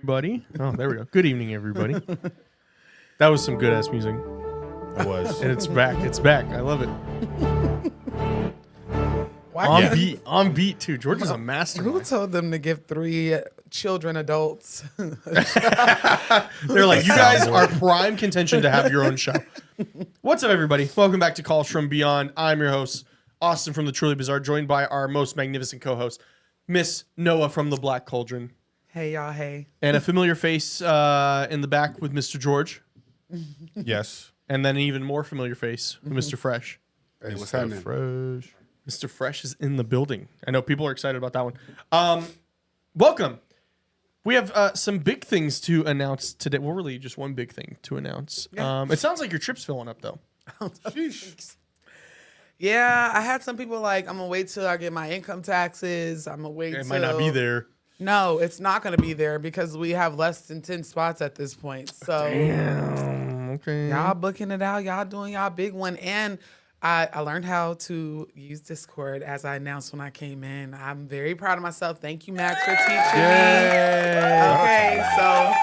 everybody. Oh, there we go. Good evening, everybody. That was some good-ass music. It was. And it's back. It's back. I love it. On beat, too. George is a master. Who told them to give 3 children adults? They're like, you guys are prime contention to have your own show. What's up, everybody? Welcome back to Calls from Beyond. I'm your host, Austin from the Truly Bizarre, joined by our most magnificent co-host, Miss Noah from the Black Cauldron. Hey, y'all. Hey. And a familiar face in the back with Mr. George. Yes. And then an even more familiar face with Mr. Fresh. Hey, what's happening? Fresh. Mr. Fresh is in the building. I know people are excited about that one. Welcome. We have some big things to announce today. Well, really, just one big thing to announce. Yeah. It sounds like your trip's filling up, though. Sheesh. Yeah, I had some people like, I'm going to wait till I get my income taxes. I'm going to wait till... It might not be there. No, it's not going to be there because we have less than 10 spots at this point. So Damn. Okay. y'all booking it out. Y'all doing y'all big one. And I learned how to use Discord as I announced when I came in. I'm very proud of myself. Thank you, Max, for teaching me. Okay, so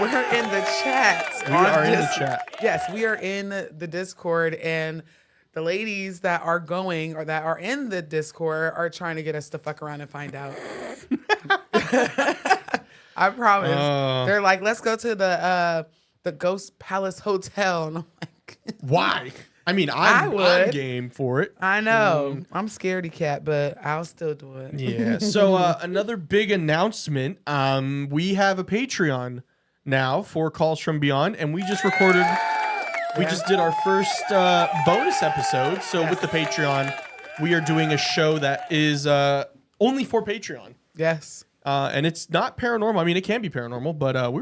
we're in the chat. We are in the chat. Yes, we are in the Discord, and the ladies that are going or that are in the Discord are trying to get us to fuck around and find out. I promise. They're like, let's go to the Ghost Palace Hotel. And I'm like, why? I mean, I'm game for it. I know. I'm scaredy cat, but I'll still do it. Yeah. So another big announcement. We have a Patreon now for Calls from Beyond, and we just recorded. We just did our first bonus episode. So with the Patreon, we are doing a show that is only for Patreon. Yes. And it's not paranormal. I mean, it can be paranormal, but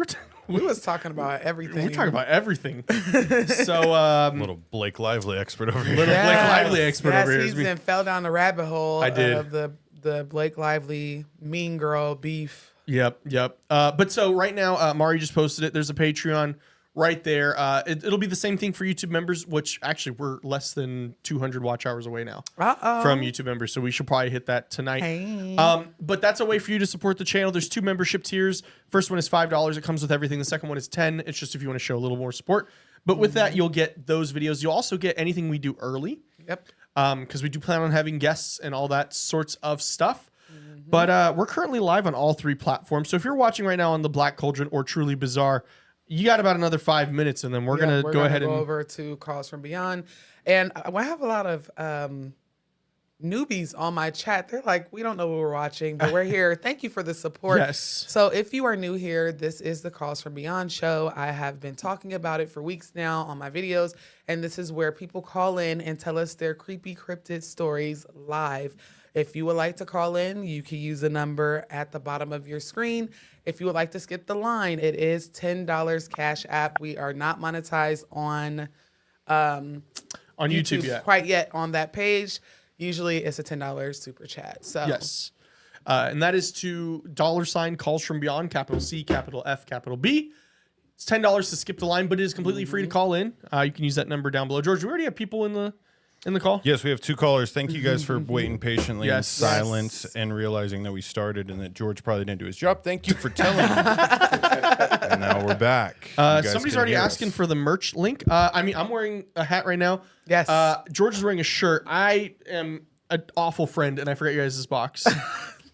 we was talking about everything. We're talking about everything. So little Blake Lively expert over here. Blake Lively expert over here. He's been fell down the rabbit hole of the Blake Lively mean girl beef. Yep. But so right now, Mari just posted it. There's a Patreon right there. It'll be the same thing for YouTube members, which actually we're less than 200 watch hours away now from YouTube members. So we should probably hit that tonight. Hey. But that's a way for you to support the channel. There's 2 membership tiers. First one is $5. It comes with everything. The second one is $10. It's just if you want to show a little more support. But with that, you'll get those videos. You'll also get anything we do early. Yep. Because we do plan on having guests and all that sorts of stuff. But we're currently live on all 3 platforms. So if you're watching right now on the Black Cauldron or Truly Bizarre, you got about another 5 minutes, and then we're gonna go ahead and go over to Calls from Beyond. And I have a lot of newbies on my chat. They're like, we don't know what we're watching, but we're here. Thank you for the support. Yes. So if you are new here, this is the Calls from Beyond show. I have been talking about it for weeks now on my videos, and this is where people call in and tell us their creepy cryptid stories live. If you would like to call in, you can use the number at the bottom of your screen. If you would like to skip the line, it is $10 Cash App. We are not monetized on YouTube yet. Quite yet on that page. Usually it's a $10 super chat. So yes. And that is to $ Calls from Beyond, capital C, capital F, capital B. It's $10 to skip the line, but it is completely free to call in. You can use that number down below. George, we already have people in the call? Yes, we have 2 callers. Thank you guys for waiting patiently in Yes. silence and realizing that we started and that George probably didn't do his job. Thank you for telling me. And now we're back. Somebody's already asking for the merch link. I mean, I'm wearing a hat right now. Yes. George is wearing a shirt. I am an awful friend, and I forgot you guys' box.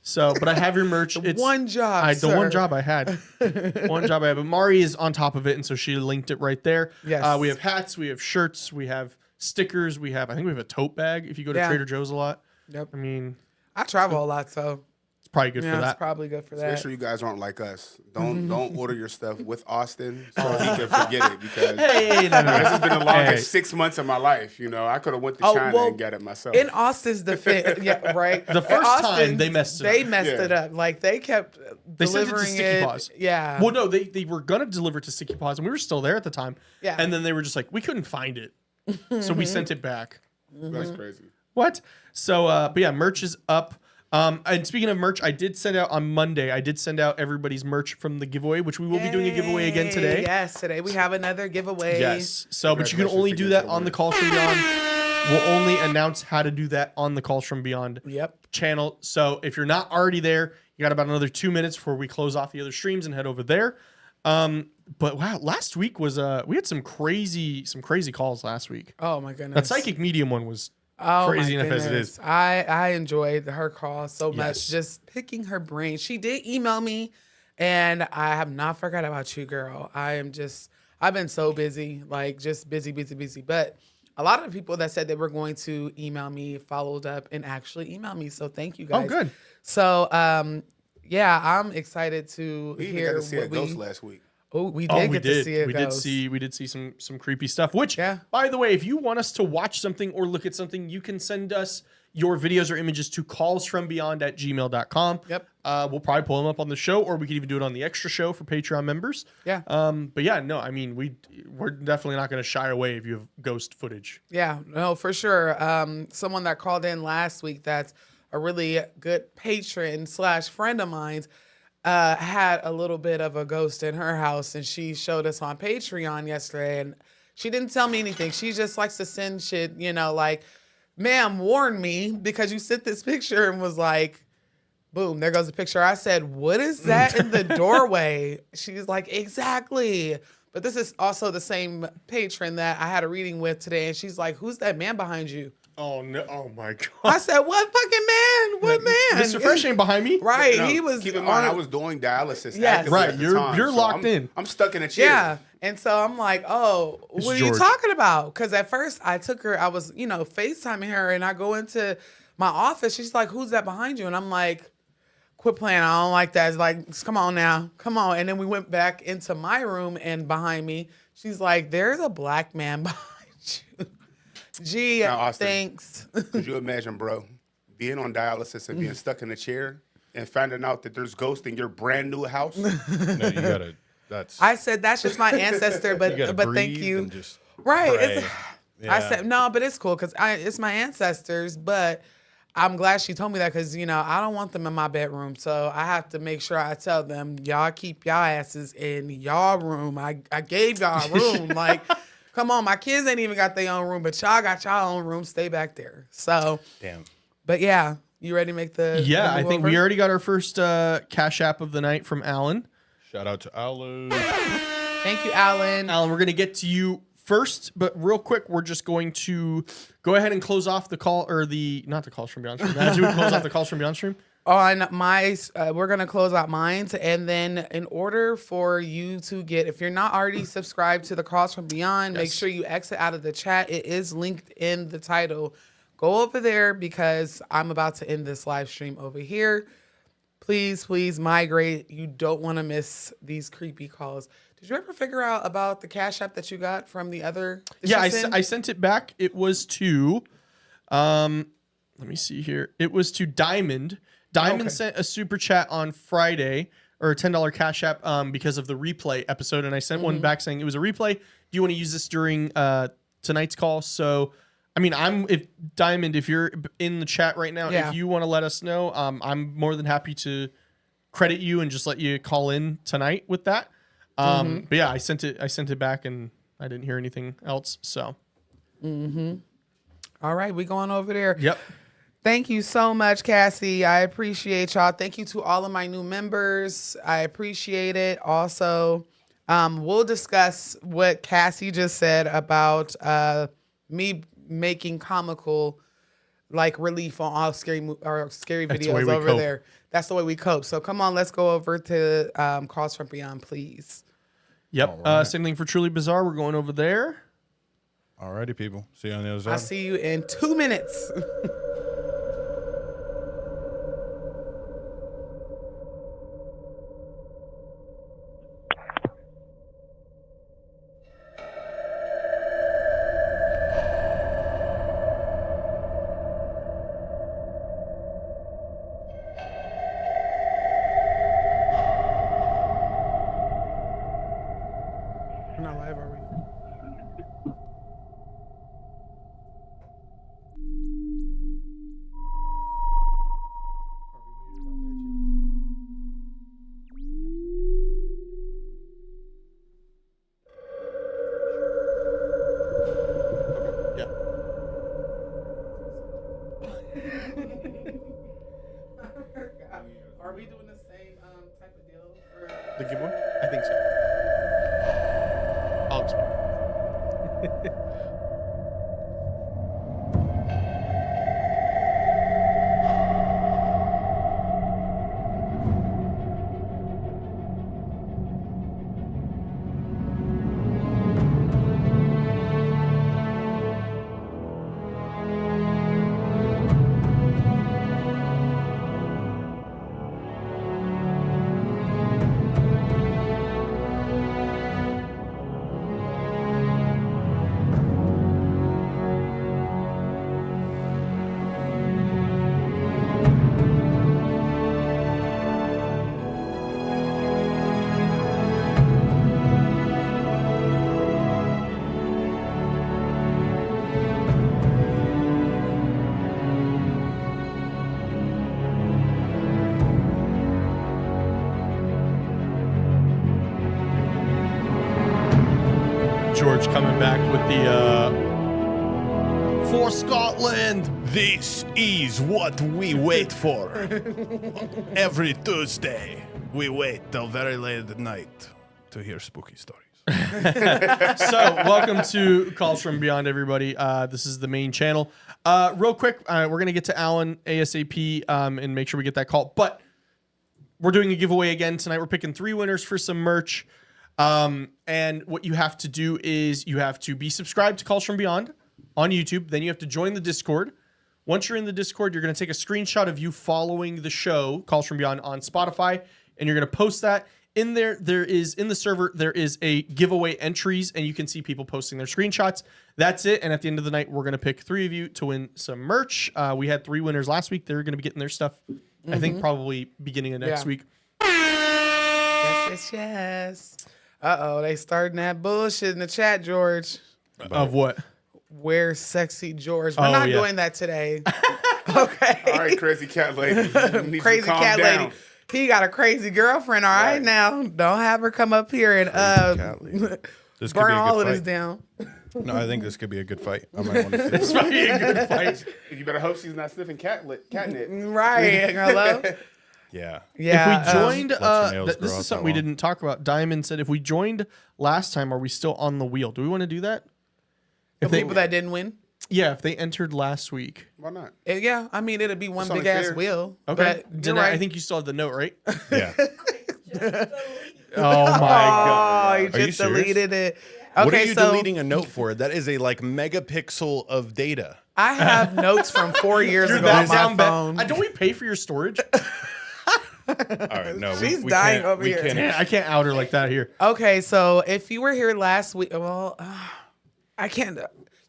So, but I have your merch. The one job I had. But Mari is on top of it, and so she linked it right there. Yes. We have hats, we have shirts, we have stickers, I think we have a tote bag if you go to Trader Joe's a lot. Yep. I mean, I travel a lot, so it's probably good for it's that. probably good for that. Make sure you guys aren't like us. Don't order your stuff with Austin so he can forget it because Hey, no. this has been the longest 6 months of my life. You know, I could have went to China and got it myself. In Austin's defense, yeah, right. The first time they messed it up. They messed it up. Like they kept They sent it to delivering Sticky Paws. Yeah. Well, no, they were gonna deliver it to Sticky Paws, and we were still there at the time. Yeah. And then they were just like, we couldn't find it, so we sent it back. That's crazy. What? So, but yeah, merch is up. And speaking of merch, I did send out on Monday. I did send out everybody's merch from the giveaway, which we will be doing a giveaway again today. Yes, today we have another giveaway. Yes. So, but you can only do that on the Calls from Beyond we'll only announce how to do that on the Calls from Beyond Yep. channel. So if you're not already there, you got about another 2 minutes before we close off the other streams and head over there. But wow, last week was we had some crazy calls last week. Oh my goodness. That psychic medium one was Oh crazy my enough as it goodness. is. I enjoyed her call so much. Yes. Just picking her brain. She did email me, and I have not forgot about you, girl. I've been so busy, like just busy. But a lot of people that said they were going to email me followed up and actually emailed me. So thank you guys. Oh, good. So yeah, I'm excited to We even hear got to see a what ghost last week. Oh, we did get to see a we ghost. did see some creepy stuff. Which, Yeah. by the way, if you want us to watch something or look at something, you can send us your videos or images to callsfrombeyond@gmail.com. Yep. We'll probably pull them up on the show, or we could even do it on the extra show for Patreon members. Yeah. But yeah, no, I mean, we're definitely not going to shy away if you have ghost footage. Yeah, no, for sure. Someone that called in last week that's a really good patron / friend of mine had a little bit of a ghost in her house, and she showed us on Patreon yesterday, and she didn't tell me anything. She just likes to send shit, like, ma'am, warn me because you sent this picture, and was like, boom, there goes the picture. I said, what is that in the doorway? She's like, exactly. But this is also the same patron that I had a reading with today, and she's like, who's that man behind you? Oh no! Oh my god! I said, what fucking man? What man? Mr. Fresh ain't behind me. Right, No, he was. Keep in mind, on- I was doing dialysis. Yes. actively Right, at the you're time, locked I'm, in. I'm stuck in a chair. Yeah. And so I'm like, oh, This what are is you George. talking about? Because at first I took her, I was, FaceTiming her, and I go into my office. She's like, who's that behind you? And I'm like, quit playing. I don't like that. It's like, come on now. Come on. And then we went back into my room, and behind me, she's like, there's a black man behind you. Gee, Now, Austin, thanks. Could you imagine, bro, being on dialysis and being stuck in a chair and finding out that there's ghosts in your brand new house? No, you gotta. That's. I said, that's just my ancestor, you gotta but thank breathe you. and just Right. pray. I Yeah. said, no, but it's cool because it's my ancestors, but I'm glad she told me that because, I don't want them in my bedroom. So I have to make sure I tell them, y'all keep y'all asses in y'all room. I gave y'all a room. Like, come on, my kids ain't even got their own room, but y'all got y'all own room. Stay back there. So, Damn. but yeah, you ready to make the Yeah, the I move think over? we already got our first cash app of the night from Alan. Shout out to Alu. Thank you, Alan. Alan, we're going to get to you first, but real quick, we're just going to go ahead and close off the call, or not the Calls from Beyond stream. As we close off the Calls from Beyond stream. On my, we're gonna close out mine, and then in order for you to get, if you're not already subscribed to the Calls from Beyond, make sure you exit out of the chat. It is linked in the title. Go over there because I'm about to end this live stream over here. Please migrate. You don't want to miss these creepy calls. Did you ever figure out about the Cash App that you got from the other? Yeah, I sent it back. It was to, let me see here. It was to Diamond. Diamond Okay. sent a super chat on Friday, or a $10 Cash App, because of the replay episode, and I sent one back saying it was a replay. Do you want to use this during tonight's call? So, I mean, if Diamond, if you're in the chat right now, Yeah. if you want to let us know, I'm more than happy to credit you and just let you call in tonight with that. But yeah, I sent it back, and I didn't hear anything else. So, All right, we going over there. yep. Thank you so much, Cassie. I appreciate y'all. Thank you to all of my new members. I appreciate it. Also, we'll discuss what Cassie just said about me making comical, like, relief on all scary the way videos we over cope. there. That's the way we cope. So come on, let's go over to Calls from Beyond, please. Yep. All right. Same thing for Truly Bizarre. We're going over there. Alrighty, people. See you on the other side. I'll see you in 2 minutes. We're not live, are we? Yeah. I think so. I'll explain. George coming back with the for Scotland. This is what we wait for. Every Tuesday, we wait till very late at night to hear spooky stories. So, welcome to Calls from Beyond, everybody. This is the main channel. Real quick, we're going to get to Alan ASAP and make sure we get that call. But we're doing a giveaway again tonight. We're picking 3 winners for some merch. And what you have to do is you have to be subscribed to Calls from Beyond on YouTube. Then you have to join the Discord. Once you're in the Discord, you're going to take a screenshot of you following the show, Calls from Beyond, on Spotify, and you're going to post that. In there is, in the server, there is a giveaway entries, and you can see people posting their screenshots. That's it. And at the end of the night, we're going to pick 3 of you to win some merch. We had 3 winners last week. They're going to be getting their stuff, I think, probably beginning of next week. Yes. Uh-oh, they starting that bullshit in the chat, George. Of what? Where's sexy George? We're not doing that today. Okay. All right, crazy cat lady. You need Crazy to calm cat down. lady. He got a crazy girlfriend, all right now. Don't have her come up here and This could burn be a all good of this fight. down. No, I think this could be a good fight. I might want to see This this. might be a good fight. You better hope she's not sniffing catnip. Right. Hello? Yeah. Yeah. If we joined, Lots of nails this grow out is something we that long. didn't talk about. Diamond said, if we joined last time, are we still on the wheel? Do we want to do that? The people that didn't win? Yeah, if they entered last week. Why not? Yeah, I mean, it'd be one It's only big ass fair. wheel. Okay. But Did you're I right. think you still have the note, right? Yeah. Oh my God. Oh, you Are you just serious? deleted it. What are Okay, you so deleting a note for? That is a like megapixel of data. I have notes from 4 years You're ago that on my down phone. bad. Don't we pay for your storage? All right, no, She's we dying can't, over we here. Can't. Man, I can't out her like that here. Okay, so if you were here last week, well, I can't.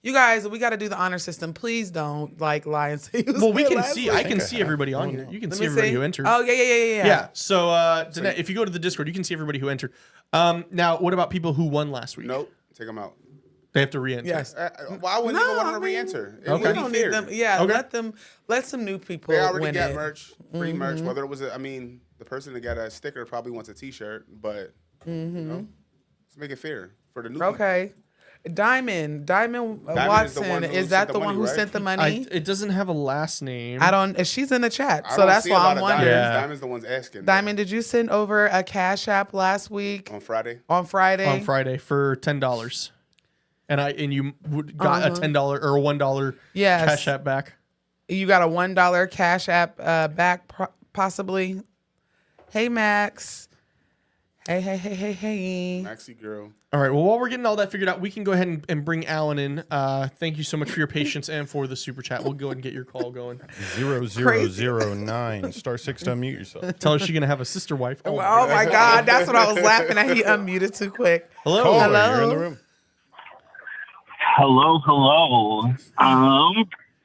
You guys, we got to do the honor system. Please don't lie and say. You was Well, we here can last see. week. I can see everybody on here. You can Let see me everybody see. who entered. Oh yeah. Yeah. So, Danette, if you go to the Discord, you can see everybody who entered. Now, what about people who won last week? Nope. Take them out. They have to re-enter. Yes. Well, I wouldn't even want them to re-enter. It Okay. We would be don't fair. need them. Yeah, Okay. let some new people They already win got it. merch, free merch. Whether it was, the person that got a sticker probably wants a T-shirt, but you know, let's make it fair for the new people. Okay. Diamond is the Watson, one who is sent that the the one money, who right? sent the money? It doesn't have a last name. I don't. She's in the chat, I so don't that's see a why lot I'm of wondering. Diamonds. Yeah. Diamond's the ones asking. Diamond, did you send over a Cash App last week on Friday. on Friday? on Friday for $10, and you got a $10 or a $1 Yes. Cash App back. You got a $1 Cash App back, possibly. Hey, Max. Hey. Maxi girl. All right. Well, while we're getting all that figured out, we can go ahead and bring Alan in. Thank you so much for your patience and for the super chat. We'll go ahead and get your call going. 0009 *6 to unmute yourself. Tell her she's gonna have a sister wife. Oh my God, that's what I was laughing at. He unmuted too quick. Hello. Caller, Hello. you're in the room. Hello.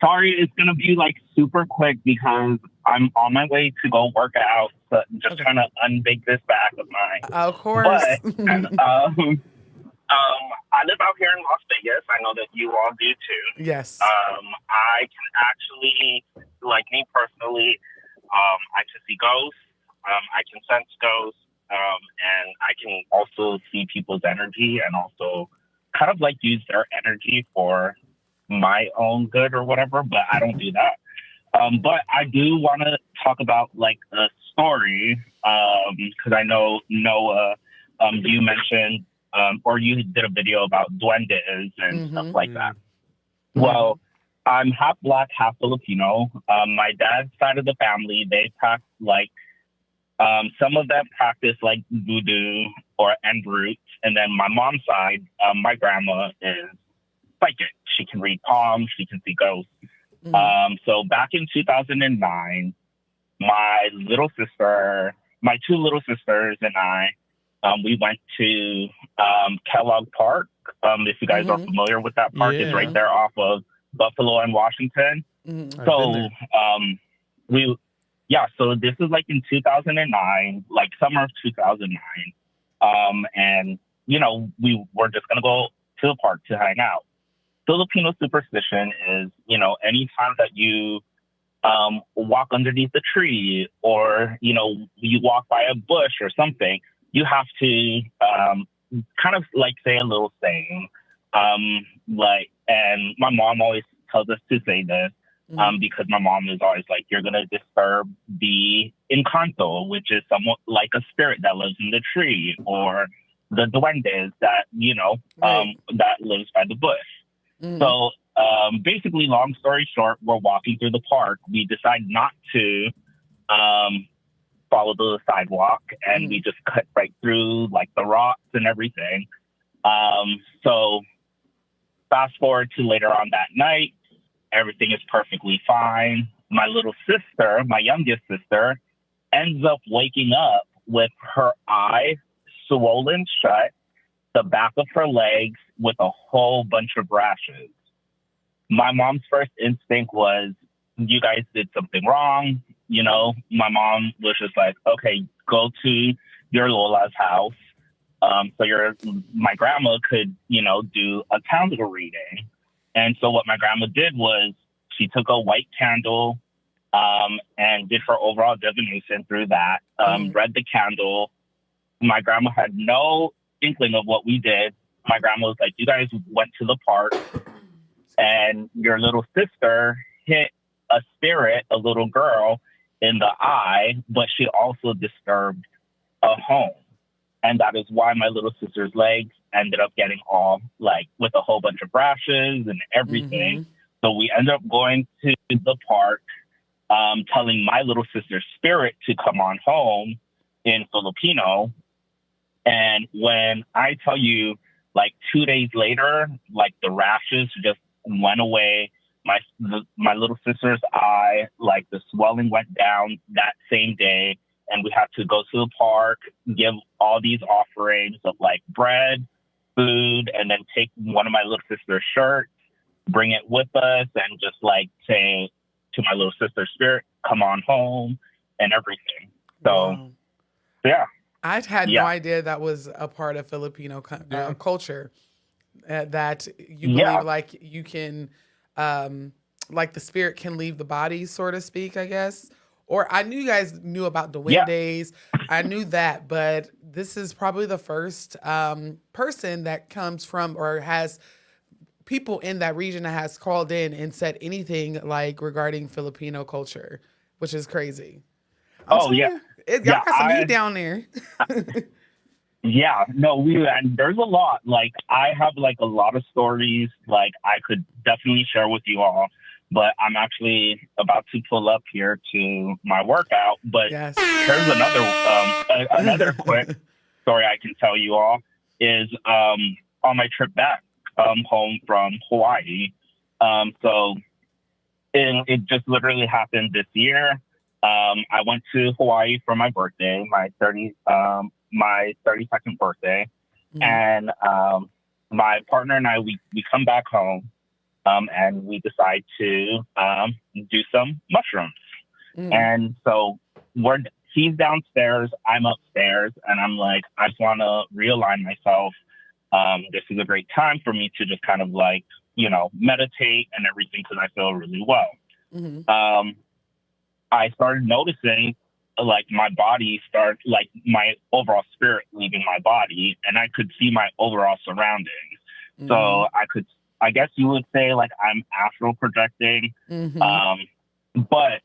Sorry, it's gonna be like super quick because I'm on my way to go work out. So just trying to unbake this back of mine. Of course. But I live out here in Las Vegas. I know that you all do too. Yes. I can actually, like me personally, I can see ghosts. I can sense ghosts, and I can also see people's energy and also kind of like use their energy for my own good or whatever, but I don't do that. But I do want to talk about like a story, because I know Noah you mentioned, or you did a video about duendes and stuff like that. Well, I'm half Black, half Filipino. My dad's side of the family, they practice like, some of them practice like voodoo and roots. And then my mom's side, my grandma is psychic. She can read palms, she can see ghosts. So back in 2009, my two little sisters and I, we went to Kellogg Park. If you guys are familiar with that park, it's right there off of Buffalo and Washington. So so this is like in 2009, like summer of 2009. And, you know, we were just going to go to the park to hang out. Filipino superstition is, you know, anytime that you walk underneath a tree or, you know, you walk by a bush or something, you have to kind of like say a little saying. And my mom always tells us to say this because my mom is always like, you're going to disturb the encanto, which is somewhat like a spirit that lives in the tree, or the duendes that, you know, that lives by the bush. So basically, long story short, we're walking through the park. We decide not to follow the sidewalk, and we just cut right through like the rocks and everything. So fast forward to later on that night, everything is perfectly fine. My little sister, my youngest sister, ends up waking up with her eye swollen shut, the back of her legs with a whole bunch of rashes. My mom's first instinct was, you guys did something wrong. You know, my mom was just like, okay, go to your Lola's house. So my grandma could, you know, do a candle reading. And so what my grandma did was she took a white candle and did her overall divination through that, read the candle. My grandma had no inkling of what we did. My grandma was like, you guys went to the park and your little sister hit a spirit, a little girl, in the eye, but she also disturbed a home. And that is why my little sister's legs ended up getting all like with a whole bunch of rashes and everything. So we ended up going to the park, telling my little sister's spirit to come on home in Filipino. And when I tell you, like 2 days later, like the rashes just went away. My little sister's eye, like the swelling went down that same day. And we had to go to the park, give all these offerings of like bread, food, and then take one of my little sister's shirts, bring it with us, and just like say to my little sister's spirit, come on home and everything. So, yeah. I had no idea that was a part of Filipino culture, that you believe like you can, like the spirit can leave the body, so to speak, I guess. Or I knew you guys knew about duendes. I knew that, but this is probably the first person that comes from or has people in that region that has called in and said anything like regarding Filipino culture, which is crazy. Y'all got some heat down there. And there's a lot. Like I have like a lot of stories like I could definitely share with you all. But I'm actually about to pull up here to my workout. But here's another quick story I can tell you all is on my trip back home from Hawaii. So it just literally happened this year. I went to Hawaii for my birthday, my 32nd birthday, and my partner and I we come back home. And we decide to do some mushrooms. And so he's downstairs, I'm upstairs, and I'm like, I just want to realign myself. This is a great time for me to just kind of like, you know, meditate and everything because I feel really well. I started noticing like my body like my overall spirit leaving my body, and I could see my overall surroundings. So I guess you would say like I'm astral projecting. But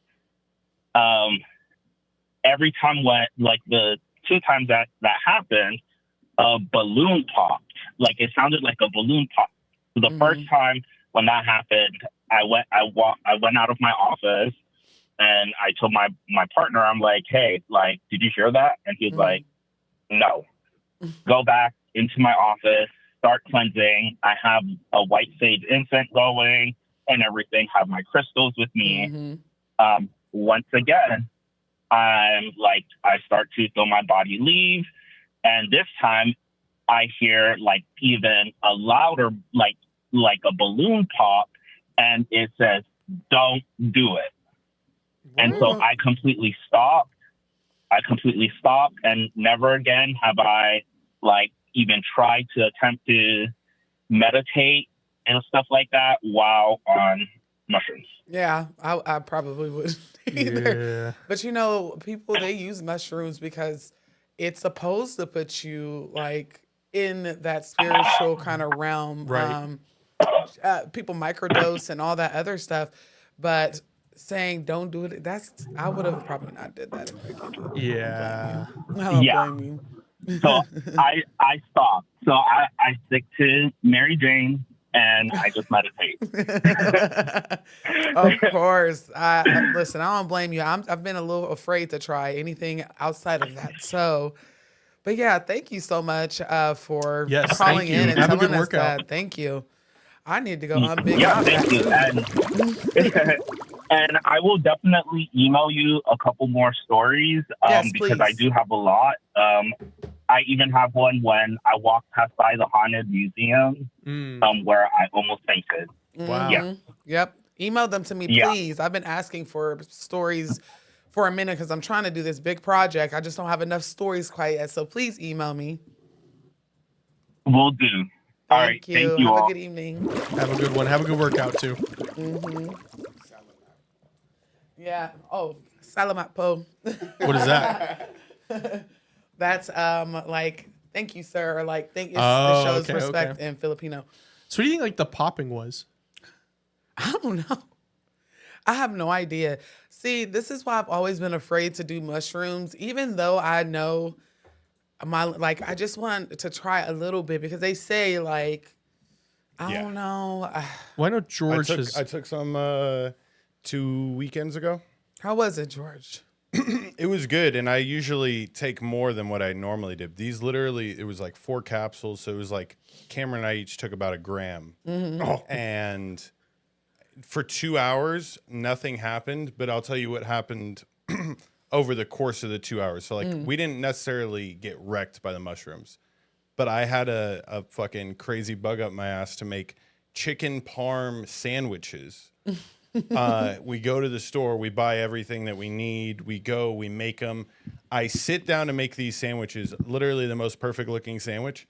every time like the 2 times that happened, a balloon popped. Like it sounded like a balloon pop. So the first time when that happened, I went out of my office and I told my partner, I'm like, hey, like, did you hear that? And he was like, no. Go back into my office, start cleansing. I have a white sage incense going and everything, have my crystals with me. Once again, I start to feel my body leave. And this time I hear like even a louder, like a balloon pop, and it says, don't do it. And so I completely stopped. And never again have I like even tried to attempt to meditate and stuff like that while on mushrooms. Yeah, I probably would either. Yeah. But you know, people, they use mushrooms because it's supposed to put you like in that spiritual kind of realm. Right. People microdose and all that other stuff, but saying don't do it, I would have probably not did that. Yeah. I don't blame you. So I stopped. So I stick to Mary Jane and I just meditate. Of course. Listen, I don't blame you. I've been a little afraid to try anything outside of that. So, but yeah, thank you so much for calling in and telling us that. Thank you. I need to go on Big Yeah, thank you. And I will definitely email you a couple more stories because I do have a lot. I even have one when I walked past by the haunted museum where I almost fainted. Wow. Yeah. Yep. Email them to me, please. I've been asking for stories for a minute because I'm trying to do this big project. I just don't have enough stories quite yet. So please email me. Will do. All right. Thank you. Thank you have all. a good evening. Have a good one. Have a good workout too. Yeah. Oh, Salamat Po. What is that? That's like thank you, sir. Like it shows respect in Filipino. So what do you think like the popping was? I don't know. I have no idea. See, this is why I've always been afraid to do mushrooms, even though I know I just want to try a little bit because they say like I don't know. Well, I know George I took some 2 weekends ago. How was it, George? It was good, and I usually take more than what I normally did. These literally, it was like 4 capsules, so it was like Cameron and I each took about 1 gram. And for 2 hours, nothing happened, but I'll tell you what happened over the course of the 2 hours. So like we didn't necessarily get wrecked by the mushrooms, but I had a fucking crazy bug up my ass to make chicken parm sandwiches. We go to the store, we buy everything that we need, we make them. I sit down to make these sandwiches, literally the most perfect looking sandwich.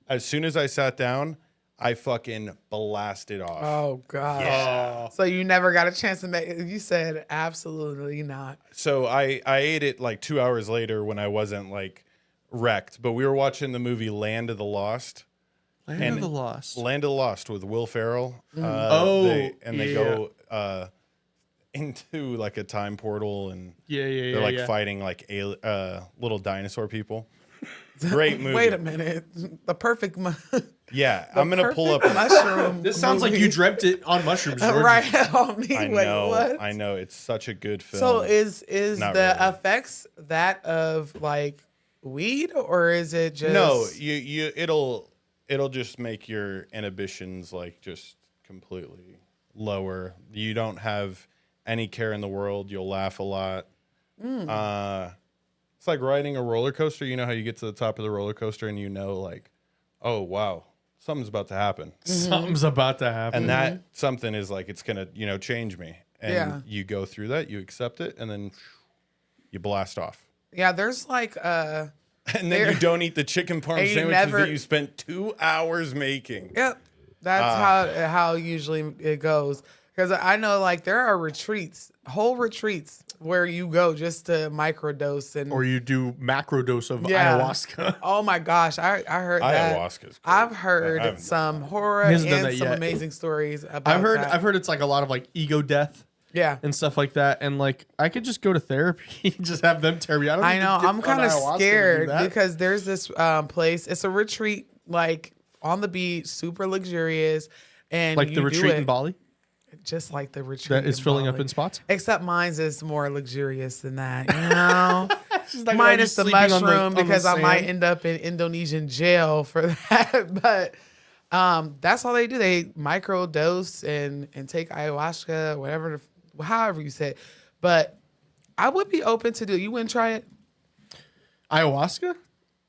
As soon as I sat down, I fucking blasted off. Oh gosh. Yeah. So you never got a chance to make it. You said absolutely not. So I ate it like 2 hours later when I wasn't like wrecked, but we were watching the movie Land of the Lost. Land of the Lost. Land of the Lost with Will Ferrell. They go into like a time portal and they're like fighting like little dinosaur people. Great movie. Wait a minute. The perfect I'm gonna pull up mushroom. This sounds like you dreamt it on mushrooms, George. Right on me. I Wait, know. what? I know. It's such a good film. So is Not the really. effects that of like weed or is it just No, it'll just make your inhibitions like just completely lower. You don't have any care in the world. You'll laugh a lot. It's like riding a roller coaster. You know how you get to the top of the roller coaster and you know like, oh wow, something's about to happen. Something's about to happen. And that something is like it's gonna, change me. And you go through that, you accept it, and then you blast off. Yeah, there's like And then you don't eat the chicken parm sandwiches that you spent 2 hours making. Yep. That's how usually it goes. Because I know like there are whole retreats where you go just to microdose and or you do macro dose of ayahuasca. Oh my gosh, I heard that. Ayahuasca's great. I've heard some horror and hasn't done that some yet. amazing stories about I've heard it's like a lot of like ego death. Yeah. and stuff like that. And like, I could just go to therapy, just have them tear me. I know. I'm kind of scared because there's this place. It's a retreat, like on the beach, super luxurious, and like you the do retreat it in Bali just like the retreat that is in filling up Bali. in spots. Except mine's is more luxurious than that. You know, She's not gonna minus be the sleeping on mushroom on the because I might sand. end up in Indonesian jail for that. But that's all they do. They microdose and take ayahuasca, whatever, however you say it. But I would be open to do. You wouldn't try it? Ayahuasca?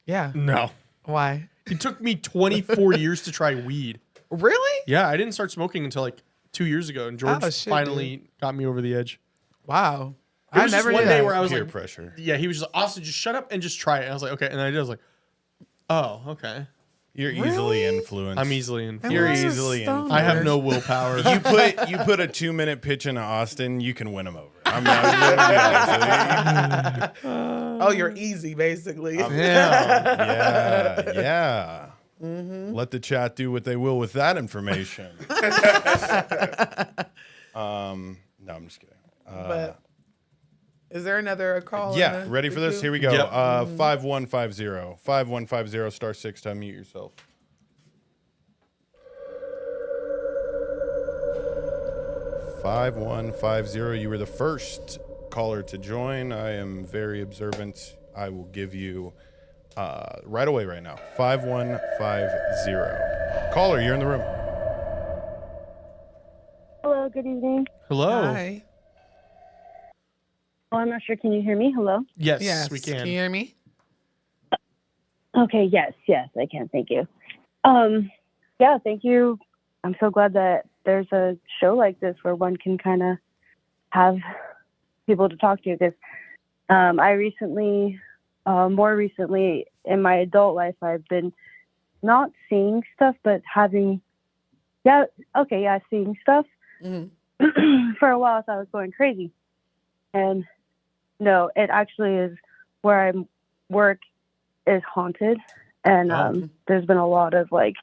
Yeah. No. Why? It took me 24 years to try weed. Really? Yeah, I didn't start smoking until like 2 years ago, and George Oh, shit, finally got me over the edge. Wow. It I was just never one knew day that. where I was Peer like, pressure. yeah, he was just like, Austin, just shut up and just try it. And I was like, okay. And then I did. I was like, oh, okay. You're easily influenced. I'm easily And influenced. You're we're easily stoners. influenced. I have no willpower. You put a 2-minute pitch into Austin, you can win him over. I'm not. Oh, you're easy, basically. Yeah. Let the chat do what they will with that information. No, I'm just kidding. But is there another call? Yeah, ready for this? Here we go. Yep. 5150. 5150 star 6 to unmute yourself. You were the first caller to join. I am very observant. I will give you right away right now. 5150. Caller, you're in the room. Hello, good evening. Hello. Hi. Oh, I'm not sure. Can you hear me? Hello? Yes, Yes. we can. Can you hear me? Okay, yes, I can. Thank you. Yeah, thank you. I'm so glad that there's a show like this where one can kind of have people to talk to. Because I recently, more recently in my adult life, I've been not seeing stuff, but having, seeing stuff for a while. So I was going crazy. And no, it actually is where I work is haunted. And there's been a lot of like,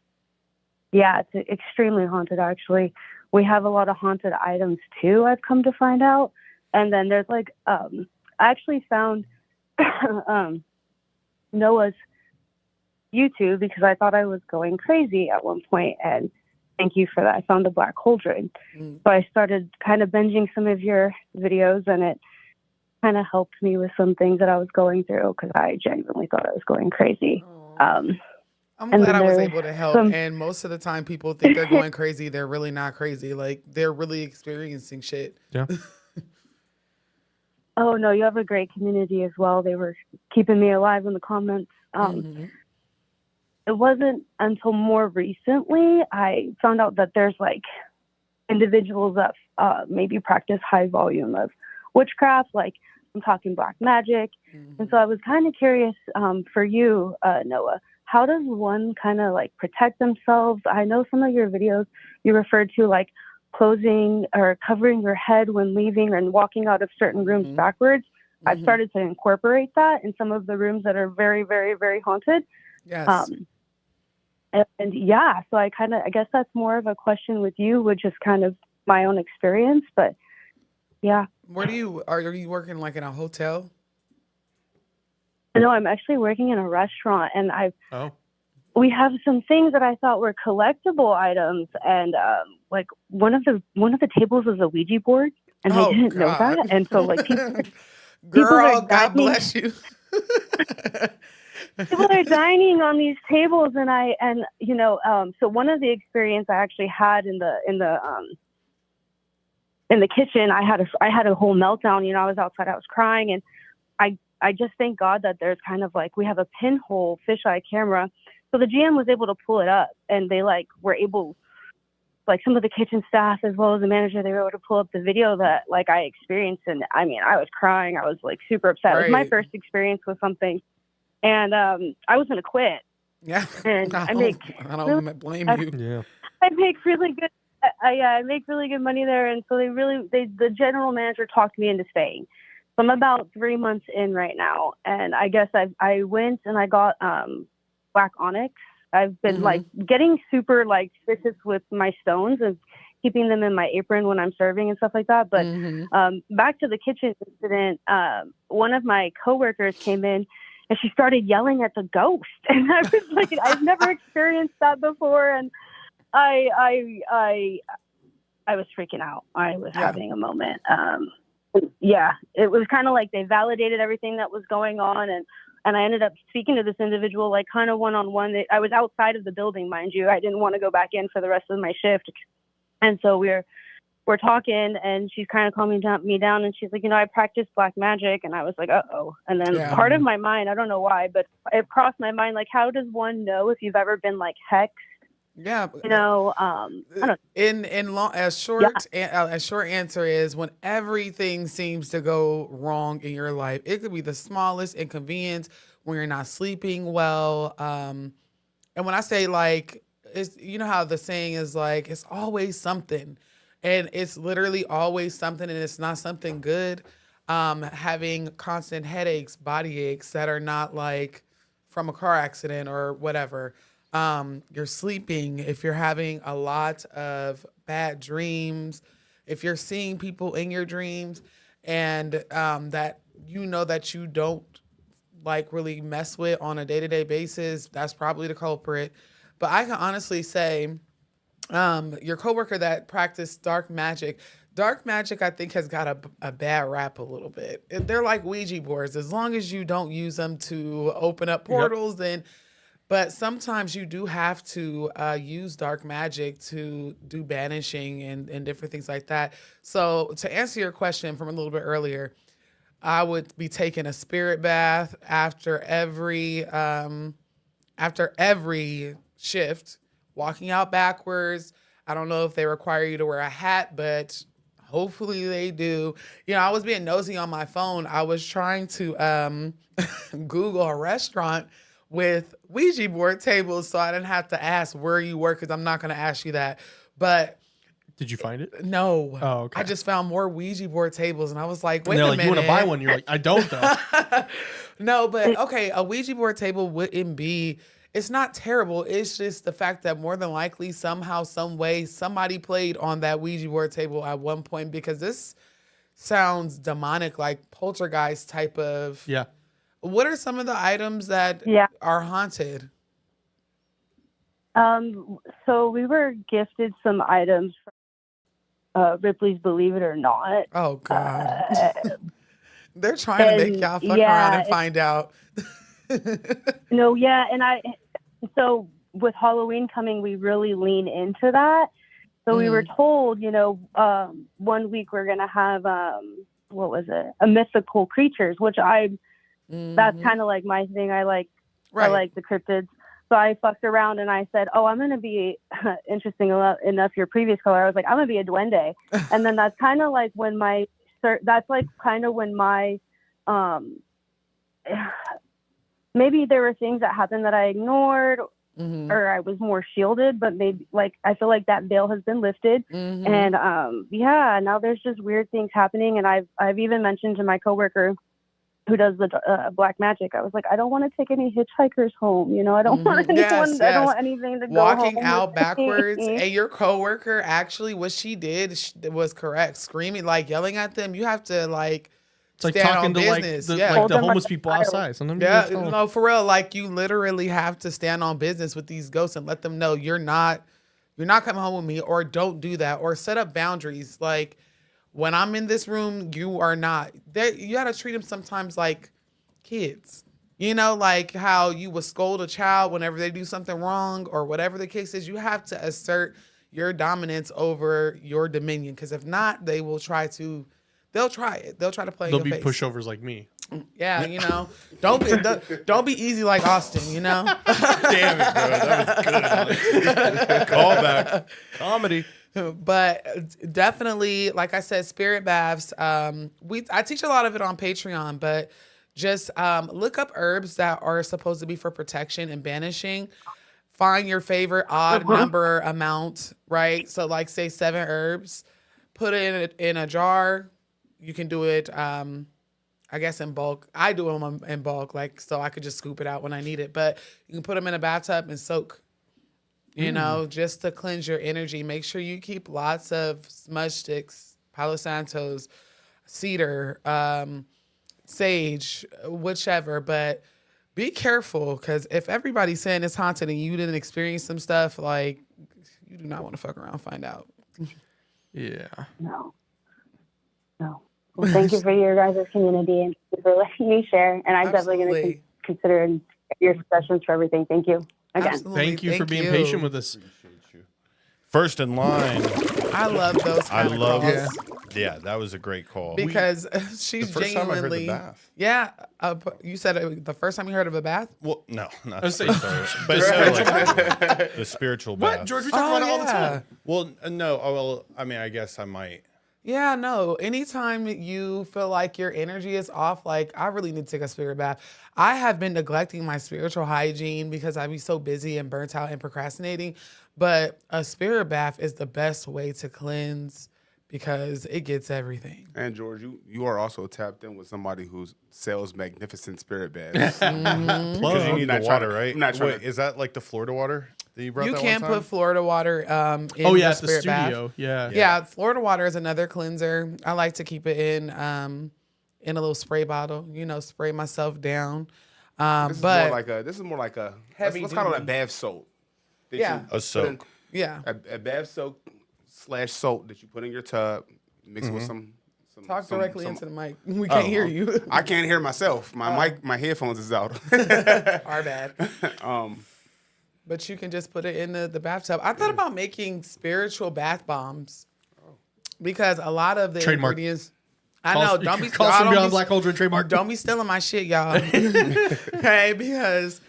yeah, it's extremely haunted, actually. We have a lot of haunted items, too, I've come to find out. And then there's like, I actually found Noah's YouTube because I thought I was going crazy at one point, and thank you for that. I found the Black Cauldron. So I started kind of binging some of your videos, and it kind of helped me with some things that I was going through because I genuinely thought I was going crazy. I'm And glad I was there's able to help. some- And most of the time, people think they're going crazy. They're really not crazy. Like, they're really experiencing shit. Yeah. Oh, no, you have a great community as well. They were keeping me alive in the comments. It wasn't until more recently I found out that there's like individuals that maybe practice high volume of witchcraft, like I'm talking black magic. And so I was kind of curious for you, Noah, how does one kind of like protect themselves? I know some of your videos you referred to like closing or covering your head when leaving and walking out of certain rooms backwards. I've started to incorporate that in some of the rooms that are very, very, very haunted. Yes. And yeah, so I guess that's more of a question with you, which is kind of my own experience, but yeah. Where are you working like in a hotel? No, I'm actually working in a restaurant, and Oh. we have some things that I thought were collectible items, and like one of the tables was a Ouija board, and I didn't know that, and so like people Girl, are God dining, bless you. people are dining on these tables, and so one of the experience I actually had in the kitchen, I had a whole meltdown. I was outside, I was crying, and I just thank God that there's kind of like, we have a pinhole fisheye camera. So the GM was able to pull it up, and they like were able, like some of the kitchen staff as well as the manager, they were able to pull up the video that like I experienced. And I mean, I was crying. I was like super upset. It was my first experience with something, and I was going to quit. Yeah. And I don't blame you. Yeah. I make really good. I make really good money there, and so the general manager talked me into staying. So I'm about 3 months in right now, and I guess I went and I got black onyx. I've been like getting super like vicious with my stones and keeping them in my apron when I'm serving and stuff like that. But back to the kitchen incident, one of my coworkers came in and she started yelling at the ghost. And I was like, I've never experienced that before. And I was freaking out. I was having a moment. It was kind of like they validated everything that was going on. And I ended up speaking to this individual, like kind of one-on-one. I was outside of the building, mind you. I didn't want to go back in for the rest of my shift. And so we're talking, and she's kind of calming me down. And she's like, I practice black magic. And I was like, uh-oh. And then part of my mind, I don't know why, but it crossed my mind, like, how does one know if you've ever been like hexed? Yeah, I don't know. As short answer is when everything seems to go wrong in your life. It could be the smallest inconvenience when you're not sleeping well. And when I say like, it's how the saying is like, it's always something, and it's literally always something, and it's not something good. Having constant headaches, body aches that are not like from a car accident or whatever. You're sleeping, if you're having a lot of bad dreams, if you're seeing people in your dreams, and that that you don't like really mess with on a day-to-day basis, that's probably the culprit. But I can honestly say, your coworker that practiced dark magic, I think has got a bad rap a little bit. They're like Ouija boards. As long as you don't use them to open up portals, then. But sometimes you do have to use dark magic to do banishing and different things like that. So to answer your question from a little bit earlier, I would be taking a spirit bath after every shift, walking out backwards. I don't know if they require you to wear a hat, but hopefully they do. I was being nosy on my phone. I was trying to Google a restaurant with Ouija board tables, so I didn't have to ask where you were, because I'm not going to ask you that. But did you find it? No. Oh, okay. I just found more Ouija board tables, and I was like, wait a minute. You want to buy one? You're like, I don't though. No, but okay, a Ouija board table wouldn't be. It's not terrible. It's just the fact that more than likely, somehow, some way, somebody played on that Ouija board table at one point, because this sounds demonic, like poltergeist type of. Yeah. What are some of the items that are haunted? So we were gifted some items from Ripley's Believe It or Not. Oh, God. They're trying to make y'all fuck around and find out. No, yeah. So with Halloween coming, we really lean into that. So we were told, 1 week we're going to have, what was it? A mythical creatures, which that's kind of like my thing. I like the cryptids. So I fucked around and I said, I'm going to be interesting enough. Your previous caller, I was like, I'm going to be a duende. And then that's kind of like when maybe there were things that happened that I ignored or I was more shielded, but maybe I feel like that veil has been lifted. And now there's just weird things happening. And I've even mentioned to my coworker who does the black magic, I was like, I don't want to take any hitchhikers home. I don't want anyone. I don't want anything to go walking out backwards. And your coworker, actually, what she did was correct. Screaming, yelling at them. You have to It's like talking to the homeless people outside. Sometimes no, for real. You literally have to stand on business with these ghosts and let them know you're not coming home with me, or don't do that, or set up boundaries. When I'm in this room, you are not. You got to treat them sometimes like kids. Like how you would scold a child whenever they do something wrong or whatever the case is. You have to assert your dominance over your dominion, because if not, they will try to. They'll try it. They'll try to play. They'll be pushovers like me. Yeah, don't be easy like Austin. Damn it, bro. That was good. Callback. Comedy. But definitely, like I said, spirit baths. I teach a lot of it on Patreon, but just look up herbs that are supposed to be for protection and banishing. Find your favorite odd number amount, right? So say 7 herbs, put it in a jar. You can do it, I guess, in bulk. I do them in bulk, so I could just scoop it out when I need it. But you can put them in a bathtub and soak. you know, just to cleanse your energy. Make sure you keep lots of smudge sticks, Palo Santos, cedar, sage, whichever. But be careful, because if everybody's saying it's haunted and you didn't experience some stuff, like, you do not want to fuck around and find out. Yeah. No. Well, thank you for your guys' community and for letting me share. And I'm definitely going to consider your suggestions for everything. Thank you again. Absolutely. Thank you for being patient with us. First in line. I love those kind of calls. Yeah, that was a great call. Because she's the first time I heard genuinely. the bath. Yeah. You said the first time you heard of a bath? Well, no, not I was the saying- first, but still, like, the spiritual bath. What, George? We talk about it all the time. Well, no. Oh, well, I mean, I guess I might. Yeah, no. Anytime you feel like your energy is off, like, I really need to take a spirit bath. I have been neglecting my spiritual hygiene because I be so busy and burnt out and procrastinating. But a spirit bath is the best way to cleanse because it gets everything. And George, you are also tapped in with somebody who sells magnificent spirit baths. Because you need not the trying water, to- right? I'm not trying Wait, to- is that like the Florida water that you brought You that can one time? put Florida water in Oh, the yeah, at the spirit bath. studio. Yeah. Yeah, Florida water is another cleanser. I like to keep it in a little spray bottle, spray myself down. This But is more like a Heavy let's call it a duty. bath soap. that Yeah. you A put soak. in- yeah, a bath soap / soap that you put in your tub, mix with some talk some- directly some- into the mic. We can't hear you. I can't hear myself. My headphones is out. Our bad. um, But you can just put it in the bathtub. I thought about making spiritual bath bombs because a lot of the Trademark. ingredients. I know. Don't be Calls y'all from don't Beyond be- Black Cauldron trademark. Don't be stealing my shit, y'all. Okay, because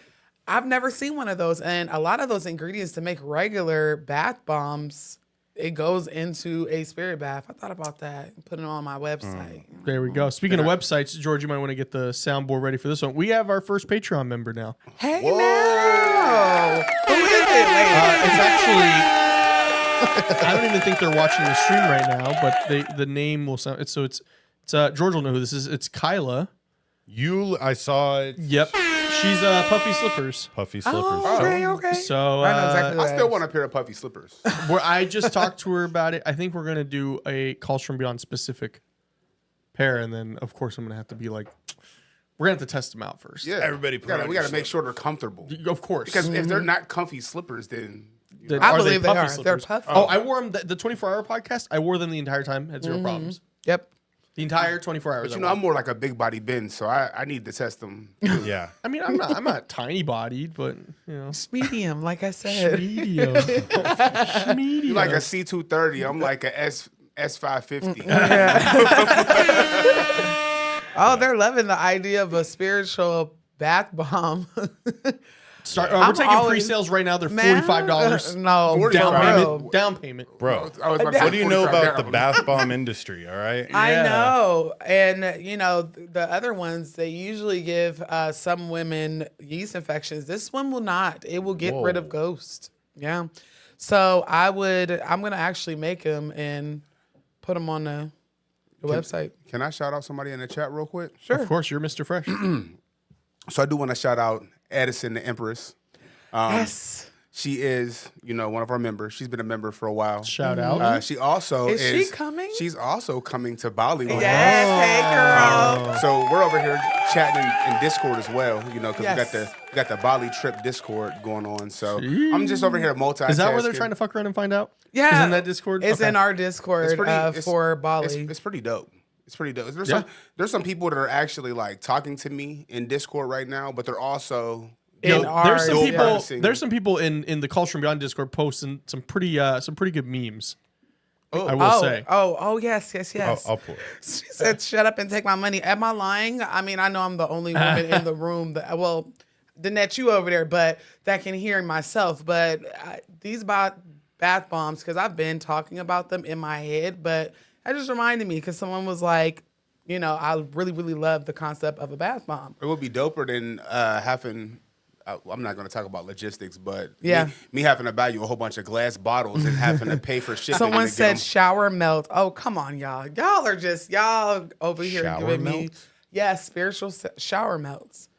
I've never seen one of those, and a lot of those ingredients to make regular bath bombs, it goes into a spirit bath. I thought about that and put it on my website. There we go. Speaking of websites, George, you might want to get the soundboard ready for this one. We have our first Patreon member now. Hey, now. Who is it? Wait. It's actually. I don't even think they're watching the stream right now, but the name will sound. It's George will know who this is. It's Kyla. I saw it. Yep, she's Puffy Slippers. Puffy slippers. Oh, okay. So I know exactly. I still want a pair of puffy slippers. I just talked to her about it. I think we're gonna do a Calls from Beyond specific pair, and then of course I'm gonna have to be like, we're gonna have to test them out first. Yeah, Everybody put on we your got to make sure they're comfortable. Of course. Because if they're not comfy slippers, then Then I are believe they puffy are. They're slippers? puffy. Oh, I wore them the 24-hour podcast. I wore them the entire time. Had 0 problems. Yep. The entire 24 hours. but I'm more like a big body Ben, so I need to test them. Yeah. I mean, I'm not tiny bodied, but Medium, like I said. medium. You like a C230, I'm like a S550. Oh, they're loving the idea of a spiritual bath bomb. We're I'm taking always- pre-sales right now. They're Man, $45. No, Down bro. payment. Down payment. Bro, I was about to say what do you know 45 about the down. bath bomb industry, all right? I Yeah. know. And, the other ones, they usually give some women yeast infections. This one will not. It will get rid of Whoa. ghosts. Yeah. So I'm going to actually make them and put them on the website. Can I shout out somebody in the chat real quick? Sure. Of course, you're Mr. Fresh. So I do want to shout out Addison the Empress. Yes. She is, one of our members. She's been a member for a while. Shout out. She also Is she coming? She's also coming to Bali. with Yes. Hey, girl. us. So we're over here chatting in Discord as well, because Yes. we got the Bali trip Discord going on. So I'm just over here multitasking. Is that where they're trying to fuck around and find out? Yeah. Is in that Discord? It's Okay. in our Discord for Bali. It's pretty dope. It's pretty dope. Yeah. There's some people that are actually like talking to me in Discord right now, but they're also In Yo, our there's some people. practicing. There's some people in the Calls from Beyond Discord posting some pretty good memes. I will say. Yes. I'll pull it. She said, "Shut up and take my money." Am I lying? I mean, I know I'm the only woman in the room Danette, you over there, but that can hear myself. But these bath bombs, because I've been talking about them in my head, but that just reminded me because someone was like, I really, really love the concept of a bath bomb. it would be doper than having. I'm not going to talk about logistics, but Yeah. me having to buy you a whole bunch of glass bottles and having to pay for shipping. Someone to get said them. shower melt. Oh, come on, y'all. Y'all over here Shower giving me melts? spiritual shower melts.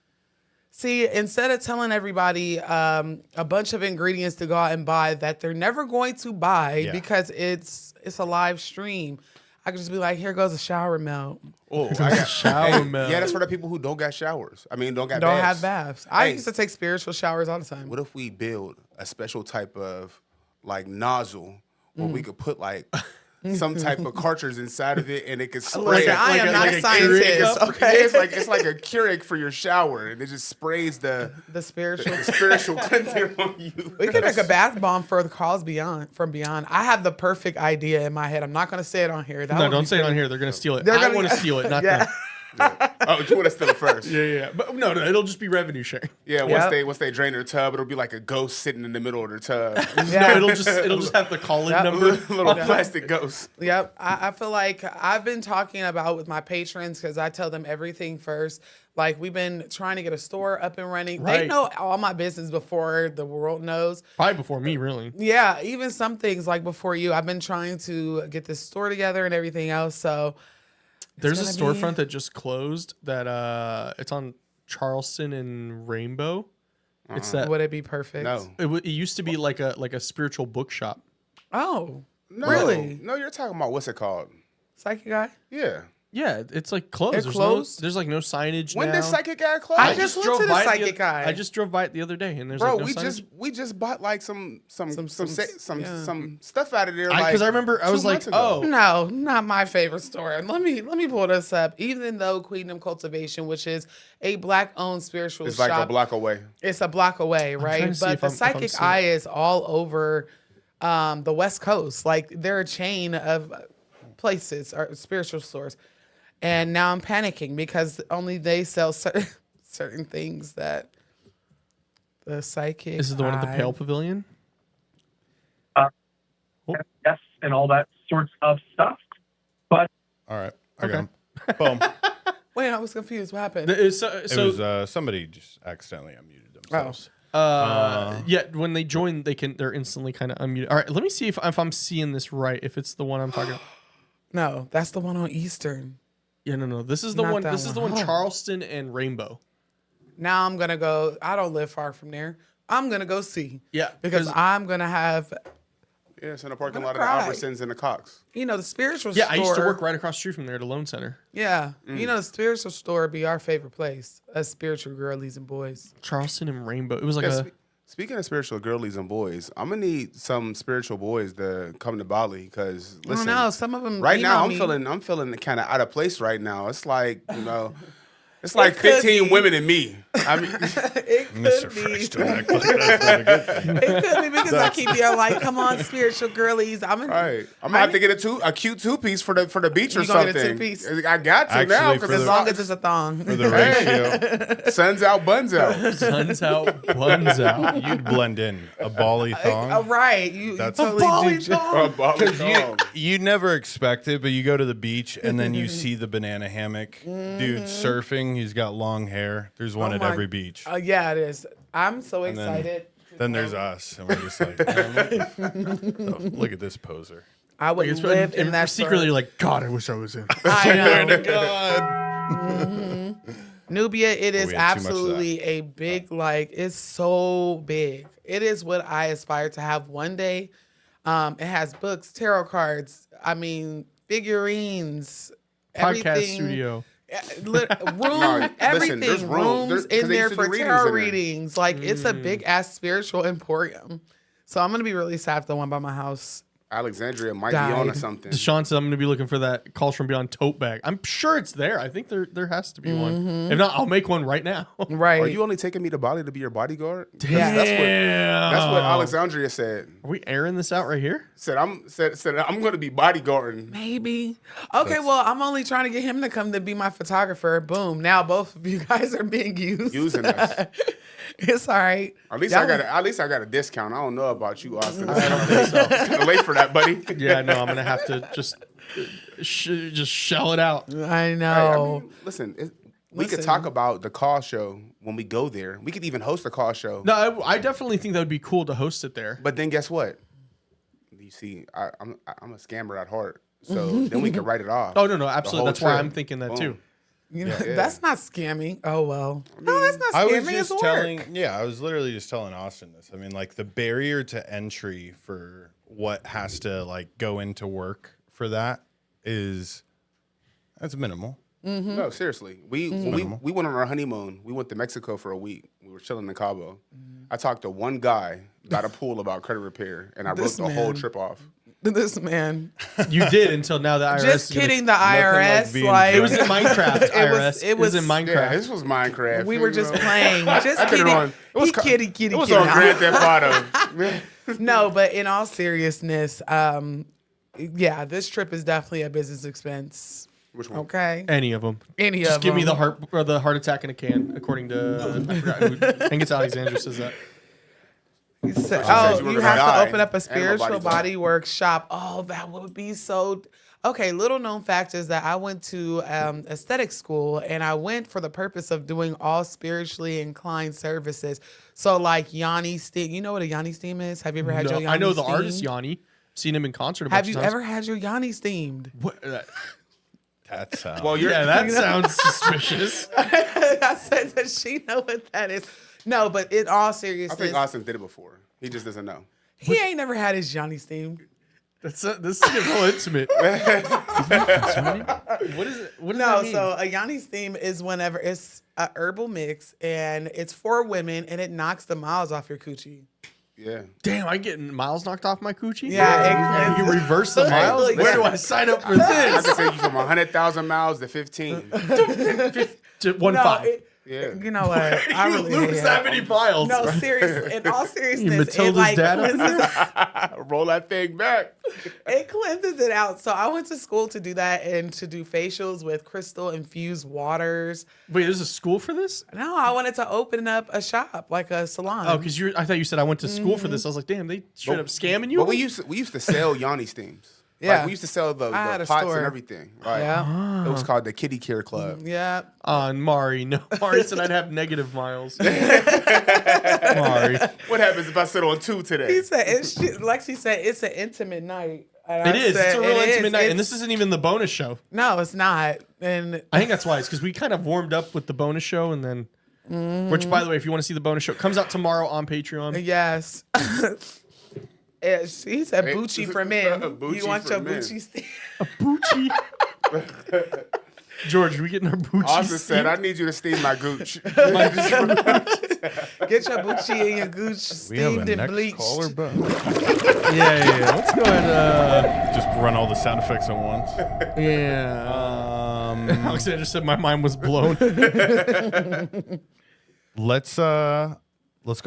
See, instead of telling everybody a bunch of ingredients to go out and buy that they're never going to buy because it's a live stream, I could just be like, here goes a shower melt. Oh, shower melt. Yeah, that's for the people who don't got showers. I mean, don't Don't baths. have baths. I Hey. used to take spiritual showers all the time. What if we build a special type of like nozzle where we could put like some type of cartridge inside of it and it could spray? Listen, I am not a scientist. Okay, it's like a Keurig for your shower, and it just sprays the spiritual. spiritual cleanser on you. We could make a bath bomb for the Calls Beyond from Beyond. I have the perfect idea in my head. I'm not going to say it on here. That No, would don't be say it on crazy. here. They're gonna steal it. They're I gonna- want to steal it, not Yeah. them. Oh, you want to steal it first? Yeah. But no, it'll just be revenue sharing. Yeah, Yep. once they drain their tub, it'll be like a ghost sitting in the middle of their tub. Yeah. No, it'll just have the call-in Yep. number. Little plastic ghost. Yep. I feel like I've been talking about with my patrons because I tell them everything first. Like we've been trying to get a store up and running. They Right. know all my business before the world knows. Probably before me, really. Yeah, even some things like before you. I've been trying to get this store together and everything else. So There's a gonna be- storefront that just closed that it's on Charleston and Rainbow. It's that would it be perfect? No. it used to be like a spiritual bookshop. Oh, No. Really? No, you're talking about what's it called? psychic guy? Yeah. Yeah, it's like closed. It There's closed? there's like no signage When now. did Psychic Guy close? I just went to the by psychic guy. I just drove by it the other day, and there's Bro, like no we signage. just bought like some yeah. stuff out of there. Because I remember I was 2 like, months ago. oh, No, not my favorite store. Let me pull this up. Even though Queendom Cultivation, which is a black-owned spiritual it's shop, like a block away. it's a block away, trying right? to see But if the I'm Psychic seeing Eye is all over the West Coast. Like they're a chain of places or spiritual stores. And now I'm panicking because only they sell certain things that the Psychic this is the one at the Eye- Pale Pavilion. Yes, and all that sorts of stuff. But All right. I got him. Boom. Wait, I was confused. What happened? So, It was somebody just accidentally unmuted themselves. yeah, when they join, they're instantly kind of unmuted. All right, let me see if I'm seeing this right. If it's the one I'm talking about. No, that's the one on Eastern. Yeah, no. This is the Not one. that This is the one. one. Charleston and Rainbow. Now I'm gonna go. I don't live far from there. I'm gonna go see. Yeah, because I'm gonna have, Yeah, it's in the parking I'm lot of gonna the cry. Albertsons and the Cox. the spiritual Yeah, store. I used to work right across the street from there at a loan center. Yeah, the spiritual store be our favorite place. Us spiritual girlies and boys. Charleston and Rainbow. It was like Yeah, a. speaking of spiritual girlies and boys, I'm gonna need some spiritual boys to come to Bali because I don't listen, know. Some of them right now email me. I'm feeling kind of out of place right now. It's like it's like could 15 be. women and me. I mean, It could Mr. be. Fresh Director. That's not a good thing. It could be because I keep you like, come on, spiritual girlies. I'm in. all right, I'm gonna have to get a cute 2-piece for the beach or You gonna something. get a 2-piece? I got to Actually, now for because As the- long as it's a thong. For the ratio, sun's out, buns out. Sun's out, buns out. you'd blend in a Bali thong. Right. You That's- totally do. Oh, Bali thong. You never expect it, but you go to the beach and then you see the banana hammock dude surfing. He's got long hair. There's one Oh at my- every beach. Yeah, it is. I'm so And then- excited. Then there's us, and we're just like, look at this poser. I would It's- live in and that secretly, you're store. like, God, I wish I was in. I know. God. Nubia, it is we had too much of absolutely a big, like, it's so big. It is what I aspire to have one day. It has books, tarot cards, I mean, figurines, Podcast everything. studio. Room, everything. there's room. Rooms There's- 'cause in they there used to for do readings tarot in there. readings. Like, it's a big ass spiritual emporium. So I'm going to be really sad if the one by my house. Alexandria might be on or Died. something. Deshaun said I'm going to be looking for that Calls from Beyond tote bag. I'm sure it's there. I think there has to be one. If not, I'll make one right now. Right. Are you only taking me to Bali to be your bodyguard? Yeah. That's what Alexandria said. Are we airing this out right here? Said I'm going to be bodyguarding. Maybe. Okay, well, I'm only trying to get him to come to be my photographer. Boom. Now both of you guys are being used. Using us. It's all right. At least Y'all- I got a discount. I don't know about you, Austin. It's kind of late for that, buddy. Yeah, no, I'm going to have to just shell it out. I Hey, know. I mean, listen, we could Listen. talk about the call show when we go there. We could even host a call show. No, I definitely think that would be cool to host it there. But then guess what? You see, I'm a scammer at heart. So then we could write it off. Oh, no, absolutely. whole That's why trip. I'm thinking that too. Boom. You know, Yeah. that's not scamming. Oh well. No, that's not I scamming. was just it's telling, work. I was literally just telling Austin this. I mean, like the barrier to entry for what has to like go into work for that that's minimal. No, seriously. When we went on our honeymoon. We went to Mexico for a week. We were chilling in Cabo. I talked to one guy about a pool about credit repair, and I wrote This the whole man. trip off. This man. You did until now the IRS. Just is gonna- kidding. The like IRS. being Like, It was in Minecraft. IRS. It was in Minecraft. Yeah, this was Minecraft. we were you just know. playing. Just I did it kidding. on. It was Kitty. It was on Grand Theft Auto. No, but in all seriousness, yeah, this trip is definitely a business expense. Which one? Okay. Any of them. Any Just of give me them. the heart attack in a can, according to I forgot who, I think it's Alexandra says that. You said, said you were you gonna have die to open up a and spiritual nobody body workshop. Oh, that would be so. Okay, little known fact is that I went to aesthetic school, and I went for the purpose of doing all spiritually inclined services. So like Yanni steam, you know what a Yanni steam is? Have you ever had your Yanni I know the steamed? artist Yanni. Seen him in concert a bunch Have of you times. ever had your Yanni steamed? What, That's Well, you're, yeah, that sounds suspicious. I said, does she know what that is? No, but in all I seriousness, think Austin did it before. He just doesn't know. he ain't never had his Yanni steamed. This is getting real intimate. What is it? What does No, that mean? so a Yanni steam is whenever it's a herbal mix and it's for women and it knocks the miles off your coochie. Yeah. Damn, I getting miles knocked off my coochie? Yeah, it You reverse the miles? Yeah. Where do I sign up for I this? can take you from 100,000 miles to 15. To 1.5. No, Yeah. you know what? I you really lose hate that it. many miles. No, seriously. In all seriousness, it Matilda's like dad? cleanses, Roll that thing back. it cleanses it out. So I went to school to do that and to do facials with crystal infused waters. Wait, there's a school for this? No, I wanted to open up a shop, like a salon. Oh, because I thought you said I went to school for this. I was like, damn, they straight up scamming you? But we used to sell Yanni steams. Yeah. Like, we used to sell the I had a pots store. and everything. Right. Yeah. It was called the Kitty Care Club. Yeah. On Mari. No, Mari said I'd have negative miles. Mari. What happens if I sit on 2 today? He said, Lexi said, it's an intimate night. And It I is. said, It's a real "It intimate is. night. And It's- this isn't even the bonus show. No, it's not. And I think that's why. It's because we kind of warmed up with the bonus show and then, which by the way, if you want to see the bonus show, it comes out tomorrow on Patreon. yes. He said Hey, Bucci for men. Bucci You want for your men. Bucci stand? Bucci. George, are we getting our Bucci? Austin said, I need you to steam my gooch. Get your Bucci and your gooch we have a steamed and next bleached. caller, but Yeah. Let's go ahead. just run all the sound effects at once. Yeah. Alexander said my mind was blown. Let's go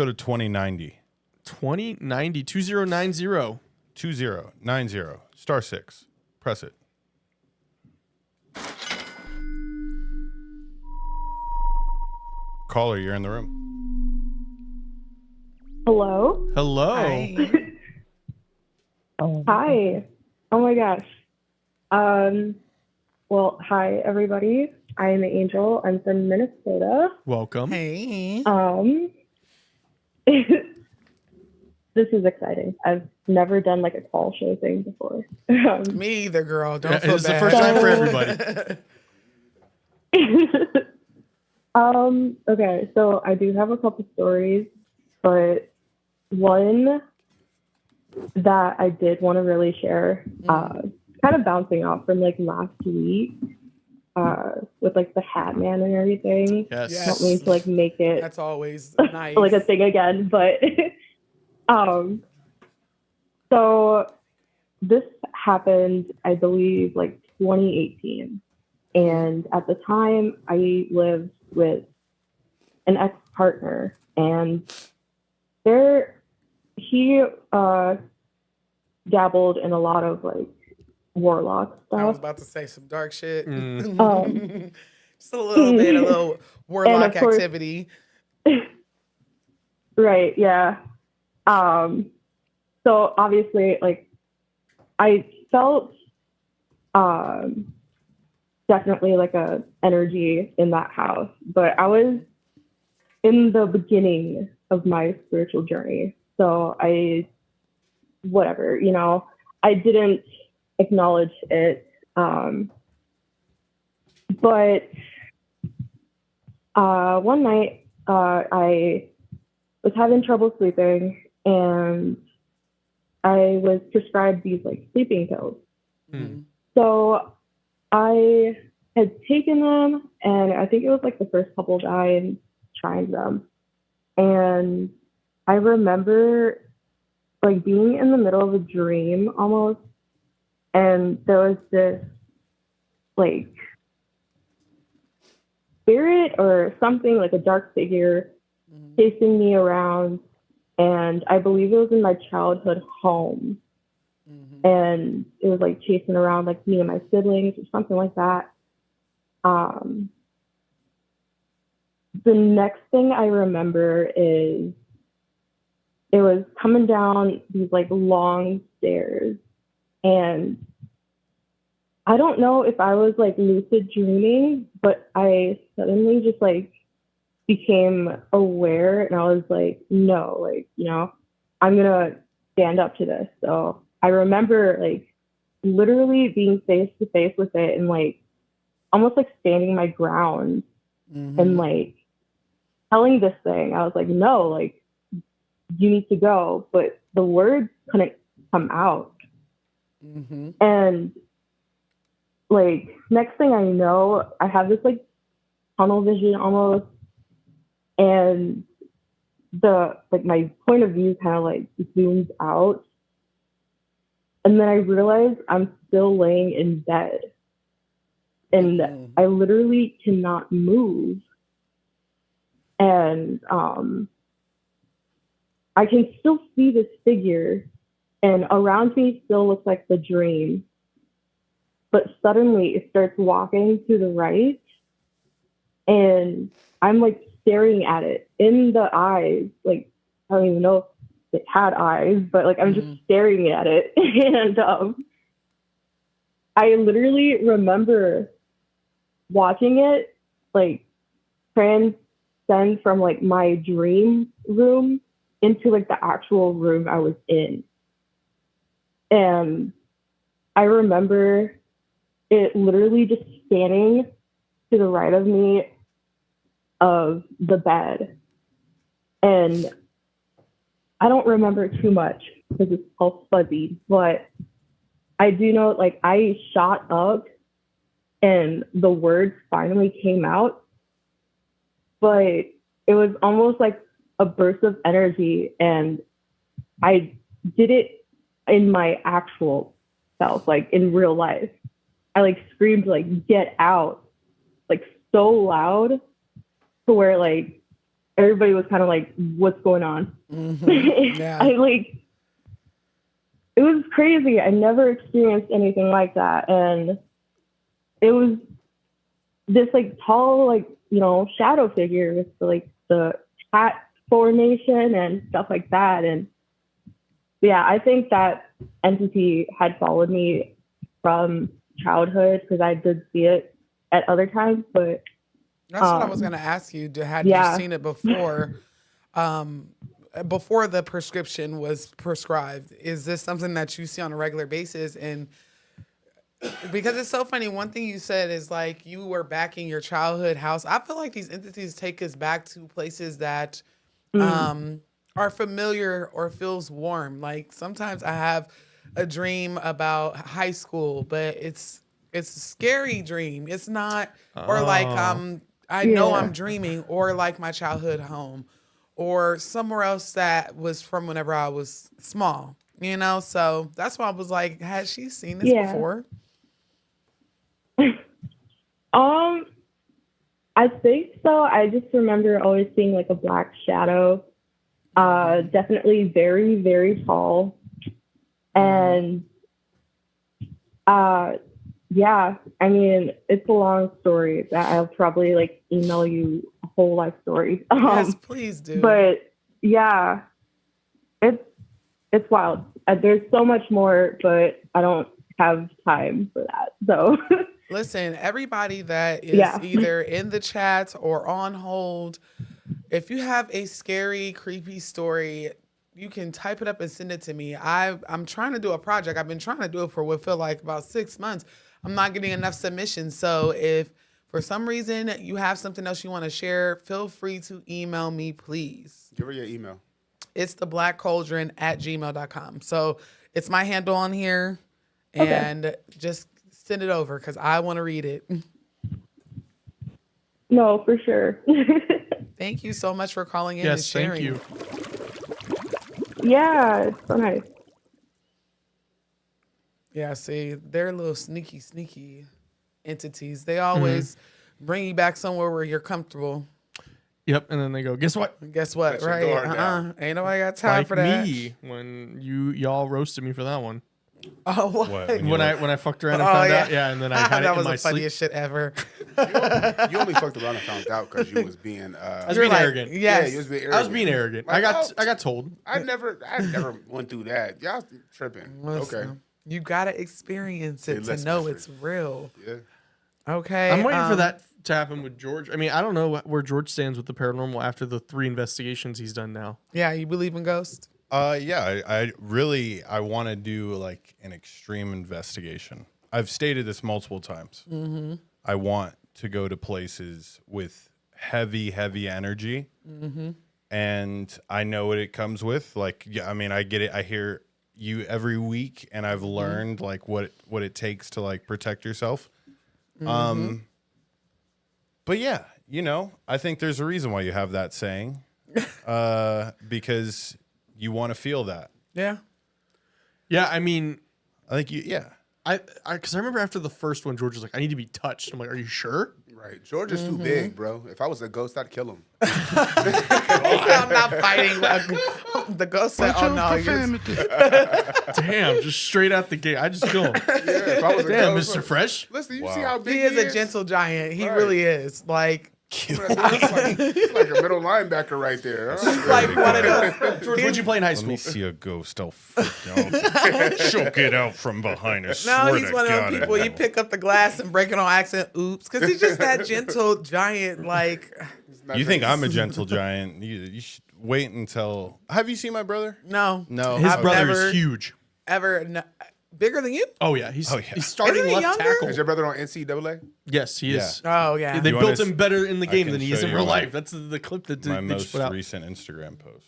to 2090. 2090 2090. 2090 *6. Press it. Caller, you're in the room. Hello? Hello. Hi. Hi. Oh my gosh. Well, hi everybody. I am Angel. I'm from Minnesota. Welcome. Hey. This is exciting. I've never done like a call show thing before. Me either, girl. Don't Yeah, feel it's bad. the first time for everybody. Okay, so I do have a couple stories, but one that I did want to really share, kind of bouncing off from like last week, with like the Hat Man and everything. Yes. I don't mean to like make it That's always nice. like a thing again, but so this happened, I believe, like 2018. And at the time, I lived with an ex-partner, and he dabbled in a lot of like warlock I was stuff. about to say some dark shit. Um, Just a little bit, a little warlock course- activity. Right, yeah. So obviously, like, I felt definitely like a energy in that house, but I was in the beginning of my spiritual journey. So whatever, I didn't acknowledge it. But One night, I was having trouble sleeping, and I was prescribed these like sleeping pills. Hmm. So I had taken them, and I think it was like the first couple of times trying them. And I remember like being in the middle of a dream almost, and there was this like spirit or something, like a dark figure chasing me around. And I believe it was in my childhood home. And it was like chasing around like me and my siblings or something like that. The next thing I remember is it was coming down these like long stairs, and I don't know if I was like lucid dreaming, but I suddenly just like became aware, and I was like, no, like, you know, I'm gonna stand up to this. So I remember like literally being face to face with it and like almost like standing my ground and like telling this thing. I was like, no, like you need to go, but the words couldn't come out. And like next thing I know, I have this like tunnel vision almost, and the like my point of view kind of like zooms out, and then I realize I'm still laying in bed, and I literally cannot move. And I can still see this figure, and around me still looks like the dream. But suddenly it starts walking to the right, and I'm like staring at it in the eyes. Like, I don't even know if it had eyes, but like I'm just staring at it. And I literally remember watching it like transcend from like my dream room into like the actual room I was in. And I remember it literally just standing to the right of me of the bed. And I don't remember too much because it's all fuzzy, but I do know like I shot up and the words finally came out, but it was almost like a burst of energy, and I did it in my actual self, like in real life. I like screamed like get out, like so loud to where like everybody was kind of like, what's going on? Yeah. I like, it was crazy. I never experienced anything like that. And it was this like tall, like, you know, shadow figure with like the cat formation and stuff like that. And yeah, I think that entity had followed me from childhood because I did see it at other times, but That's what I was going to ask you. Had yeah. you seen it before, before the prescription was prescribed? Is this something that you see on a regular basis? And because it's so funny, one thing you said is like you were back in your childhood house. I feel like these entities take us back to places that are familiar or feels warm. Like sometimes I have a dream about high school, but it's a scary dream. It's not, or like I know I'm dreaming, or like my childhood home, or somewhere else that was from whenever I was small. You know, so that's why I was like, has she seen this before? I think so. I just remember always seeing like a black shadow, definitely very, very tall. And yeah, I mean, it's a long story that I'll probably like email you a whole life story. Yes, please do. But yeah, it's wild. There's so much more, but I don't have time for that. So listen, everybody that is either in the chat or on hold, if you have a scary, creepy story, you can type it up and send it to me. I'm trying to do a project. I've been trying to do it for what feel like about 6 months. I'm not getting enough submissions. So if for some reason you have something else you want to share, feel free to email me, please. Give her your email. It's theblackcauldron@gmail.com. So it's my handle on here, and just send it over because I want to read it. No, for sure. Thank you so much for calling in and Yes, sharing. thank you. Yeah, it's so nice. Yeah, see, they're little sneaky entities. They always bring you back somewhere where you're comfortable. Yep, and then they go, guess what? And guess what? Let your Right? guard down. Ain't nobody got time Like for that. me when y'all roasted me for that one. Oh, what? What? When I fucked around and Oh, found yeah. out, yeah, and then I had it that in was my the sleep. funniest shit ever. You only fucked around and found out because you was being. I was You're being like, arrogant. Yes. Yeah, you was being arrogant. I was being arrogant. Like, I got told. I never went through that. Y'all tripping. Listen, Okay. You gotta experience it Hey, to listen, know my it's real. Yeah. Okay. I'm waiting for that to happen with George. I mean, I don't know where George stands with the paranormal after the 3 investigations he's done now. Yeah, you believe in ghosts? Yeah, I really want to do like an extreme investigation. I've stated this multiple times. Mm-hmm. I want to go to places with heavy energy, and I know what it comes with. Like, yeah, I mean, I get it. I hear you every week, and I've learned like what it takes to like protect yourself. But yeah, you know, I think there's a reason why you have that saying, because you want to feel that. Yeah. Yeah, I mean, I think yeah. because I remember after the first one, George was like, I need to be touched. I'm like, are you sure? Right. George is too big, bro. If I was a ghost, I'd kill him. I'm not fighting. The ghost said, oh, no. Damn, just straight out the gate. I just kill him. Yeah, if I was a Damn, ghost, Mr. look, Fresh. Listen, you Wow. see how big He is a gentle giant. He Right. really is. Like, He's like a middle linebacker right there. he's like one of those. George, what'd you play in high Let school? me see a ghost. I'll choke it out from behind. I No, swear he's to one of God, those people. I You will. pick up the glass and break it on accident. Oops. Because he's just that gentle giant. Like, You think I'm a gentle giant? You should wait until. Have you seen my brother? no. No. His I've brother never- is huge. Bigger than you? Oh yeah, he's starting Isn't he left younger? tackle. Is your brother on NCAA? Yes, he is. Oh, yeah. They You built wanna him better in the game can than he show is in you real my- life. That's the clip that My they just most put out. recent Instagram post.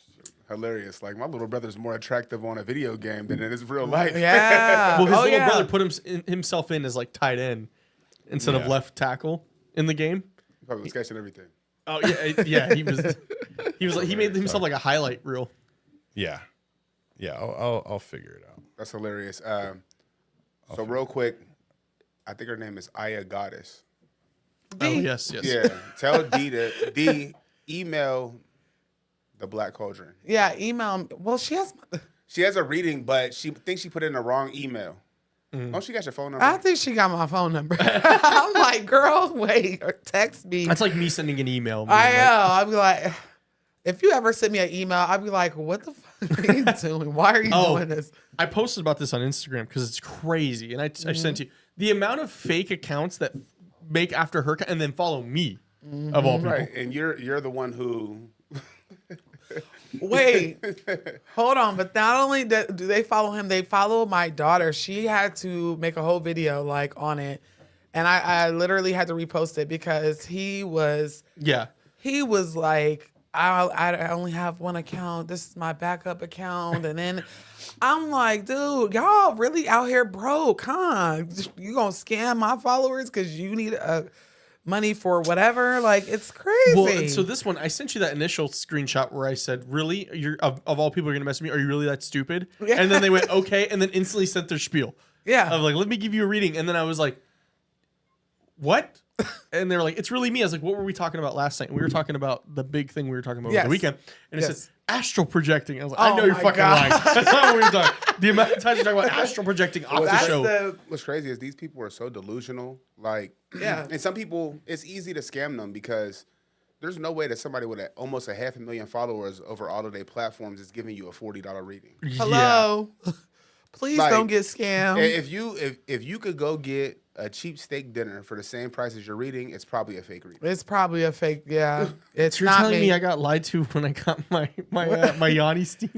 Hilarious. Like, my little brother's more attractive on a video game than in his real life. Yeah. Well, his oh, little yeah. brother put himself in as like tight end instead of Yeah. left tackle in the game. Probably was catching everything. Oh yeah, yeah. He was like he made himself like a highlight reel. Yeah, yeah. I'll figure it out. That's hilarious. So real quick, I think her name is Aya Goddess. Oh yes, yes. Yeah. Tell D email the Black Cauldron. Yeah, email him. Well, she has. She has a reading, but she thinks she put in the wrong email. Don't she got your phone number? I think she got my phone number. I'm like, girl, wait, or text me. That's like me sending an email. I being know. like, I'd be like, if you ever send me an email, I'd be like, what the fuck are you doing? Why are you doing this? I posted about this on Instagram because it's crazy, and I sent you the amount of fake accounts that make after her and then follow me of all people. Right, and you're the one who. Wait, hold on. But not only do they follow him, they follow my daughter. She had to make a whole video like on it. And I literally had to repost it because he was Yeah. like, I only have one account. This is my backup account. And then I'm like, dude, y'all really out here broke, huh? You gonna scam my followers because you need money for whatever? Like, it's crazy. Well, and so this one, I sent you that initial screenshot where I said, "Really, you're of all people are gonna mess with me? Are you really that stupid?" Yeah. And then they went, "Okay," and then instantly sent their spiel. Yeah. Of like, "Let me give you a reading," and then I was like, "What?" And they were like, "It's really me." I was like, "What were we talking about last night?" And we were talking about the big thing we were talking about over Yes. the weekend, and it Yes. said astral projecting. I was like, Oh "I know you're my fucking God. lying." That's not what we were talking. The amount of times we're talking about astral projecting off the That's show. the What's crazy is these people are so delusional. Like, Yeah. and some people, it's easy to scam them because there's no way that somebody with almost 500,000 followers over all of their platforms is giving you a $40 reading. hello. Please Like, don't get scammed. If you could go get a cheap steak dinner for the same price as you're reading, it's probably a fake reading. It's probably a fake. Yeah, it's You're not telling me. me I got lied to when I got my Yanni Steam?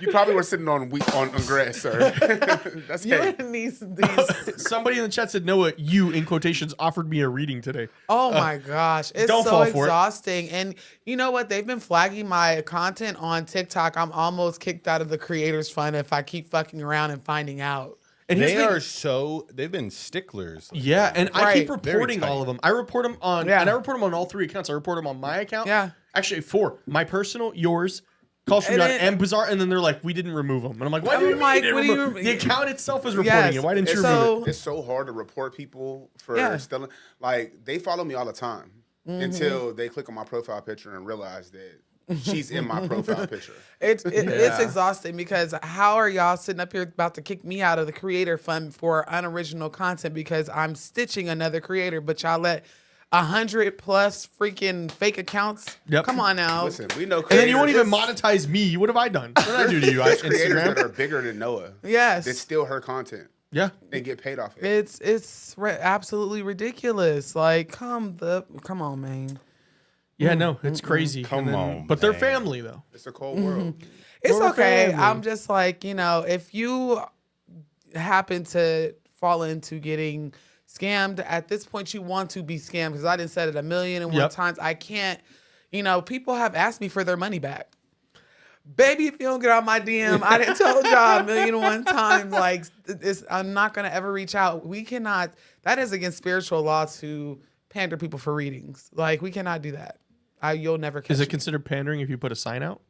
You probably were sitting on grass, sir. That's You hay. and these. Somebody in the chat said, Noah, you, in quotations, offered me a reading today. Oh my gosh, it's don't so fall for it. exhausting. And you know what? They've been flagging my content on TikTok. I'm almost kicked out of the creators fund if I keep fucking around and finding out. And here's they've been sticklers. Yeah, and I keep Right. reporting Very all of them. I report them on, Yeah. and I report them on all 3 accounts. I report them on my account. Yeah. Actually, 4. My personal, yours, Calls from And Beyond, then- and Bizarre, and then they're like, we didn't remove them. And I'm like, why I'm did you like, mean what do you you- remove? The account itself is reporting Yes, it. Why didn't you it's remove so- it? It's so hard to report people for Yeah. stealing. Like, they follow me all the time until they click on my profile picture and realize that she's in my profile picture. It's exhausting because how are y'all sitting up here about to kick me out of the creator fund for unoriginal content because I'm stitching another creator, but y'all let 100 plus freaking fake accounts? Yep. Come on now. Listen, we know And then you won't even creators- monetize me. What have I done? What did I do to you? there's creators that Instagram? are bigger than Noah. Yes. That steal her content Yeah. and get paid off of it. It's absolutely ridiculous. Like, come on, man. Yeah, no, it's crazy. Come And then- on, But they're man. family, though. It's a cold world. It's We're okay. family. I'm just like, if you happen to fall into getting scammed, at this point you want to be scammed because I didn't said it 1,000,001 Yep. times. I can't, people have asked me for their money back. Baby, if you don't get on my DM, I didn't told y'all 1,000,001 times. Like, I'm not going to ever reach out. We cannot, that is against spiritual law to pander people for readings. Like, we cannot do that. You'll never catch Is it me. considered pandering if you put a sign out?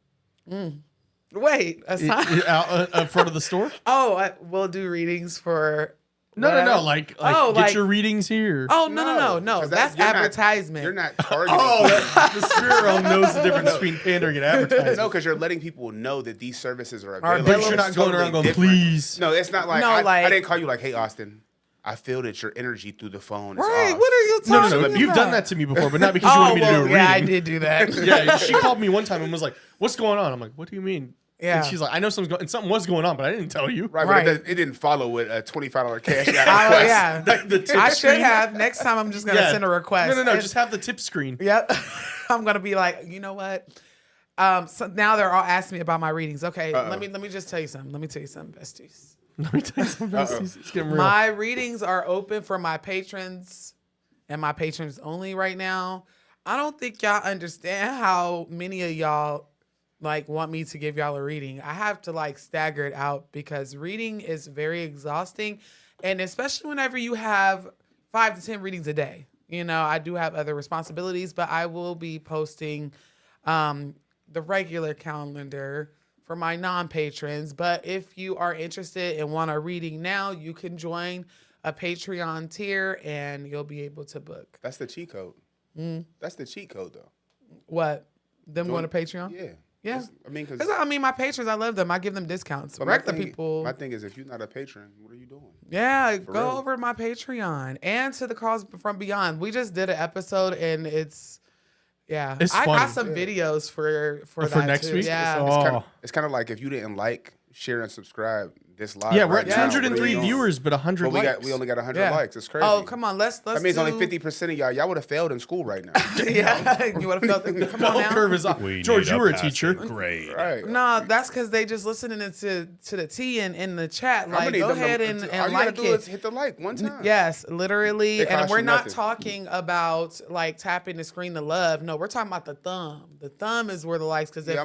Wait, a sign? Out in front of the store? Oh, we'll do readings for. No. Like Oh, get like- your readings here. Oh, no. 'cause That's you're not- advertisement. You're not targeting. The spirit realm knows the difference between pandering and advertising. No, because you're letting people know that these services are Are available. But available. you're not It's going totally around going, different. please. No, it's not like, No, I like- didn't call you like, hey, Austin, I feel that your energy through the phone is Right, off. what are you No, talking about? You've done that to me before, but not because you Oh, wanted me to do a well, reading. yeah, I did do that. Yeah, she called me one time and was like, what's going on? I'm like, what do you mean? Yeah. And she's like, I know something was going on, but I didn't tell you. Right, Right. but it didn't follow with a $25 cash out Oh, request. yeah. Like the tip I should screen. have. Next time, I'm just going to Yeah. send a request. No, And- just have the tip screen. Yep. I'm going to be like, you know what? So now they're all asking me about my readings. Okay, let me just tell you something. Let me tell you something, besties. Let me tell you something. Besties. It's getting real. My readings are open for my patrons and my patrons only right now. I don't think y'all understand how many of y'all want me to give y'all a reading. I have to stagger it out because reading is very exhausting. And especially whenever you have 5 to 10 readings a day. I do have other responsibilities, but I will be posting the regular calendar for my non-patrons. But if you are interested and want a reading now, you can join a Patreon tier and you'll be able to book. That's the cheat code. That's the cheat code, though. What? Them going to Patreon? Yeah. Yeah. That's- I mean, because Because my patrons, I love them. I give them discounts. Regular people. My thing is, if you're not a patron, what are you doing? Yeah, go real. over to my Patreon and to the Calls from Beyond. We just did an episode and it's It's I funny. got some videos for that next too. week? Yeah. Oh. It's kind of like if you didn't like, share, and subscribe this live. Yeah, we're right at now, 203 what are you doing? viewers, but 100 But likes. we only got 100 Yeah. likes. It's crazy. Oh, come on. Let's That means do, only 50% of y'all would have failed in school right now. Yeah, you would have felt the, come on Bell now. curve is up. We George, need you were a passing teacher. grade. Right. No, that's because they just listening to the T in the chat. How Like, many go of them- ahead all and you gotta like do it. is hit the like one time. Yes, literally. It And costs we're you not nothing. talking about tapping the screen to love. No, we're talking about the thumb. The thumb is where the likes. Because Yeah,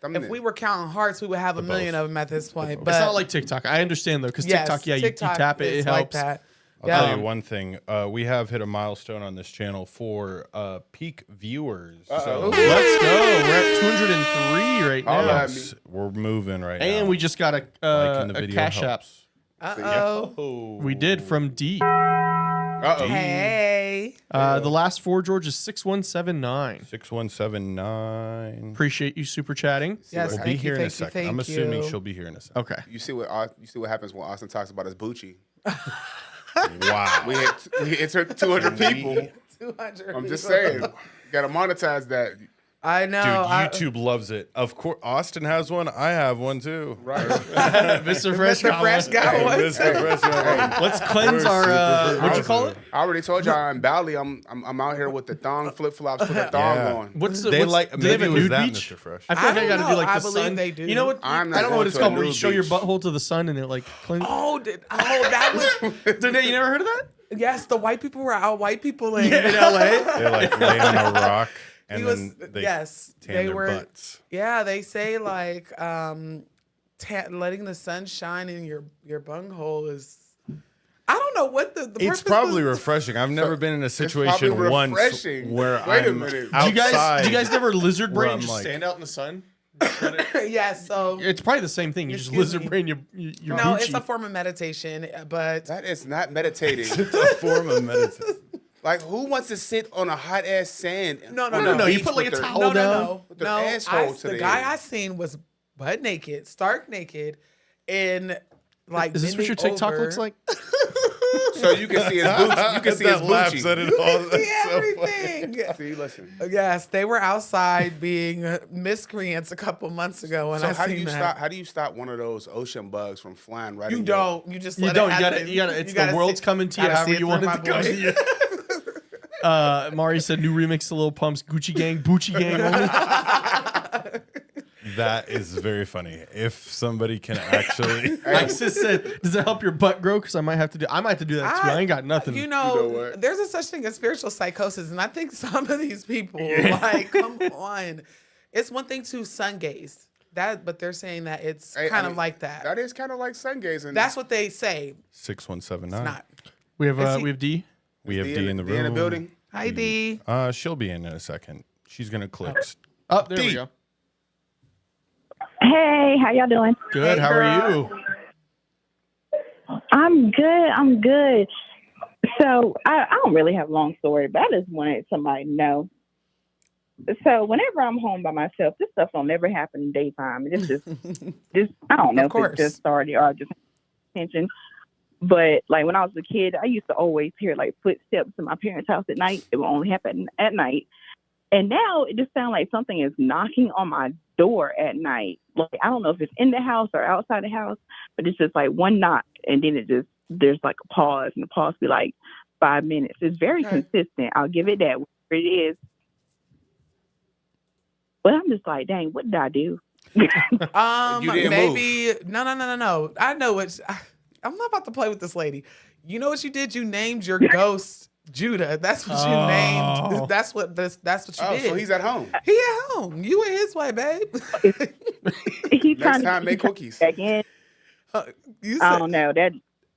if we were counting hearts, we would have 1,000,000 of them at this point. But It's not like TikTok. I understand though, because yes, TikTok, you TikTok tap it, is it like helps. that. I'll Yeah. tell you one thing. We have hit a milestone on this channel for peak viewers. So Let's go. We're at 203 right now. All right. yes, we're moving right now. And we just got Liking a the video cash app. helps. Uh-oh. Oh. We did from D. Uh-oh. Hey. The last 4, George, is 6179. 6179. Appreciate you super chatting. Yes, We'll thank be you, here in a thank you, second. thank I'm assuming you. she'll be here in a second. Okay. You see what happens when Austin talks about his Bucci. Wow. We hit 200 people. 200. I'm just people. saying, gotta monetize that. I Dude, know. YouTube loves it. Of course, Austin has one. I have one too. Right. Mr. Fresh Mr. Fresh got one. Mr. Fresh got one. Let's cleanse our. What'd you call it? I already told y'all in Bali, I'm out here with the thong flip flops with the thong on. What's the? They what's, like do they have a maybe it was nude that, beach? Mr. Fresh. I feel like I don't gotta do know. like I the believe sun. they do. You know what? I'm I not don't know what going it's to a called where you nude show your beach. butthole to the sun and it like cleanses. That was. You never heard of that? Yes, the white people were out white people in Yeah. LA. They like lay on a rock and He then was they yes, tan they their were. butts. Yeah, they say like letting the sun shine in your bunghole is. I don't know what the It's purpose probably was. refreshing. I've never been in a It's situation probably once refreshing. where Wait a I'm minute. outside. Do you guys never lizard where brain I'm just like- stand out in the sun? Yeah, so It's probably the same thing. You just Excuse lizard me. brain your no, it's Gucci. a form of meditation, but That is not meditating. It's a form of medicine. Like, who wants to sit on a hot ass sand? No, on a no, you beach put like with a their- towel no, down. no, With no, their no. asshole to The the guy air. I seen was butt naked, stark naked, in like. Is this what your bending TikTok over. looks like? So you can see his boots. You can see his That laughs at Gucci. it all. See That's so funny. everything. See, listen. Yes, they were outside being miscreants a couple months ago, and So I how do seen you that. stop? How do you stop one of those ocean bugs from flying right? You in your- don't. You just You let don't. it You happen. gotta. It's You gotta the world's see- coming to you gotta however see it you want through it to my come to boy. you. Mari said new remix to Lil Pump's Gucci Gang, Bucci Gang only. That is very funny. If somebody can actually. Isis said, "Does it help your butt grow? Because I might have to do. I might have to do that too. I ain't got nothing. You know, You know what? there's a such thing as spiritual psychosis, and I think some of these people, like, come on, it's one thing to sun gaze, but they're saying that it's Hey, kind I of mean, like that. That is kind of like sun gazing. That's what they say. 6179. It's not. we have Is he- we have D. We have D D in the D room. in the building. Hi, D. She'll be in a second. She's gonna click. Oh, there we D. go. Hey, how y'all doing? Good. Hey, How girl. are you? I'm good. I'm good. So I don't really have a long story, but I just wanted somebody to know. So whenever I'm home by myself, this stuff don't never happen in daytime. It's just I don't know Of if course. it's just started or I just attention. But like when I was a kid, I used to always hear like footsteps in my parents' house at night. It would only happen at night. And now it just sounds like something is knocking on my door at night. Like I don't know if it's in the house or outside the house, but it's just like one knock and then there's like a pause and the pause be like 5 minutes. It's very Okay. consistent. I'll give it that. Whatever it is. But I'm just like, dang, what did I do? You didn't Maybe no. I know what. I'm not about to play with this lady. You know what you did? You named your ghost Judah. That's what you Oh. named. That's what you Oh, did. so he's at home. He at home. You and his way, babe. He Next time, make cookies. back in. You I said, don't know. That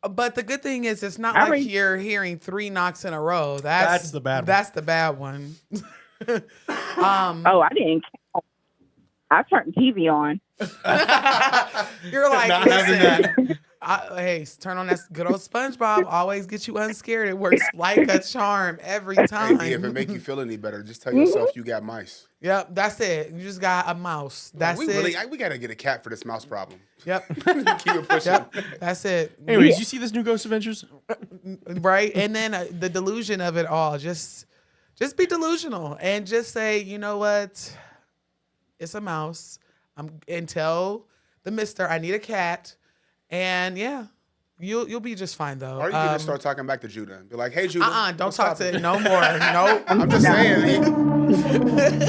but the good thing is, it's not I like already- you're hearing 3 knocks in a row. That's the bad one. That's the bad one. I didn't count. I turned the TV on. You're like, Not having listen, hey, turn on that good old SpongeBob. Always get you unscared. It works like a charm every Hey, time. D, if it make you feel any better, just tell yourself you got mice. Yep, that's it. You just got a mouse. That's we it. really, we gotta get a cat for this mouse problem. Yep. Keep it pushing. Yep. That's it. Anyways, you see this new Ghost Adventures? Right? And then the delusion of it all. Just be delusional and just say, you know what? It's a mouse. And tell the mister I need a cat. And yeah, you'll be just fine though. Or you can just start talking back to Judah and be like, "Hey, Judah, Don't what's talk up?" to it no more. No. I'm just saying.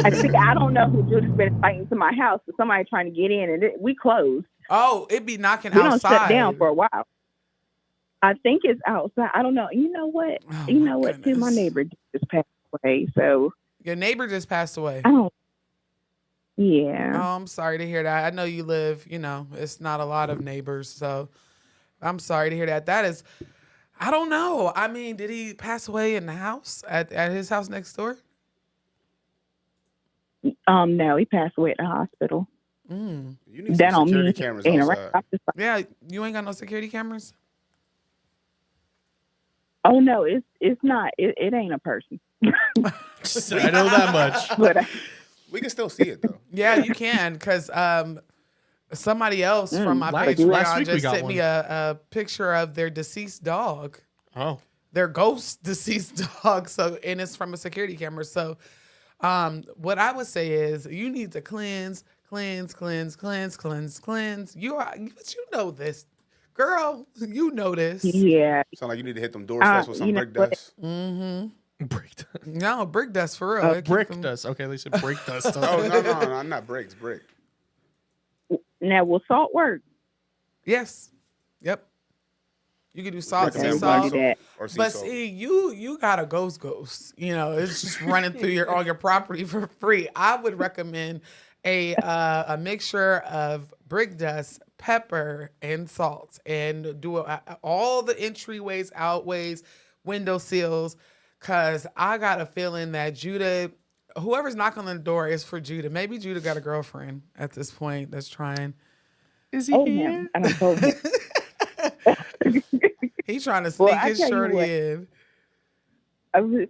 I think I don't know who Judith's been fighting to my house, but somebody trying to get in, and we closed. Oh, it be knocking We don't outside. shut down for a while. I think it's outside. I don't know. You know what? Oh, you know my what? Too. My goodness. neighbor just passed away, so Your neighbor just passed away. I don't. Yeah. Oh, I'm sorry to hear that. I know you live, it's not a lot of neighbors, so I'm sorry to hear that. That is, I don't know. I mean, did he pass away in the house at his house next door? No, he passed away at the hospital. Mm. You need That some on me. security cameras Ain't outside. around. I'm just like, Yeah, you ain't got no security cameras? oh no, it's not. It ain't a person. I know that much. But We can still see it though. Yeah, you can, because somebody else from my last Patreon week we just got sent me one. a picture of their deceased dog. Oh. Their ghost deceased dog. So, and it's from a security camera. So What I would say is you need to cleanse, cleanse, cleanse, cleanse, cleanse, cleanse. But you know this, girl. You know this. Yeah. Sound like you need to hit them doorsteps with some You know brick what? dust. Brick dust. No, brick dust for real. It keep Brick them- dust. Okay, they said brick dust. Oh no, not bricks, brick. Now, will salt work? Yes. Yep. You can do salt, sea Recommend black salt. salt. Or sea But salt. see, you got a ghost. You know, it's just running through all your property for free. I would recommend a mixture of brick dust, pepper, and salt, and do all the entryways, outways, window sills. Cause I got a feeling that Judah, whoever's knocking on the door, is for Judah. Maybe Judah got a girlfriend at this point that's trying. Is he Oh, here? yeah. And I told him. He's trying to Well, sneak I his tell you shorty what. in.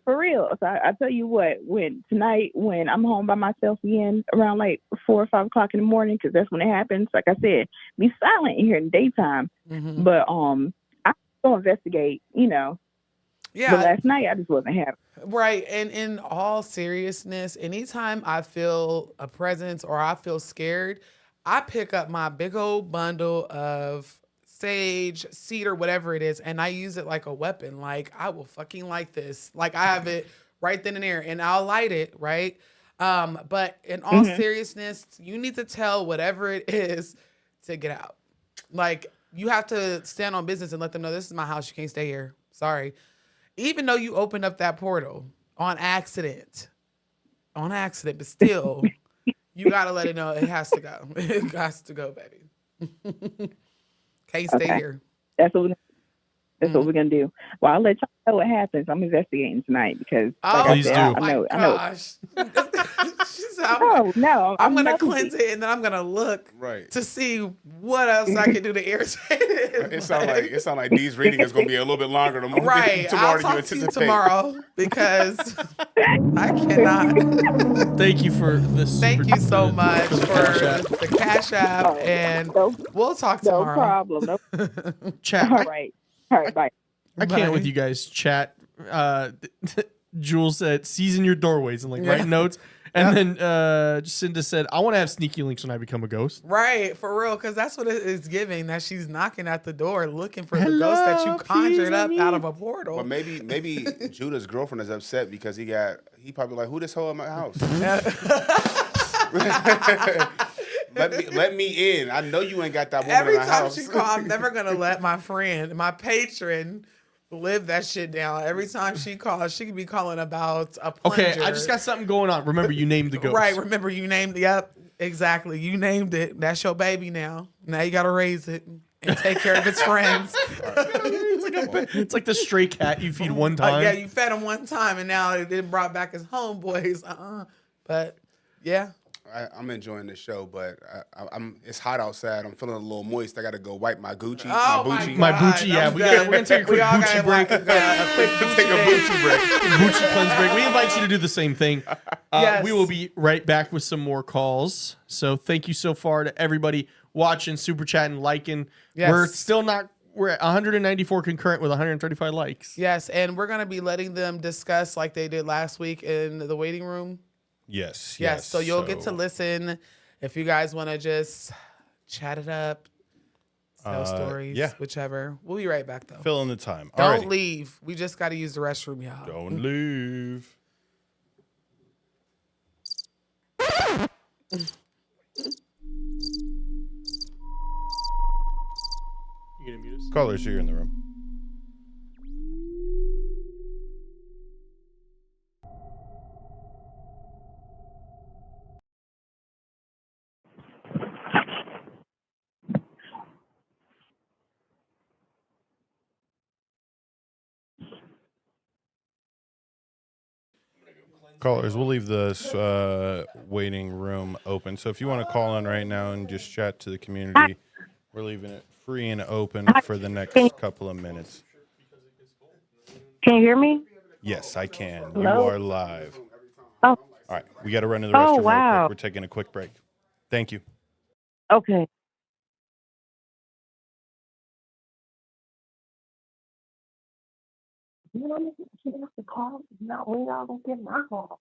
For real. So I tell you what, when I'm home by myself again around like 4 or 5 o'clock in the morning, because that's when it happens. Like I said, be silent in here in the daytime. Mhm. But I go investigate. But Yeah. last night I just wasn't happy. Right. And in all seriousness, anytime I feel a presence or I feel scared, I pick up my big old bundle of sage, cedar, whatever it is, and I use it like a weapon. Like, I will fucking light this. Like, I have it right then and there, and I'll light it, right? But in all seriousness, you need to tell whatever it is to get out. Like, you have to stand on business and let them know this is my house. You can't stay here. Sorry. Even though you opened up that portal on accident, but still, you got to let it know it has to go. It has to go, baby. Can't stay Okay. here. That's what we're gonna do. Well, I'll let y'all know what happens. I'm investigating tonight because like Oh, I Please said, do. I know. gosh. She said, No, I'm going to nosy. cleanse it, and then I'm going to look Right. to see what else I can do to irritate it. It sound like Dee's reading is gonna be a little bit longer tomorrow. Right. tomorrow I'll than you talk to you anticipate. tomorrow because I cannot. Thank you for this. Thank you so much for Cash App. the Cash App, Oh, and no- we'll talk No tomorrow. problem. No. Chat. All right. Bye. I can't with Bye. you guys. Chat. Jules said, "Season your doorways," and like Yeah. write notes. And then Jacinda said, "I want to have sneaky links when I become a ghost." Right, for real, because that's what it is giving, that she's knocking at the door looking for the ghost that you Hello, conjured please, up let out me- of a portal. But maybe Judah's girlfriend is upset because he probably like, who this hoe in my house? let me in. I know you ain't got that woman Every in my time house. she calls, I'm never gonna let my friend, my patron, live that shit down. Every time she calls, she could be calling about a plunger. Okay, I just got something going on. Remember, you named the ghost. Right, remember you named yep, exactly. You named it. That's your baby now. Now you gotta raise it and take care of its friends. It's like the stray cat you feed one time. Yeah, you fed him one time and now it brought back his homeboys. But yeah. I'm enjoying the show, but it's hot outside. I'm feeling a little moist. I got to go wipe my Gucci. Oh my Gucci. My Gucci, yeah. We're gonna take a quick all Gucci gotta break. like a quick Take a break. Gucci break. Gucci cleanse break. We invite you to do the same thing. Yes. We will be right back with some more calls. So thank you so far to everybody watching, super chatting, liking. Yes. We're at 194 concurrent with 135 likes. Yes, and we're gonna be letting them discuss like they did last week in the waiting room. Yes. Yes, so you'll get to listen if you guys want to just chat it up, tell stories, yeah. whichever. We'll be right back though. Fill in the time. Don't Alrighty. leave. We just got to use the restroom, y'all. Don't leave. You gonna mute us? Callers, you're in the room. Callers, we'll leave this waiting room open. So if you want to call in right now and just chat to the community, we're leaving it free and open for the next couple of minutes. Can you hear me? Yes, I can. Hello? You are live. Oh, All right, we got to run to the restroom Oh, real wow. quick. We're taking a quick break. Thank you. okay. You know, she has to call. Not when y'all don't get my call.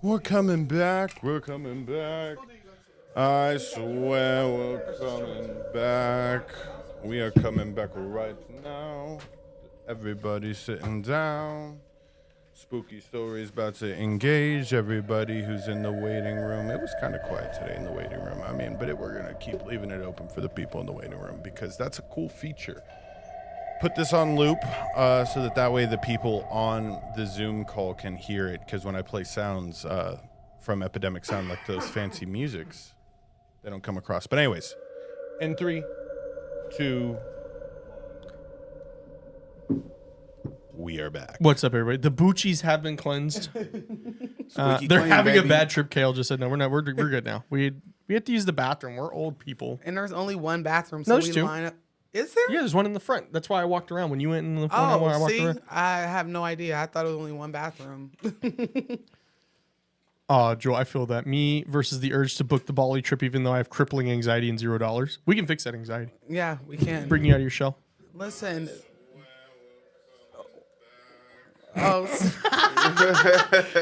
We're coming back. We're coming back. I swear we're coming back. We are coming back right now. Everybody's sitting down. Spooky stories about to engage everybody who's in the waiting room. It was kind of quiet today in the waiting room. I mean, but we're going to keep leaving it open for the people in the waiting room because that's a cool feature. Put this on loop so that way the people on the Zoom call can hear it, because when I play sounds from Epidemic Sound, like those fancy musics, they don't come across. But anyways, in 3, 2, we are back. What's up, everybody? The Boochies have been cleansed. They're clean, having baby. a bad trip. Kale just said, no, we're not. We're good now. We have to use the bathroom. We're old people. And there's only one bathroom, so No, there's we two. line up. Is there? Yeah, there's one in the front. That's why I walked around. When you went in the front, I Oh, walked see, around. I have no idea. I thought it was only one bathroom. Oh, Joe, I feel that. Me versus the urge to book the Bali trip, even though I have crippling anxiety and $0. We can fix that anxiety. Yeah, we can. Bring you out of your shell. Listen. Oh,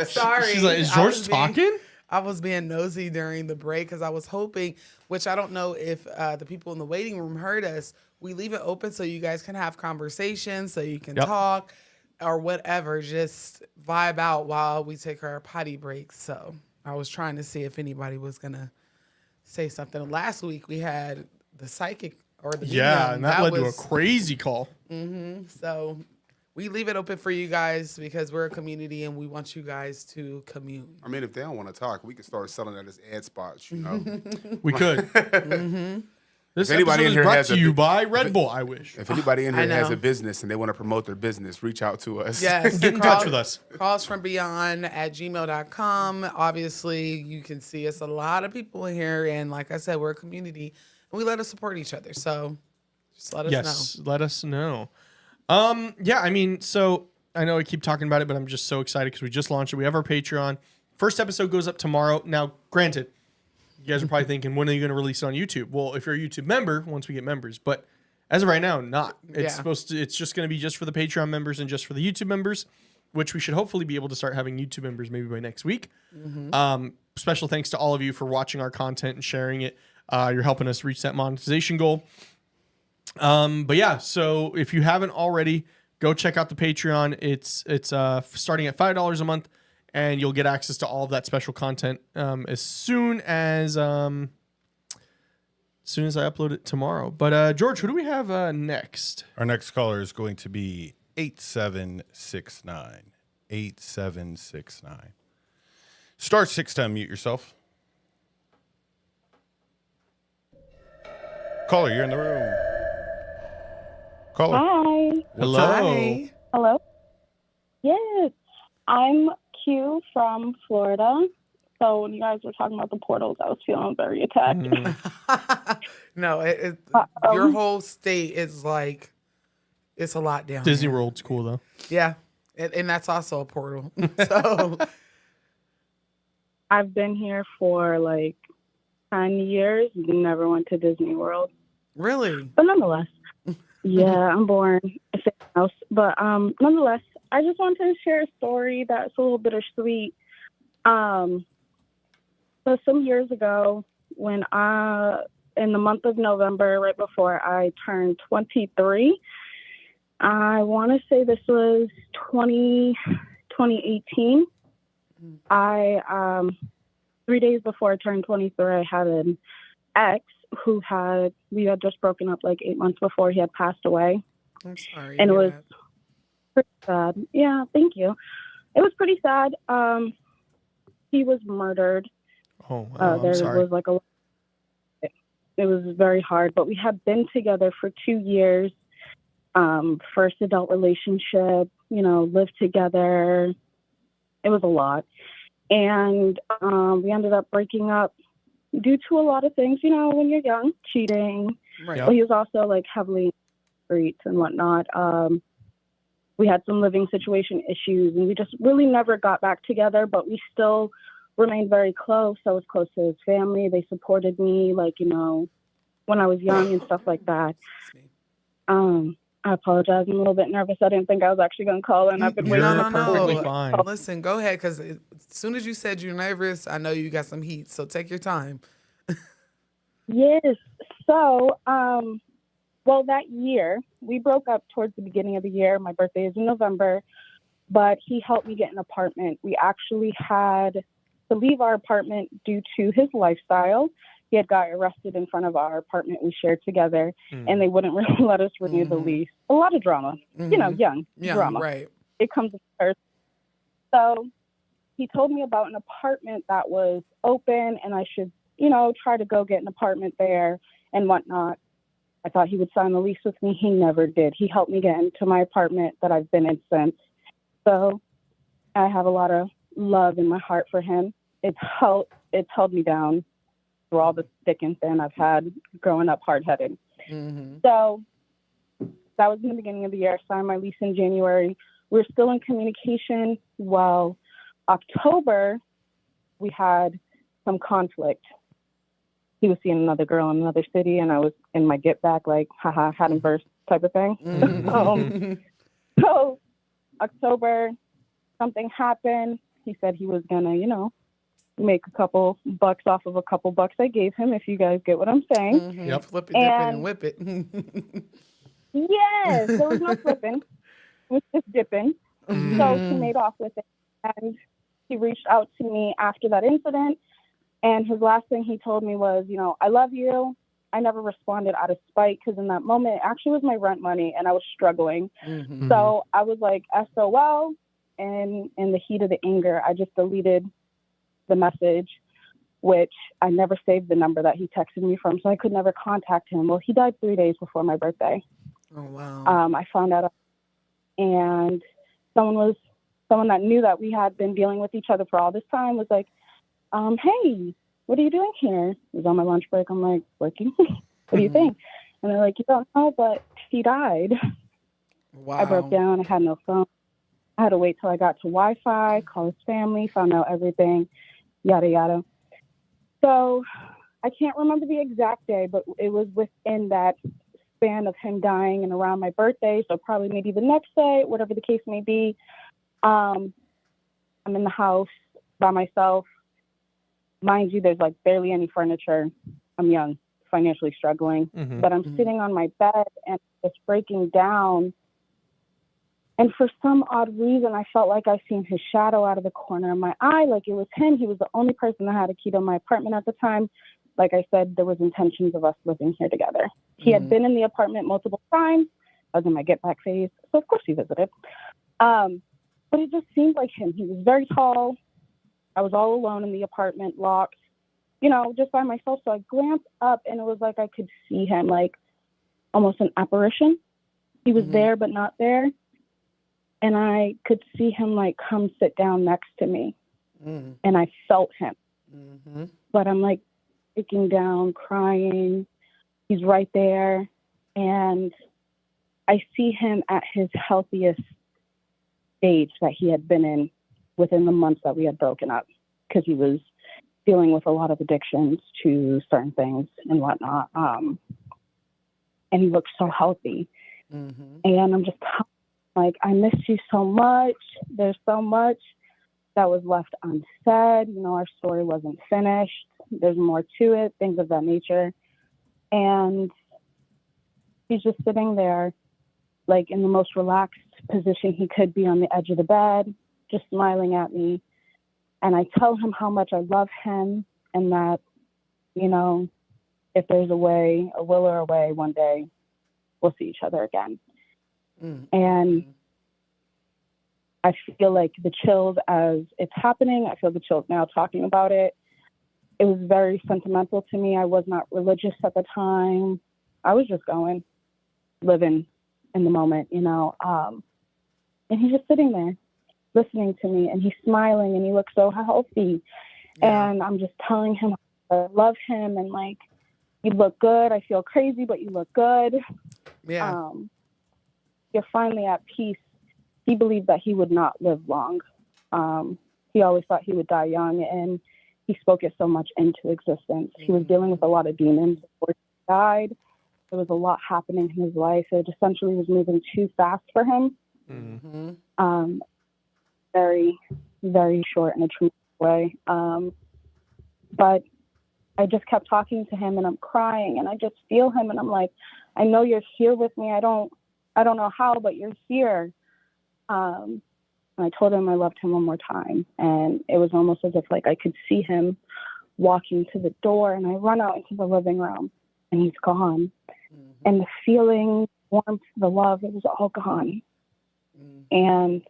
sorry. She's like, is I George was being- talking? I was being nosy during the break because I was hoping, which I don't know if the people in the waiting room heard us. We leave it open so you guys can have conversations, so you can Yep. talk or whatever. Just vibe out while we take our potty breaks. So I was trying to see if anybody was going to say something. Last week we had the psychic or the Yeah, medium. and that led to a was- crazy call. So we leave it open for you guys because we're a community and we want you guys to commune. I mean, if they don't want to talk, we can start selling that as ad spots, you know? We could. This If anybody episode in is here brought has to a you big- by Red Bull, I wish. If anybody in I here has know. a business and they want to promote their business, reach out to us. Yes. Get in touch with us. CallsFromBeyond at gmail.com. Obviously, you can see us a lot of people in here. And like I said, we're a community and we let us support each other. So just let us Yes, know. let us know. Yeah, I mean, so I know I keep talking about it, but I'm just so excited because we just launched it. We have our Patreon. First episode goes up tomorrow. Now, granted, you guys are probably thinking, when are you going to release it on YouTube? Well, if you're a YouTube member, once we get members, but as of right now, not. It's Yeah. it's just going to be just for the Patreon members and just for the YouTube members, which we should hopefully be able to start having YouTube members maybe by next week. Special thanks to all of you for watching our content and sharing it. You're helping us reach that monetization goal. But yeah, so if you haven't already, go check out the Patreon. It's starting at $5 a month, and you'll get access to all of that special content as soon as I upload it tomorrow. But George, who do we have next? Our next caller is going to be 8769. 8769. Star 6 to unmute yourself. Caller, you're in the room. Caller. Hi. Hello. Hi. Hello. Yes, I'm Q from Florida. So when you guys were talking about the portals, I was feeling very attacked. No, your whole state is like, it's a lot down Disney here. World's cool though. Yeah. And that's also a portal. So I've been here for like 10 years. Never went to Disney World. really? But nonetheless, yeah, I'm born in a house. But nonetheless, I just wanted to share a story that's a little bittersweet. So some years ago, when in the month of November, right before I turned 23, I want to say this was 2018. I 3 days before I turned 23, I had an ex we had just broken up like 8 months before he had passed away. I'm sorry. And it yeah. was pretty sad. Yeah, thank you. It was pretty sad. He was murdered. Oh, wow, There I'm sorry. was like it was very hard, but we had been together for 2 years. First adult relationship, lived together. It was a lot. And we ended up breaking up due to a lot of things, when you're young, cheating. Right. Yep. Well, he was also like heavily in the streets and whatnot. We had some living situation issues, and we just really never got back together, but we still remained very close. I was close to his family. They supported me, when I was young and stuff like that. I apologize. I'm a little bit nervous. I didn't think I was actually going to call, and I've been waiting. You're No. perfectly fine. Listen, go ahead, because as soon as you said you're nervous, I know you got some heat. So take your time. Yes. So, well, that year, we broke up towards the beginning of the year. My birthday is in November, but he helped me get an apartment. We actually had to leave our apartment due to his lifestyle. He had got arrested in front of our apartment we shared together, and they wouldn't really let us renew the lease. A lot of drama, young drama. Right. It comes first. So he told me about an apartment that was open, and I should, try to go get an apartment there and whatnot. I thought he would sign the lease with me. He never did. He helped me get into my apartment that I've been in since. So I have a lot of love in my heart for him. It's held me down through all the thick and thin I've had growing up hard-headed. So that was in the beginning of the year. I signed my lease in January. We're still in communication. Well, October, we had some conflict. He was seeing another girl in another city, and I was in my get back, like, haha, had him first type of thing. So October, something happened. He said he was gonna, make a couple bucks off of a couple bucks I gave him, if you guys get what I'm saying. Yep. Flip it, dip it, and whip it. Yes, there was no flipping. It was just dipping. So he made off with it. And he reached out to me after that incident. And his last thing he told me was, I love you. I never responded out of spite, because in that moment, it actually was my rent money and I was struggling. So I was like, SOL. And in the heat of the anger, I just deleted the message, which I never saved the number that he texted me from, so I could never contact him. Well, he died 3 days before my birthday. Oh, wow. I found out, and someone that knew that we had been dealing with each other for all this time was like, hey, what are you doing here? It was on my lunch break. I'm like, working. What do you think? And they're like, you don't know, but he died. Wow. I broke down. I had no phone. I had to wait till I got to Wi-Fi, call his family, found out everything, yada, yada. So I can't remember the exact day, but it was within that span of him dying and around my birthday. So probably maybe the next day, whatever the case may be. I'm in the house by myself. Mind you, there's like barely any furniture. I'm young, financially struggling, but I'm sitting on my bed and it's breaking down. And for some odd reason, I felt like I seen his shadow out of the corner of my eye, like it was him. He was the only person that had a key to my apartment at the time. Like I said, there was intentions of us living here together. He had been in the apartment multiple times. I was in my get back phase, so of course he visited. But it just seemed like him. He was very tall. I was all alone in the apartment, locked, just by myself. So I glanced up, and it was like I could see him, like almost an apparition. He was there, but not there. And I could see him like come sit down next to me. And I felt him. But I'm like breaking down, crying. He's right there. And I see him at his healthiest stage that he had been in within the months that we had broken up, because he was dealing with a lot of addictions to certain things and whatnot. And he looked so healthy. And I'm just like, I miss you so much. There's so much that was left unsaid. Our story wasn't finished. There's more to it, things of that nature. And he's just sitting there, like in the most relaxed position he could be on the edge of the bed, just smiling at me. And I tell him how much I love him, and that, if there's a way, a will or a way, one day we'll see each other again. And I feel like the chills as it's happening. I feel the chills now talking about it. It was very sentimental to me. I was not religious at the time. I was just living in the moment, and he's just sitting there listening to me, and he's smiling, and he looks so healthy. And I'm just telling him I love him, and like, you look good. I feel crazy, but you look good. Yeah. You're finally at peace. He believed that he would not live long. He always thought he would die young, and he spoke it so much into existence. He was dealing with a lot of demons before he died. there was a lot happening in his life. It essentially was moving too fast for him. Mm-hmm. Very, very short in a true way. But I just kept talking to him and I'm crying and I just feel him and I'm like, I know you're here with me. I don't know how, but you're here. And I told him I loved him one more time. And it was almost as if like I could see him walking to the door and I run out into the living room and he's gone. And the feeling, warmth, the love, it was all gone. And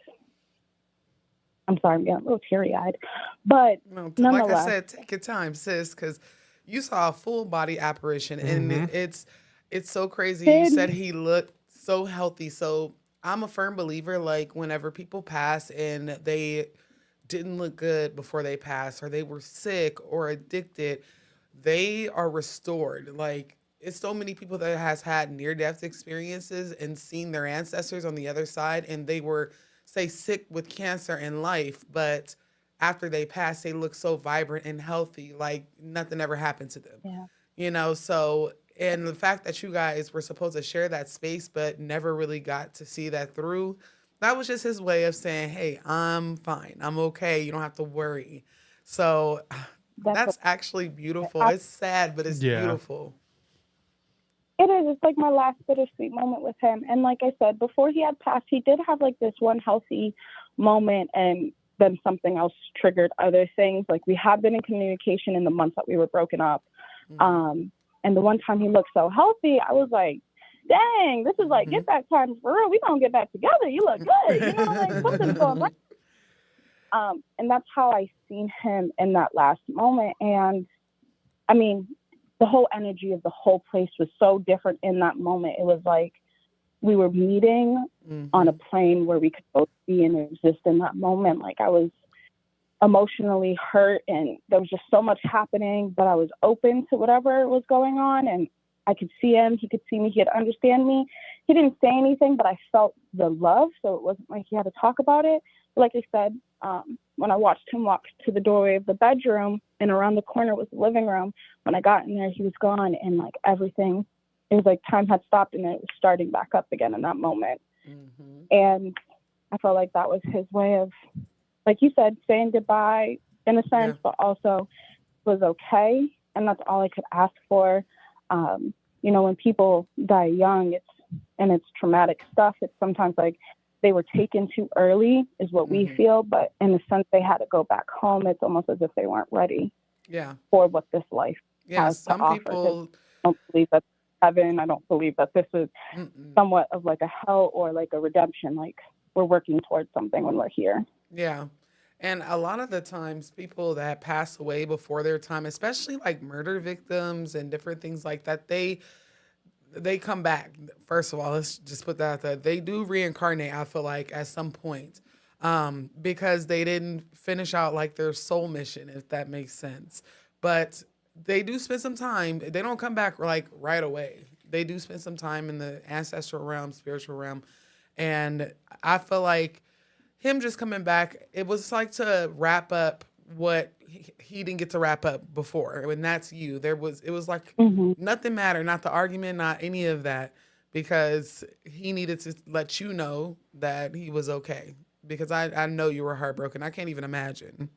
I'm sorry, I'm getting a little teary-eyed. But No, like nonetheless, I said, take your time, sis, because you saw a full body apparition, and it's so crazy. You said he looked so healthy. So I'm a firm believer, like whenever people pass and they didn't look good before they passed, or they were sick or addicted, they are restored. Like it's so many people that has had near-death experiences and seen their ancestors on the other side, and they were, say, sick with cancer and life, but after they pass, they look so vibrant and healthy, like nothing ever happened to them. Yeah. You know, so, and the fact that you guys were supposed to share that space, but never really got to see that through, that was just his way of saying, hey, I'm fine. I'm okay. You don't have to worry. So that's actually beautiful. It's sad, but it's beautiful. It is. It's like my last bittersweet moment with him. And like I said, before he had passed, he did have like this one healthy moment, and then something else triggered other things. Like we had been in communication in the months that we were broken up. And the one time he looked so healthy, I was like, dang, this is like get back time for real. We gonna get back together. You look good. You know, like something's going right. And that's how I seen him in that last moment. And I mean, the whole energy of the whole place was so different in that moment. It was like we were meeting on a plane where we could both be and exist in that moment. Like I was emotionally hurt and there was just so much happening, but I was open to whatever was going on, and I could see him, he could see me, he could understand me. He didn't say anything, but I felt the love, so it wasn't like he had to talk about it. But like I said, when I watched him walk to the doorway of the bedroom and around the corner was the living room, when I got in there, he was gone, and like everything, it was like time had stopped and then it was starting back up again in that moment. And I felt like that was his way of, like you said, saying goodbye in a sense, but also was okay. And that's all I could ask for. You know, when people die young, it's traumatic stuff. It's sometimes like they were taken too early is what we feel, but in a sense they had to go back home. It's almost as if they weren't ready for what this life has to offer. People, I don't believe that's heaven. I don't believe that this is somewhat of like a hell or like a redemption. Like we're working towards something when we're here. Yeah. And a lot of the times people that pass away before their time, especially like murder victims and different things like that, they come back. First of all, let's just put that out there. They do reincarnate, I feel like, at some point, because they didn't finish out like their soul mission, if that makes sense. But they do spend some time. They don't come back like right away. They do spend some time in the ancestral realm, spiritual realm. And I feel like him just coming back, it was like to wrap up what he didn't get to wrap up before. And that's you. It was like nothing mattered, not the argument, not any of that, because he needed to let you know that he was okay. Because I know you were heartbroken. I can't even imagine.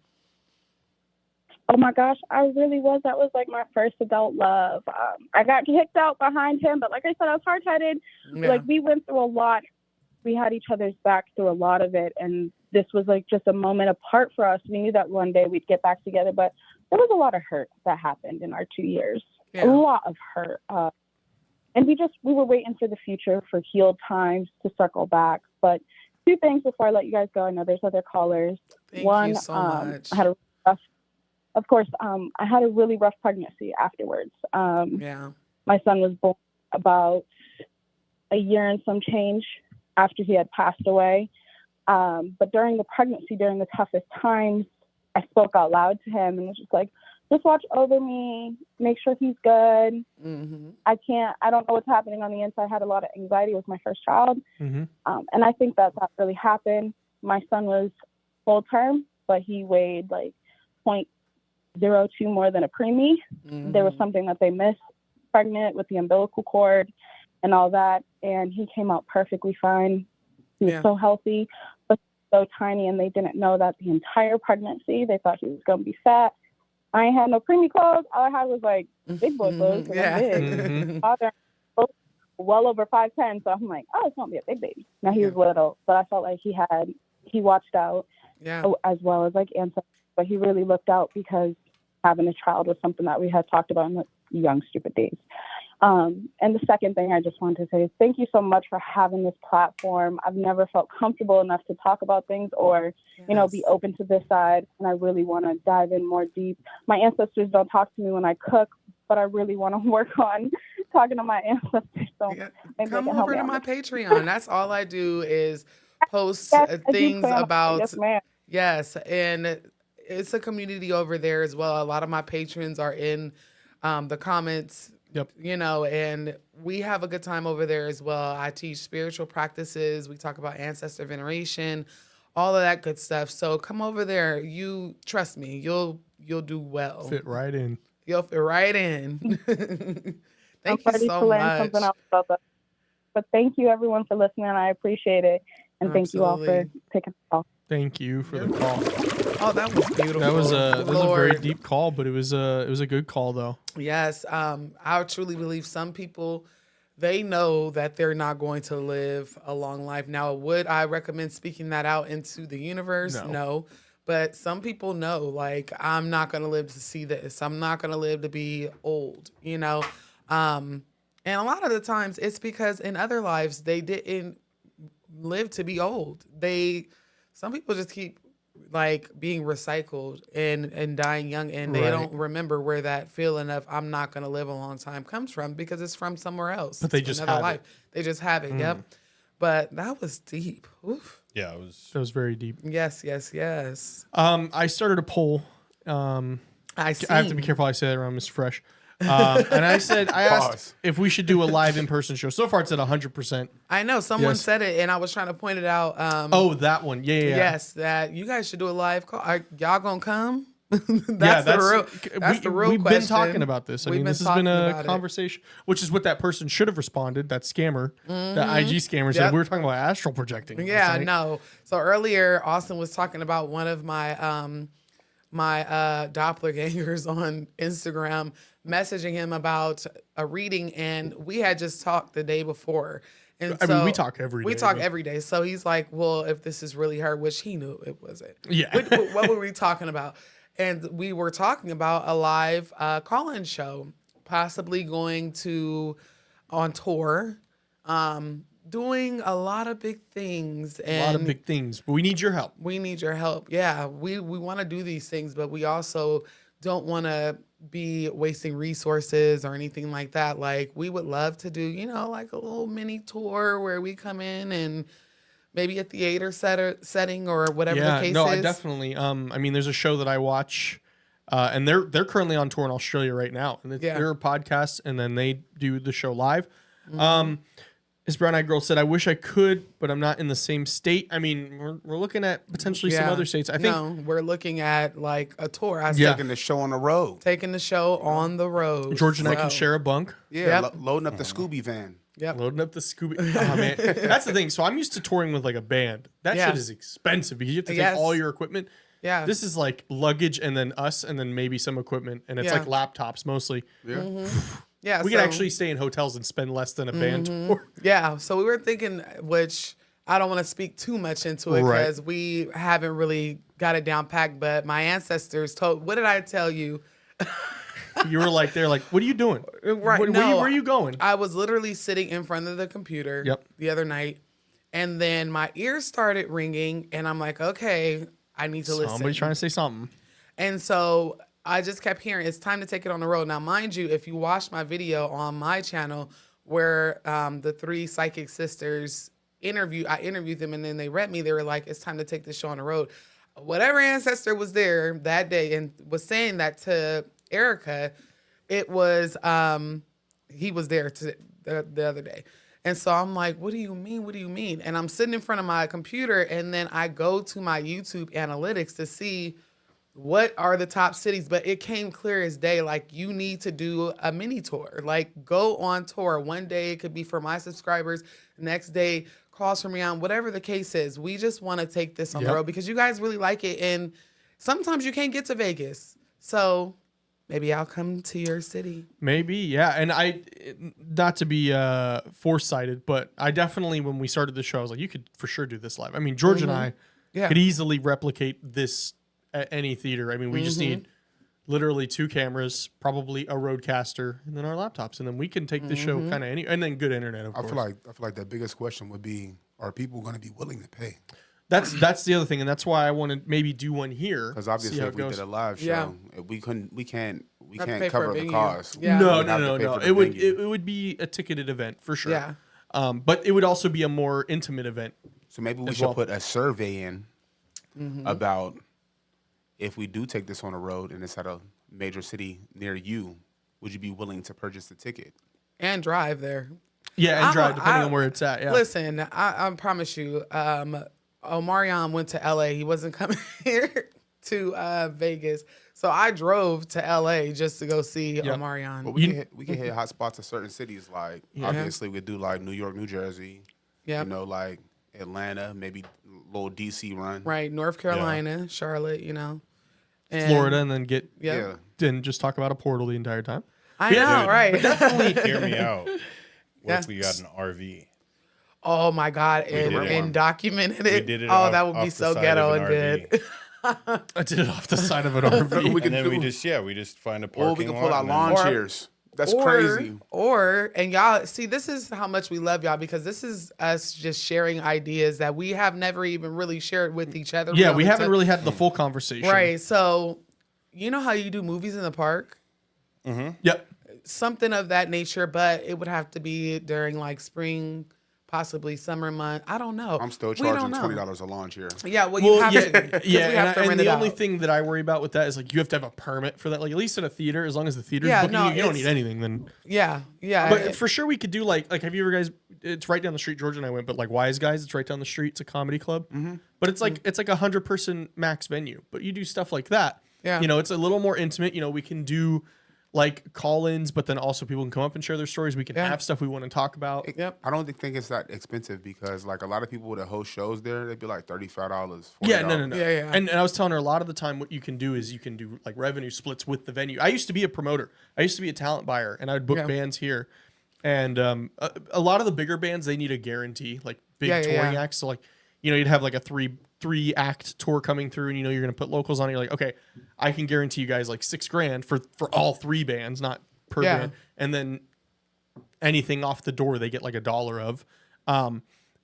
Oh my gosh, I really was. That was like my first adult love. I got kicked out behind him, but like I said, I was hard-headed. Yeah. Like we went through a lot. We had each other's back through a lot of it, and this was like just a moment apart for us. We knew that one day we'd get back together, but there was a lot of hurt that happened in our 2 years. A lot of hurt. And we were waiting for the future, for healed times to circle back. But two things before I let you guys go. I know there's other callers. Thank you so much. I had a really rough pregnancy afterwards. My son was born about a year and some change after he had passed away. But during the pregnancy, during the toughest times, I spoke out loud to him and was just like, just watch over me, make sure he's good. I don't know what's happening on the inside. I had a lot of anxiety with my first child. And I think that really happened. My son was full term, but he weighed like 0.02 more than a preemie. There was something that they missed pregnant with the umbilical cord and all that. And he came out perfectly fine. He was so healthy, but so tiny, and they didn't know that the entire pregnancy. They thought he was going to be fat. I ain't had no preemie clothes. All I had was like big boy clothes. Yeah. Big. Father, well over 5'10", so I'm like, oh, it's gonna be a big baby. Now he was little, but I felt like he watched out, as well as like ancestors, but he really looked out because having a child was something that we had talked about in the young stupid days. And the second thing I just wanted to say is thank you so much for having this platform. I've never felt comfortable enough to talk about things or, be open to this side. And I really want to dive in more deep. My ancestors don't talk to me when I cook, but I really want to work on talking to my ancestors. So maybe come over to my Patreon. That's all I do is post things about. Yes, and it's a community over there as well. A lot of my patrons are in the comments. Yep. And we have a good time over there as well. I teach spiritual practices. We talk about ancestor veneration, all of that good stuff. So come over there. You trust me, you'll do well. Fit right in. You'll fit right in. Thank you so much. Something else about that. But thank you everyone for listening. I appreciate it. And thank you all for taking the call. Thank you for the call. Oh, that was beautiful. That was a very deep call, but it was a good call though. Yes, I truly believe some people, they know that they're not going to live a long life. Now, would I recommend speaking that out into the universe? No. But some people know, like, I'm not going to live to see this. I'm not going to live to be old, And a lot of the times it's because in other lives they didn't live to be old. Some people just keep like being recycled and dying young, and they don't remember where that feeling of I'm not going to live a long time comes from because it's from somewhere else. But they just have it. They just have it. Yep. But that was deep. Oof. Yeah, that was very deep. Yes. I started a poll. I have to be careful how I say that around Mr. Fresh. And I asked if we should do a live in-person show. So far, it's at 100%. I know someone said it, and I was trying to point it out. That one. Yeah. Yes, that you guys should do a live call. Are y'all gonna come? That's the real question. We've been talking about this. I mean, this has been a conversation, which is what that person should have responded. That scammer, that IG scammer said we were talking about astral projecting. Yeah, no. So earlier, Austin was talking about one of my doppelgangers on Instagram, messaging him about a reading, and we had just talked the day before. And I mean, we talk every day. We talk every day. So he's like, well, if this is really her, which he knew it wasn't. Yeah. What were we talking about? And we were talking about a live call-in show, possibly going on tour, doing a lot of big things. But we need your help. We need your help. Yeah, we want to do these things, but we also don't want to be wasting resources or anything like that. Like, we would love to do, like a little mini tour where we come in and maybe a theater setting or whatever the case is. I definitely. I mean, there's a show that I watch, and they're currently on tour in Australia right now, and they're a podcast, and then they do the show live. This brown-eyed girl said, "I wish I could, but I'm not in the same state." I mean, we're looking at potentially some other states. I think we're looking at like a tour. Taking the show on the road. Taking the show on the road. George and I can share a bunk. Yeah, loading up the Scooby van. Yep. Loading up the Scooby. Oh, man. That's the thing. So I'm used to touring with like a band. That shit is expensive because you have to take all your equipment. Yeah. This is like luggage and then us and then maybe some equipment. And it's like laptops mostly. Yeah. Yeah. We could actually stay in hotels and spend less than a band tour. Yeah. So we were thinking, which I don't want to speak too much into it because we haven't really got it down packed, but my ancestors what did I tell you? You were like, they're like, what are you doing? Right. Where are you going? I was literally sitting in front of the computer the other night, and then my ears started ringing, and I'm like, okay, I need to listen. Somebody's trying to say something. And so I just kept hearing, it's time to take it on the road. Now, mind you, if you watch my video on my channel where the three psychic sisters I interviewed them, and then they read me, they were like, it's time to take this show on the road. Whatever ancestor was there that day and was saying that to Erica, it was he was there the other day. And so I'm like, what do you mean? And I'm sitting in front of my computer, and then I go to my YouTube analytics to see what are the top cities? But it came clear as day, like, you need to do a mini tour. Like, go on tour. One day it could be for my subscribers. The next day, Calls From Beyond, whatever the case is. We just want to take this on the road because you guys really like it. And sometimes you can't get to Vegas. So maybe I'll come to your city. Maybe, yeah. And I, not to be foresighted, but I definitely, when we started the show, I was like, you could for sure do this live. I mean, George and I could easily replicate this at any theater. I mean, we just need literally 2 cameras, probably a Rodecaster, and then our laptops, and then we can take the show kind of any, and then good internet, of course. I feel like the biggest question would be: are people going to be willing to pay? That's the other thing, and that's why I want to maybe do one here. Because obviously, if we did a live show, we can't cover the cost. Yeah. No. It would be a ticketed event for sure. Yeah. But it would also be a more intimate event. So maybe we should put a survey in about if we do take this on the road and it's at a major city near you, would you be willing to purchase the ticket And drive there. Yeah, and drive, depending on where it's at. Yeah. Listen, I promise you, Omarion went to LA. He wasn't coming here to Vegas. So I drove to LA just to go see Omarion. But we can hit hot spots in certain cities. Like, obviously, we could do like New York, New Jersey. Yeah. You know, like Atlanta, maybe a little DC run. Right. North Carolina, Charlotte, you know. And Florida, and then then just talk about a portal the entire time. I know, right? But definitely hear me out. What if we got an RV? Oh my God, and documented it. We did it that would be so ghetto and good. I did it off the side of an RV. we just find a parking lot. Or we can pull out lawn chairs. That's crazy. And y'all, see, this is how much we love y'all, because this is us just sharing ideas that we have never even really shared with each other. Yeah, we haven't really had the full conversation. Right. So, you know how you do movies in the park? Mm-hmm. Yep. Something of that nature, but it would have to be during like spring, possibly summer month. I don't know. I'm still charging $20 a lawn chair. Yeah, well, you have to. Yeah, and the only thing that I worry about with that is like you have to have a permit for that. Like at least in a theater, as long as the theater's booking you don't need anything. Then yeah. But for sure we could do like have you ever guys? It's right down the street. George and I went, but like Wise Guys, it's right down the street. It's a comedy club, but it's like it's like 100-person max venue. But you do stuff like that. Yeah, you know, it's a little more intimate. You know, we can do like call-ins, but then also people can come up and share their stories. We can have stuff we want to talk about. I don't think it's that expensive, because like a lot of people that host shows there, they'd be like $35, $40. Yeah, no. Yeah. And I was telling her a lot of the time what you can do is you can do like revenue splits with the venue. I used to be a promoter. I used to be a talent buyer, and I would book bands here. And a lot of the bigger bands, they need a guarantee, like big touring acts. So like, you know, you'd have like a three act tour coming through, and you know you're gonna put locals on it. You're like, okay, I can guarantee you guys like $6,000 for all 3 bands, not per band, and then anything off the door they get like $1 of.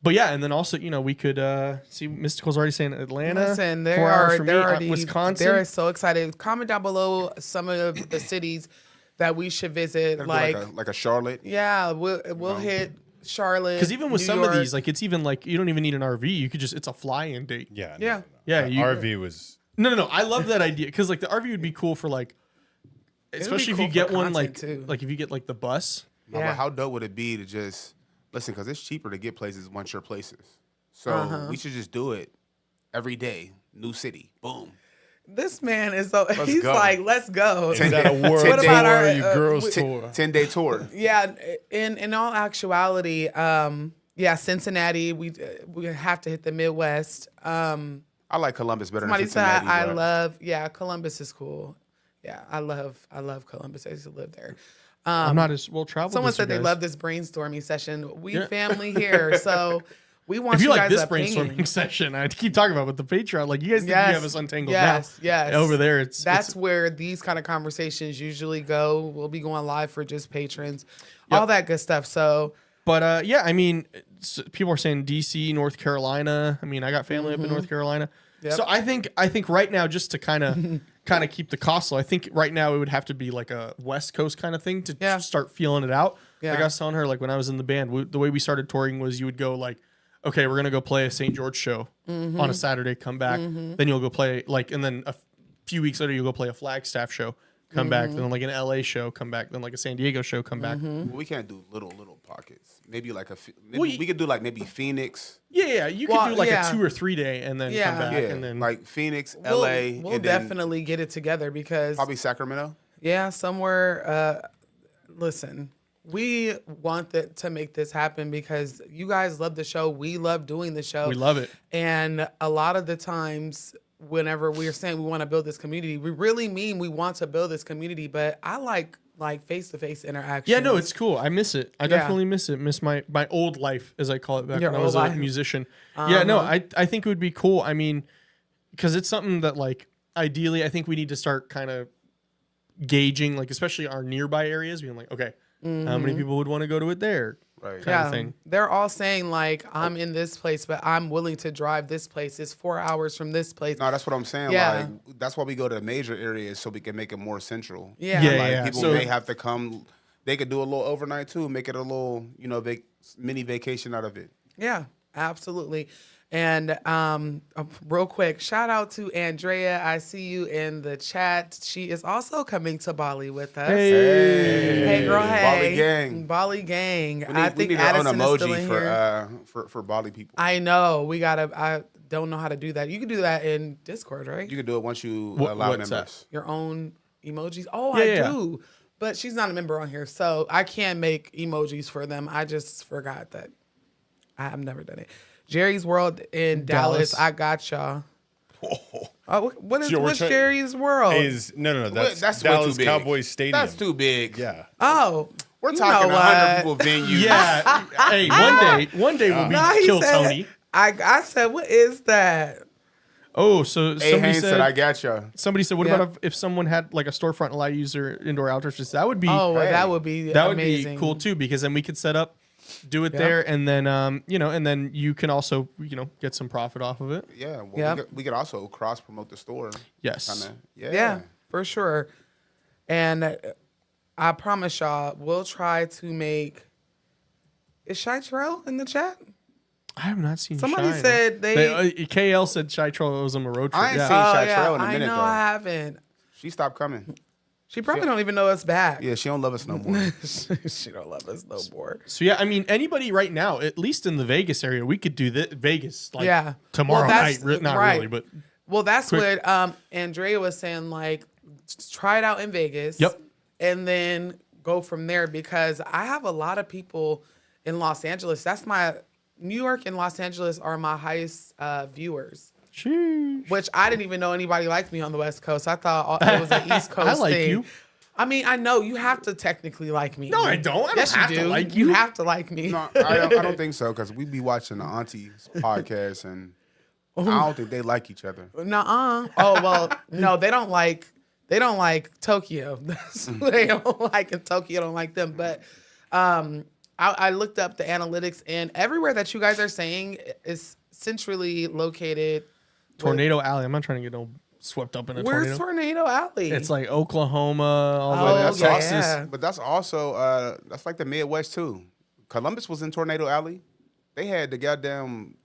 But yeah, and then also, you know, we could see Mystical's already saying Atlanta. Listen, 4 hours for me, Wisconsin. They're so excited. Comment down below some of the cities that we should visit, like a Charlotte. Yeah, we'll hit Charlotte. Because even with New some York. of these, like it's even like you don't even need an RV. You could just, it's a fly-in date. Yeah. RV was no. I love that idea, because like the RV would be cool for like, especially if you get one like if you get like the bus. No, but how dope would it be to just listen? Because it's cheaper to get places once you're places. So we should just do it every day. New city, boom. This man is so he's go. like, let's go. Is that a world What about tour, our you girls tour? 10-day tour. Yeah, in all actuality, Cincinnati. We have to hit the Midwest. I like Columbus better Somebody than Cincinnati. said I love. Yeah, Columbus is cool. Yeah, I love Columbus. I used to live there. I'm not as well traveled. Someone as said you they guys. love this brainstorming session. We family here, so we want If you you like guys' this opinion. brainstorming session, I keep talking about with the Patreon. Like you guys think you have us untangled now. Yes. Over there, that's where these kind of conversations usually go. We'll be going live for just patrons, all that good stuff. So, but yeah, I mean, people are saying DC, North Carolina. I mean, I got family up in North Carolina. Yep. So I think right now, just to kind of keep the cost low, I think right now it would have to be like a West Coast kind of thing to start feeling it out. Yeah. Like I was telling her, like when I was in the band, the way we started touring was you would go like, okay, we're gonna go play a St. George show on a Saturday, come back, then you'll go play like, and then a few weeks later you'll go play a Flagstaff show, come back, then like an LA show, come back, then like a San Diego show, come back. Well, we can't do little pockets. pockets. Maybe like Well, we could do like maybe Phoenix. Yeah, you could Well, do like yeah. a 2 or 3 day and then come back Yeah, and then like Phoenix, We'll, LA, we'll and then definitely get it together because probably Sacramento. yeah, somewhere. Listen, we want to make this happen because you guys love the show. We love doing the show. we love it. And a lot of the times, whenever we're saying we want to build this community, we really mean we want to build this community. But I like face-to-face interaction. Yeah, no, it's cool. I miss it. I Yeah. definitely miss it. Miss my old life, as I call it back Your when I was old a life. musician. Yeah, no, Uh-huh. I think it would be cool. I mean, because it's something that like ideally, I think we need to start kind of gauging, like especially our nearby areas, being like, okay, how many people would want to go to it there? Right. Kind of thing. They're all saying like, I'm in this place, but I'm willing to drive this place. It's 4 hours from this place. No, that's what I'm saying. Yeah. Like that's why we go to the major areas so we can make it more central. Yeah. Yeah, Like yeah. people So- may have to come. They could do a little overnight too. Make it a little, mini vacation out of it. Yeah, absolutely. And real quick, shout out to Andrea. I see you in the chat. She is also coming to Bali with us. Hey girl, hey. Bali gang. Bali gang. We I need think our own Addison is still in here. for Bali people. I know. I don't know how to do that. You can do that in Discord, right? You can do it once you What- allow what's that? members. Your own emojis. Oh, Yeah, I yeah. do. But she's not a member on here, so I can't make emojis for them. I just forgot that. I've never done it. Jerry's World in Dallas. Dallas. I got y'all. What's Georgia Jerry's World? No. That's way Dallas too big. Cowboys Stadium. That's too big. Yeah. Oh, We're you talking know 100 what? people venue. Yeah. Hey, one day we'll be No, he kill said- Tony. I said, what is that? Oh, so Hey, somebody Haynes said, said, I got you. somebody said, what Yeah. about if someone had like a storefront allow you use their indoor outdoor space? That would be Oh, well, Hey, that would be that would amazing. be cool too, because then we could set up, do it Yeah. there, and then and then you can also get some profit off of it. Yeah. Well, Yeah. we could also cross promote the store. Yes. Kinda. Yeah. Yeah, for sure. And I promise y'all, we'll try to make. Is Shy Trail in the chat? I have not seen. Somebody Shine. said they. KL said Shy Troll owes him a road trip. I ain't yeah. seen Oh, Shy yeah, Trail in a I minute know though. I haven't. She stopped coming. She probably don't even know us back. Yeah, she don't love us no more. She don't love us no more. So yeah, I mean, anybody right now, at least in the Vegas area, we could do that. Vegas, like Yeah. tomorrow Well, that's- night. Not right. really, but Well, that's Quick. what Andrea was saying. Like, try it out in Vegas. Yep. And then go from there because I have a lot of people in Los Angeles. That's my New York and Los Angeles are my highest viewers. sheesh. Which I didn't even know anybody liked me on the West Coast. I thought it was an East Coast I like thing. you. I mean, I know you have to technically like me. No, I don't. I don't Yes, have you to do. like You you. have to like me. No, I don't think so because we be watching the aunties podcast and I don't think they like each other. Nuh-uh. Oh well, no, they don't like Tokyo. That's who they don't like, and Tokyo don't like them. But I looked up the analytics, and everywhere that you guys are saying is centrally located. Tornado Alley. I'm not trying to get no swept up in a Where's tornado. Tornado Alley? It's like Oklahoma, all the Oh, way to that's yeah. Texas. But that's also that's like the Midwest too. Columbus was in Tornado Alley. They had the goddamn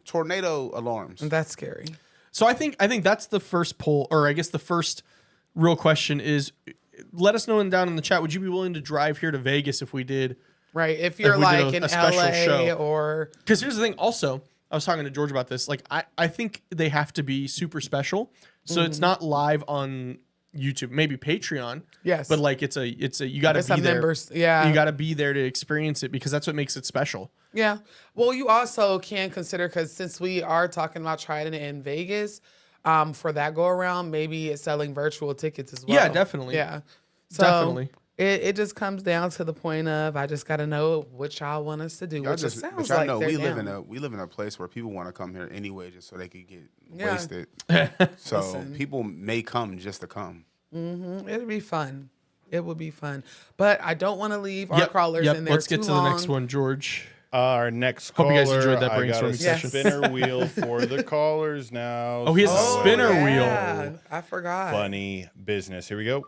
tornado alarms. That's scary. So I think that's the first poll, or I guess the first real question is, let us know down in the chat. Would you be willing to drive here to Vegas if we did? Right. If you're we did like in a special LA show. or Because here's the thing. Also, I was talking to George about this. Like, I think they have to be super special. So it's not live on YouTube, maybe Patreon. Yes. But like, it's a you got to it's be a there. members. Yeah. You got to be there to experience it because that's what makes it special. Yeah. Well, you also can consider, because since we are talking about trying it in Vegas, for that go around, maybe it's selling virtual tickets as well. Yeah, definitely. Yeah. So Definitely. It just comes down to the point of I just got to know what y'all want us to do. Y'all Which just, it but sounds y'all like know they're we live down. in a place where people want to come here anyway, just so they could get Yeah. wasted. So Listen. people may come just to come. It'd be fun. It would be fun. But I don't want to leave our crawlers in there Let's too get to long. the next one, George. Our next Hope caller. you guys enjoyed that I got a brainstorming session. spinner wheel for the callers now. Oh, he has a so- spinner yeah. wheel. I forgot. Funny business. Here we go.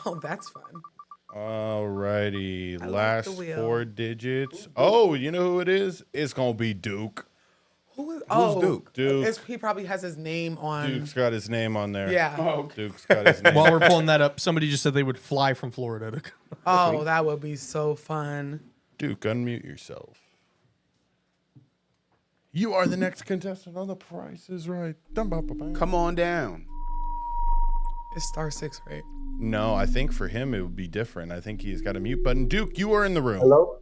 Oh, that's fun. Alrighty. I like Last the wheel. 4 digits. Oh, you know who it is? It's gonna be Duke. Who is? Oh, Duke? Duke. He probably has his name on. Duke's got his name on there. Yeah. Duke's got his name. While we're pulling that up, somebody just said they would fly from Florida to come. Oh, that would be so fun. Duke, unmute yourself. You are the next contestant on The Price is Right. Come on down. It's *6, right? No, I think for him it would be different. I think he's got a mute button. Duke, you are in the room. Hello?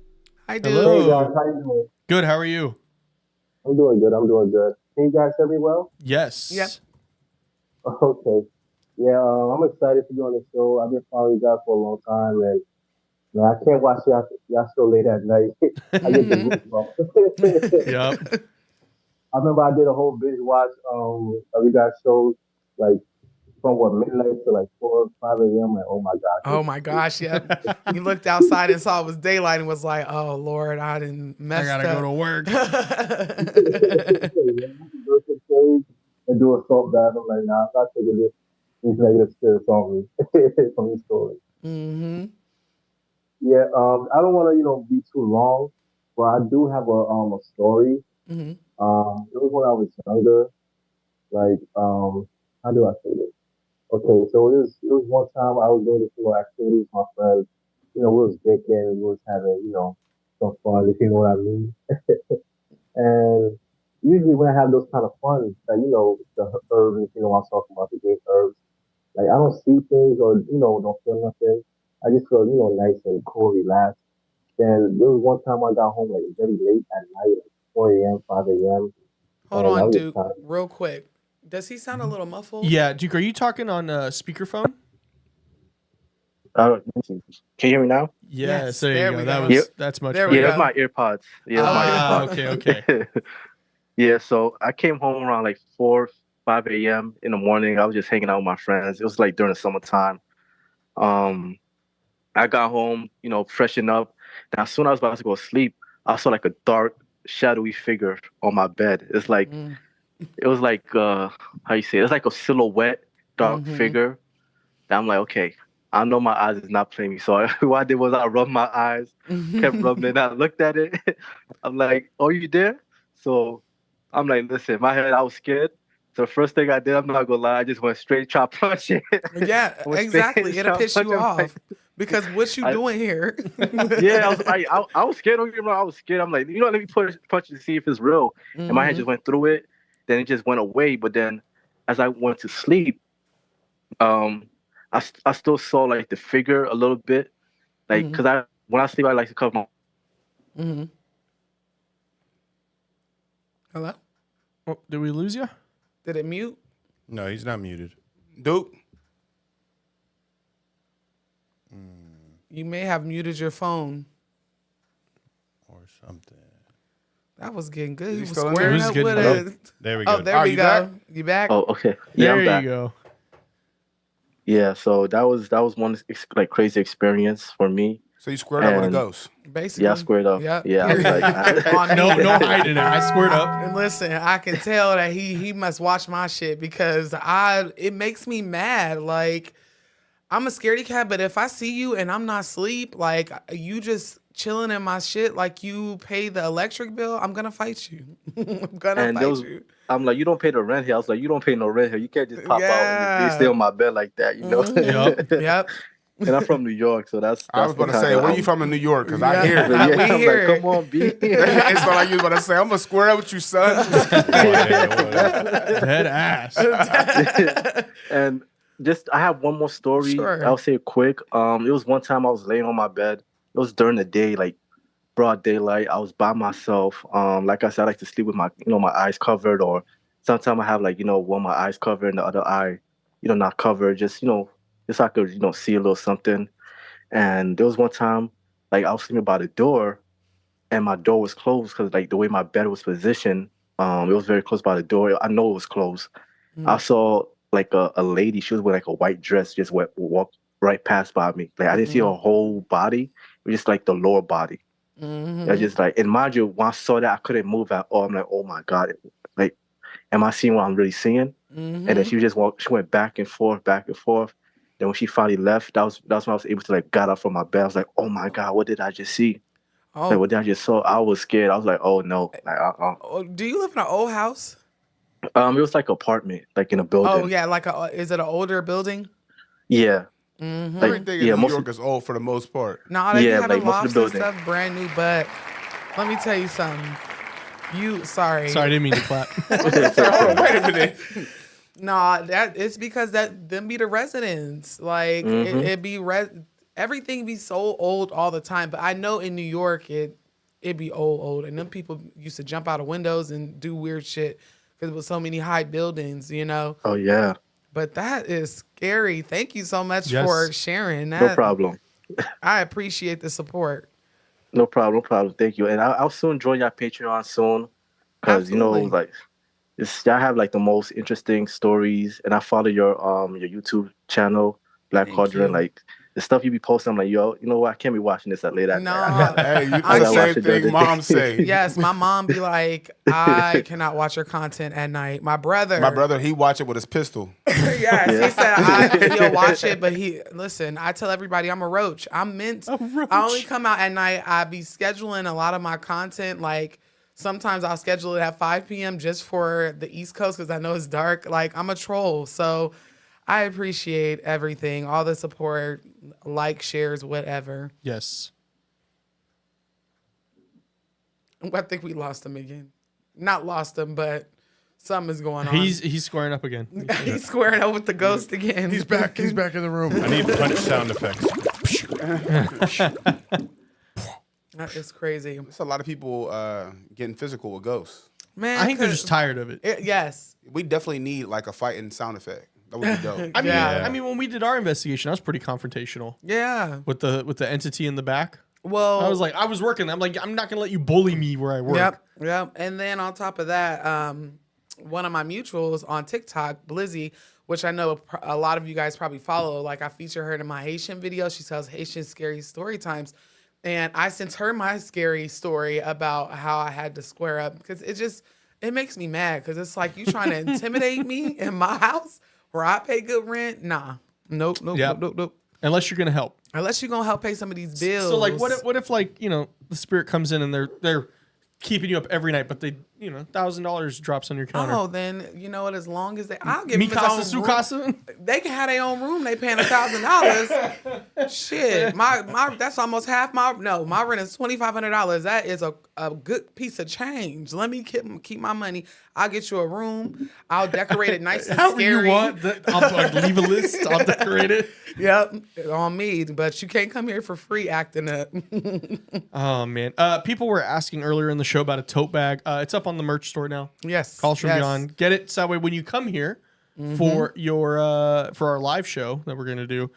Hi, dude. Hello. Hey guys, how you doing? Good. How are you? I'm doing good. Can you guys hear me well? Yes. Yep. Okay. Yeah, I'm excited to be on the show. I've been following you guys for a long time, and I can't watch y'all show late at night. I get the goosebumps. Yep. I remember I did a whole binge watch of you guys' shows, like from midnight to like 4 or 5 a.m. Like, oh my gosh. Oh my gosh, yeah. You looked outside and saw it was daylight and was like, oh Lord, I didn't mess I gotta go to work. And do a salt bath. I'm like, nah, I'm not taking these negative spirits on me from these stories. Mm-hmm. Yeah, I don't want to, be too long, but I do have a story. Mm-hmm. It was when I was younger. Like, how do I say this? Okay, so it was one time I was doing this little activity with my friends. We was drinking, we was having, some fun, if you know what I mean. And usually when I have those kind of fun, like, the herbs, I was talking about the great herbs. Like, I don't see things or, don't feel nothing. I just feel, nice and cool, relaxed. Then there was one time I got home, like, very late at night, like 4 a.m., 5 a.m. Hold and I on, was Duke, tired. real quick. Does he sound a little muffled? Yeah, Duke, are you talking on speakerphone? Can you hear me now? Yes, There there you we go. go. That's much There better. we Yeah, go. that's my earpods. Yeah, that's my earpods. Okay. Yeah, so I came home around like 4, 5 a.m. in the morning. I was just hanging out with my friends. It was like during the summertime. I got home, freshened up. And as soon as I was about to go to sleep, I saw like a dark, shadowy figure on my bed. It's like, it was like, how you say it? It's like a silhouette, dark figure. And I'm like, okay, I know my eyes is not playing me. So what I did was I rubbed my eyes, kept rubbing it. I looked at it. I'm like, oh, you there? So I'm like, listen, in my head, I was scared. So the first thing I did, I'm not gonna lie, I just went straight try punch it. Yeah, exactly. It'll piss you off because what you doing here? Yeah, I was scared. Don't get me wrong, I was scared. I'm like, let me punch it to see if it's real. And my head just went through it. Then it just went away. But then, as I went to sleep, I still saw like the figure a little bit, like because when I sleep I like to cover my. Hello? Oh, did we lose you? Did it mute? No, he's not muted. Duke. You may have muted your phone. Or something. That was getting good. He was still in squaring there? up It was with getting it. There we go. Oh, there we you go. back? You back? Oh, okay. Yeah, There I'm back. you go. Yeah, so that was one like crazy experience for me. So you squared up with a And- ghost. Basically. Yeah, I squared up. Yep. Yeah, I was like, On No me. hiding it. I squared up. And listen, I can tell that he must watch my shit because it makes me mad. Like, I'm a scaredy cat, but if I see you and I'm not asleep, like you just chilling in my shit, like you pay the electric bill, I'm gonna fight you. I'm gonna and fight you. I'm like, you don't pay the rent here. I was like, you don't pay no rent here. You can't just pop out Yeah. and stay on my bed like that, Yep. And I'm from New York, so that's I was about to say, where you from in New York? Because I hear it. Yeah. Yeah, We I'm hear like, it. come on, B. It's not like you was about to say, I'm going to square up with you, son. Dead ass. And I have one more story. Sure. I'll say it quick. It was one time I was laying on my bed. It was during the day, like broad daylight. I was by myself. Like I said, I like to sleep with my, my eyes covered, or sometimes I have like, one of my eyes covered and the other eye, not covered. Just so I could, see a little something. And there was one time, like I was sleeping by the door, and my door was closed because like the way my bed was positioned, it was very close by the door. I know it was closed. I saw like a lady. She was wearing like a white dress, just walked right past by me. Like I didn't see her whole body, it was just like the lower body. I just like, and mind you, when I saw that, I couldn't move at all. I'm like, oh my God, like, am I seeing what I'm really seeing? And then she went back and forth, back and forth. Then when she finally left, that was when I was able to like got up from my bed. I was like, oh my God, what did I just see? Oh, Like what I just saw, I was scared. I was like, oh no. Like, oh, do you live in an old house? it was like apartment, like in a building. Oh yeah, is it an older building? Yeah. Mm-hmm. Like, Everything in yeah, New most York is old for the most part. No, they be Yeah, having like most of lofts the and building. stuff brand new, but let me tell you something. Sorry, Sorry, I didn't mean to clap. Hold on, wait a minute. Nah, that it's because them be the residents. Like it be everything be so old all the time. But I know in New York it be old, and them people used to jump out of windows and do weird shit because it was so many high buildings, you know. Oh yeah. But that is scary. Thank you so much Yes. for sharing that. No problem. I appreciate the support. No problem. No problem. Thank you. And I'll soon join your Patreon soon. Because Absolutely. like y'all have like the most interesting stories, and I follow your YouTube channel, Black Thank Quadrant. you. Like the stuff you be posting, I'm like, yo, you know what? I can't be watching this at late at night. No. Hey, you I the watch same it the thing other mom day. say. Yes, my mom be like, I cannot watch your content at night. My brother, He watch it with his pistol. yes, he said he'll watch it, but listen, I tell everybody I'm a roach. I'm mint. I only come out at night. I be scheduling a lot of my content. Like sometimes I'll schedule it at 5 p.m. just for the East Coast because I know it's dark. Like I'm a troll. So I appreciate everything, all the support, like, shares, whatever. Yes. I think we lost him again. Not lost him, but something is going on. He's squaring up again. He's squaring up with the ghost again. He's back. He's back in the room. I need punch sound effects. That is crazy. There's a lot of people getting physical with ghosts. Man, I think they're just tired of it. Yes. We definitely need like a fighting sound effect. That would be dope. I mean, when we did our investigation, I was pretty confrontational Yeah. with the entity in the back. Well, I was working. I'm like, I'm not gonna let you bully me where I work. Yep. And then on top of that, one of my mutuals on TikTok, Blizzy, which I know a lot of you guys probably follow, like I feature her in my Haitian video. She tells Haitian scary story times. And I sent her my scary story about how I had to square up because it makes me mad because it's like you trying to intimidate me in my house where I pay good rent. Nah. Nope. Unless you're gonna help. Unless you're gonna help pay some of these bills. So like, what if like the spirit comes in and they're keeping you up every night, but they $1,000 drops on your counter. Oh, then you know what? As long as I'll give them his Mikasa own room. Sukasa. They can have their own room. They paying $1,000. Shit, my that's almost half my rent is $2,500. That is a good piece of change. Let me keep my money. I'll get you a room. I'll decorate it nice and However scary. you want. I'll leave a list. I'll decorate it. Yep, on me. But you can't come here for free acting up. Oh man, people were asking earlier in the show about a tote bag. It's up on the merch store now. Yes, Calls from Beyond. Get it so that way when you come here for your for our live show that we're gonna do,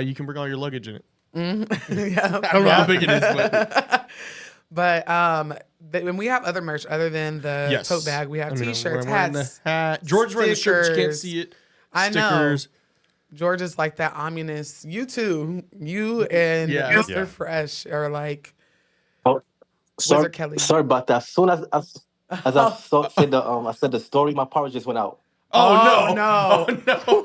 you can bring all your luggage in it. Yeah. I don't know how big it is, but when we have other merch other than the tote bag, we have T-shirts, I'm wearing hats, the hat. George's wearing the shirt, but you can't see it. I know. Stickers. George is like that ominous. You too. You and Mr. Fresh are like. Sorry, Kelly. sorry about that. As soon as I said the story, my power just went out. Oh no!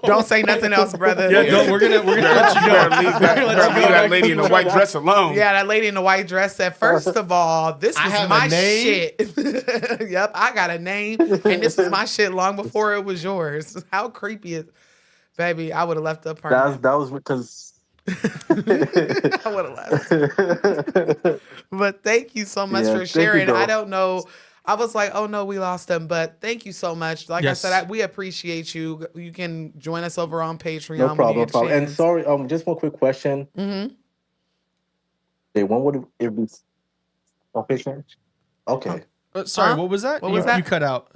Don't say nothing else, brother. Yeah, we're gonna let you know. Leave that lady in the white dress alone. Yeah, that lady in the white dress said, first of all, this was my shit. Yep, I got a name, and this was my shit long before it was yours. How creepy is, baby? I would have left the apartment. That was because. I would have left. But thank you so much for sharing. I don't know. I was like, oh no, we lost them. But thank you so much. Like I said, we appreciate you. You can join us over on Patreon. No problem. And sorry, just one quick question. Mm-hmm. Okay, when would it be on Patreon? Okay. Sorry, what was that? You cut out.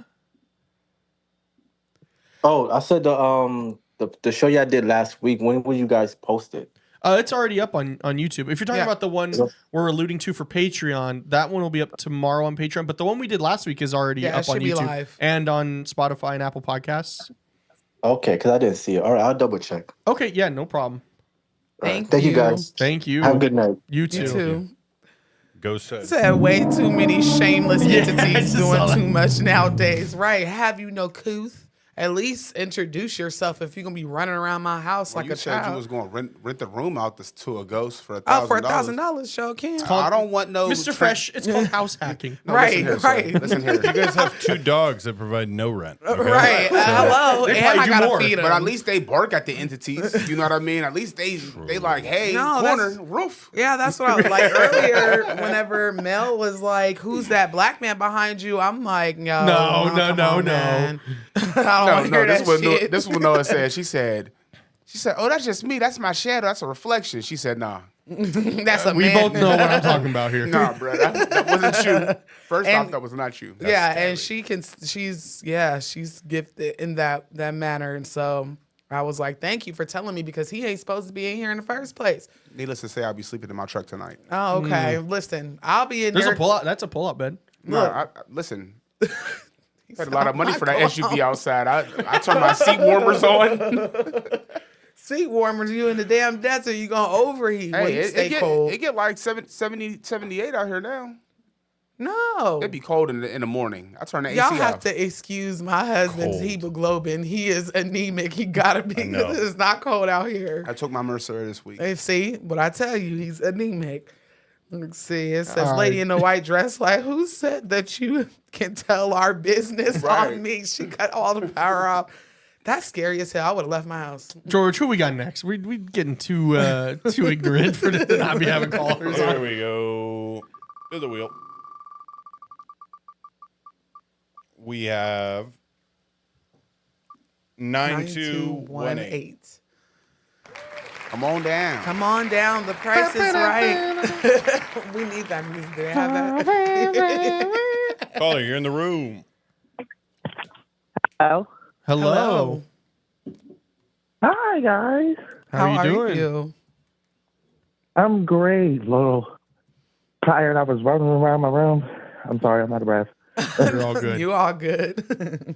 Oh, I said the show y'all did last week. When will you guys post it? It's already up on YouTube. If you're talking about the one we're alluding to for Patreon, that one will be up tomorrow on Patreon. But the one we did last week is already up on YouTube live. And on Spotify and Apple Podcasts. Okay, because I didn't see it. All right, I'll double check. Okay, yeah, no problem. Thank you guys. Thank you. Have a good night. You too. Go said. Said way too many shameless entities doing too much nowadays. Right? Have you no couth? at least introduce yourself if you're gonna be running around my house like you a said child. you was going to rent the room out to a ghost for $1,000. Oh, for $1,000, sure can. I don't want no Mr. Fresh, it's called house hacking. No, Right, listen here, right. sir. Listen here. You guys have 2 dogs that provide no rent. Okay? Right. Hello. They And probably I do gotta more, feed them. But at least they bark at the entities. You know what I mean? At least they like, hey, No, corner, that's- roof. Yeah, that's what I was like earlier. Whenever Mel was like, "Who's that black man behind you?" I'm like, "No, No. man. I don't want to hear This that was shit." this was what Noah said. She said, "Oh, that's just me. That's my shadow. That's a reflection." She said, "Nah, That's a We man. both know what I'm talking about here. nah, bro, that wasn't you. First And- off, that was not you." Yeah, and she's gifted in that manner, and so I was like, "Thank you for telling me because he ain't supposed to be in here in the first place." Needless to say, I'll be sleeping in my truck tonight. Oh, okay. Listen, I'll be in There's there. a pull-out. That's a pull-out bed. No, listen. Paid a lot of money for that SUV outside. I turned my seat warmers on. Seat warmers, you in the damn desert, you gonna overheat when you stay cold. It get like 70, 78 out here now. No. It'd be cold in the morning. I turn the AC Y'all off. have to excuse my husband's Cold. hemoglobin. He is anemic. He gotta be. know. It's not cold out here. I took my Mercer this week. And see, but I tell you, he's anemic. Let's see. It says, All "Lady right. in the white dress." Like, who said that you can tell our business Right. on me? She cut all the power off. That's scary as hell. I would have left my house. George, who we got next? We getting too ignorant for to not be having callers There on. we go. To the wheel. We have 9218. Come on down. Come on down. The price is right. We need that music. Do they have that? Caller, you're in the room. Oh, Hello. hi guys. How are you doing? you? I'm great. A little tired. I was running around my room. I'm sorry, I'm out of breath. You're all good. You all good.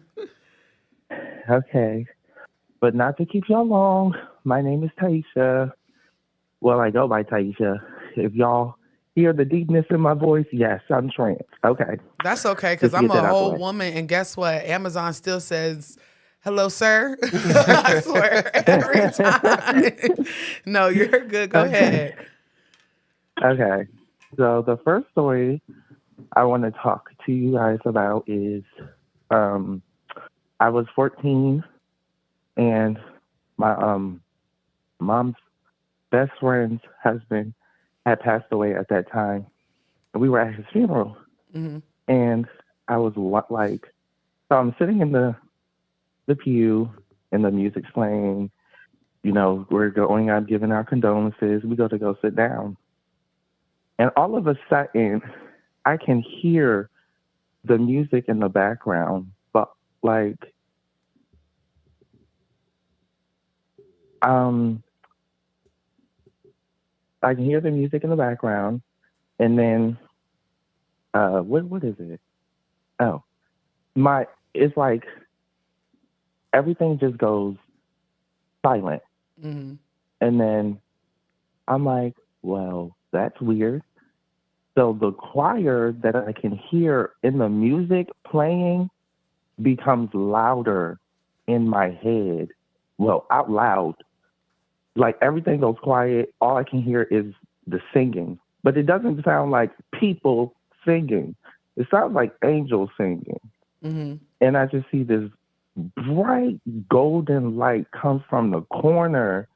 Okay, but not to keep y'all long. My name is Taisha. Well, I go by Taisha. If y'all hear the deepness in my voice, yes, I'm trans. Okay. That's okay, because Just I'm get that a out the whole way. woman, and guess what? Amazon still says, "Hello, sir." I swear, every time. No, you're good. Go ahead. Okay. So the first story I want to talk to you guys about is I was 14 and my mom's best friend's husband had passed away at that time. And we were at his funeral. Mhm. And I was like, so I'm sitting in the pew and the music's playing. You know, we're going out giving our condolences. We go sit down. And all of a sudden, I can hear the music in the background, but like, I can hear the music in the background, and then, what is it? Oh, it's like everything just goes silent. Mm-hmm. And then I'm like, well, that's weird. So the choir that I can hear in the music playing becomes louder in my head. Well, out loud. Like everything goes quiet. All I can hear is the singing. But it doesn't sound like people singing. It sounds like angels singing. Mm-hmm. And I just see this bright golden light come from the corner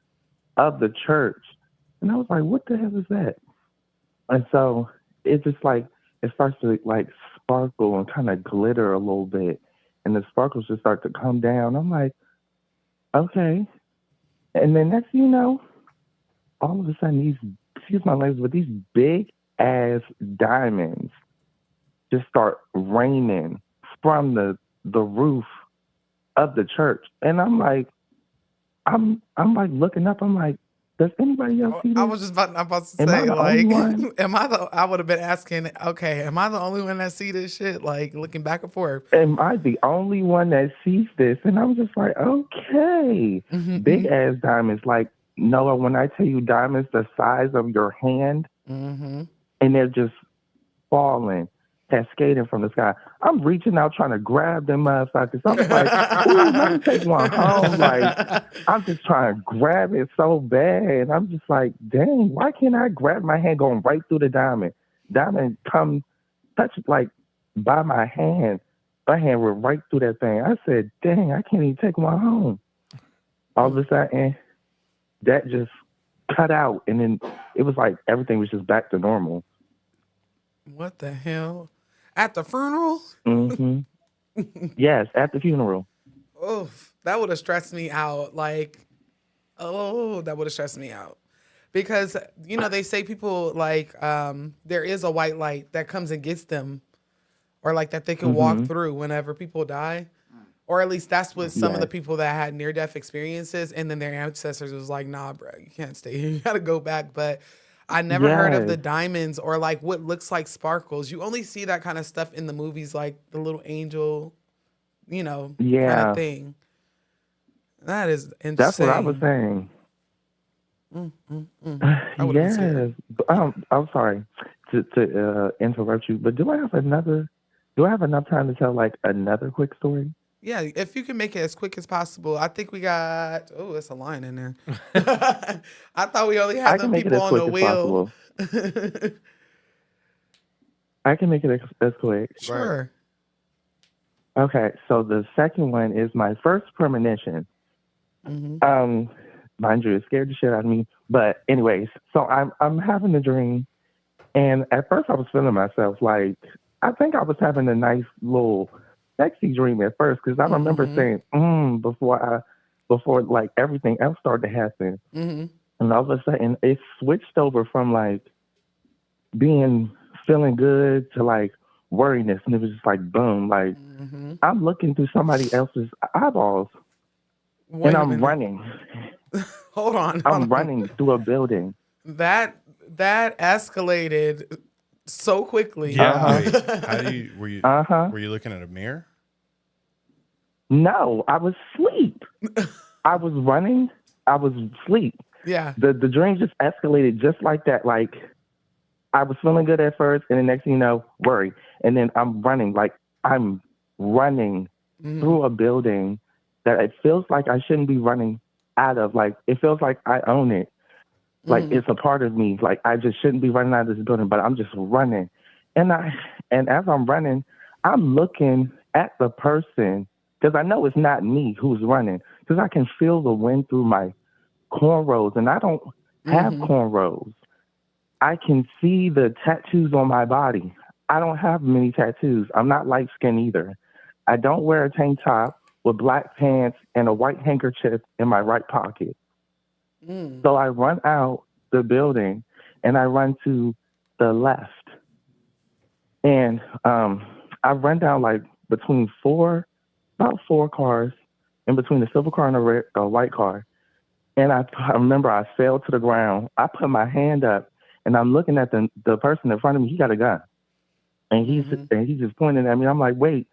of the church. And I was like, what the hell is that? And so it's just like, it starts to like sparkle and kind of glitter a little bit. And the sparkles just start to come down. I'm like, okay. And then next thing you know, all of a sudden these, excuse my language, but these big ass diamonds just start raining from the roof of the church. And I'm like looking up, I'm like, does anybody else see this? I was just about to Am I say, the only like, one? I would have been asking, okay, am I the only one that see this shit? Like, looking back and forth. Am I the only one that sees this? And I was just like, okay. Mm-hmm. Big ass diamonds. Like, Noah, when I tell you diamonds the size of your hand, Mm-hmm. and they're just falling. cascading from the sky. I'm reaching out trying to grab them motherfuckers. I'm just like, ooh, let me take one home. Like, I'm just trying to grab it so bad. And I'm just like, dang, why can't I grab my hand going right through the diamond? Diamond come touch it like by my hand. My hand went right through that thing. I said, dang, I can't even take one home. All of a sudden, that just cut out. And then it was like everything was just back to normal. What the hell? At the funeral? Mm-hmm. Yes, at the funeral. Oh, that would have stressed me out. Like, that would have stressed me out. Because, you know, they say people like there is a white light that comes and gets them, or like that they can walk through whenever people die. Or at least that's what some of the people that had near-death experiences, and then their ancestors was like, nah, bro, you can't stay here. You got to go back. But I never heard of the diamonds or like what looks like sparkles. You only see that kind of stuff in the movies, like the little angel, you know, kind of thing. That is insane. That's what I was saying. Yes. I'm sorry to interrupt you, but do I have enough time to tell like another quick story? Yeah, if you can make it as quick as possible. I think we got, it's a line in there. I thought we only had some people on the wheel. I can make it as quick. Sure. Okay, so the second one is my first premonition. Mind you, it scared the shit out of me. But anyways, so I'm having a dream, and at first I was feeling myself like, I think I was having a nice little sexy dream at first, because I remember saying before like everything else started to happen. And all of a sudden it switched over from like feeling good to like worriness, and it was just like boom, like I'm looking through somebody else's eyeballs. Wait and I'm running. Hold on. I'm running through a building. That escalated so quickly. Yeah. Wait, were you looking at a mirror? No, I was asleep. I was running. I was asleep. Yeah. The dream just escalated just like that. Like I was feeling good at first, and the next thing you know, worry. And then I'm running. Like I'm running through a building that it feels like I shouldn't be running out of. Like it feels like I own it. Like it's a part of me. Like I just shouldn't be running out of this building, but I'm just running. And as I'm running, I'm looking at the person, because I know it's not me who's running, because I can feel the wind through my cornrows, and I don't have cornrows. I can see the tattoos on my body. I don't have many tattoos. I'm not light skinned either. I don't wear a tank top with black pants and a white handkerchief in my right pocket. So I run out the building and I run to the left. And I run down like between about four cars, in between the silver car and a white car. And I remember I fell to the ground. I put my hand up and I'm looking at the person in front of me. He got a gun. And he's just pointing at me. I'm like, wait,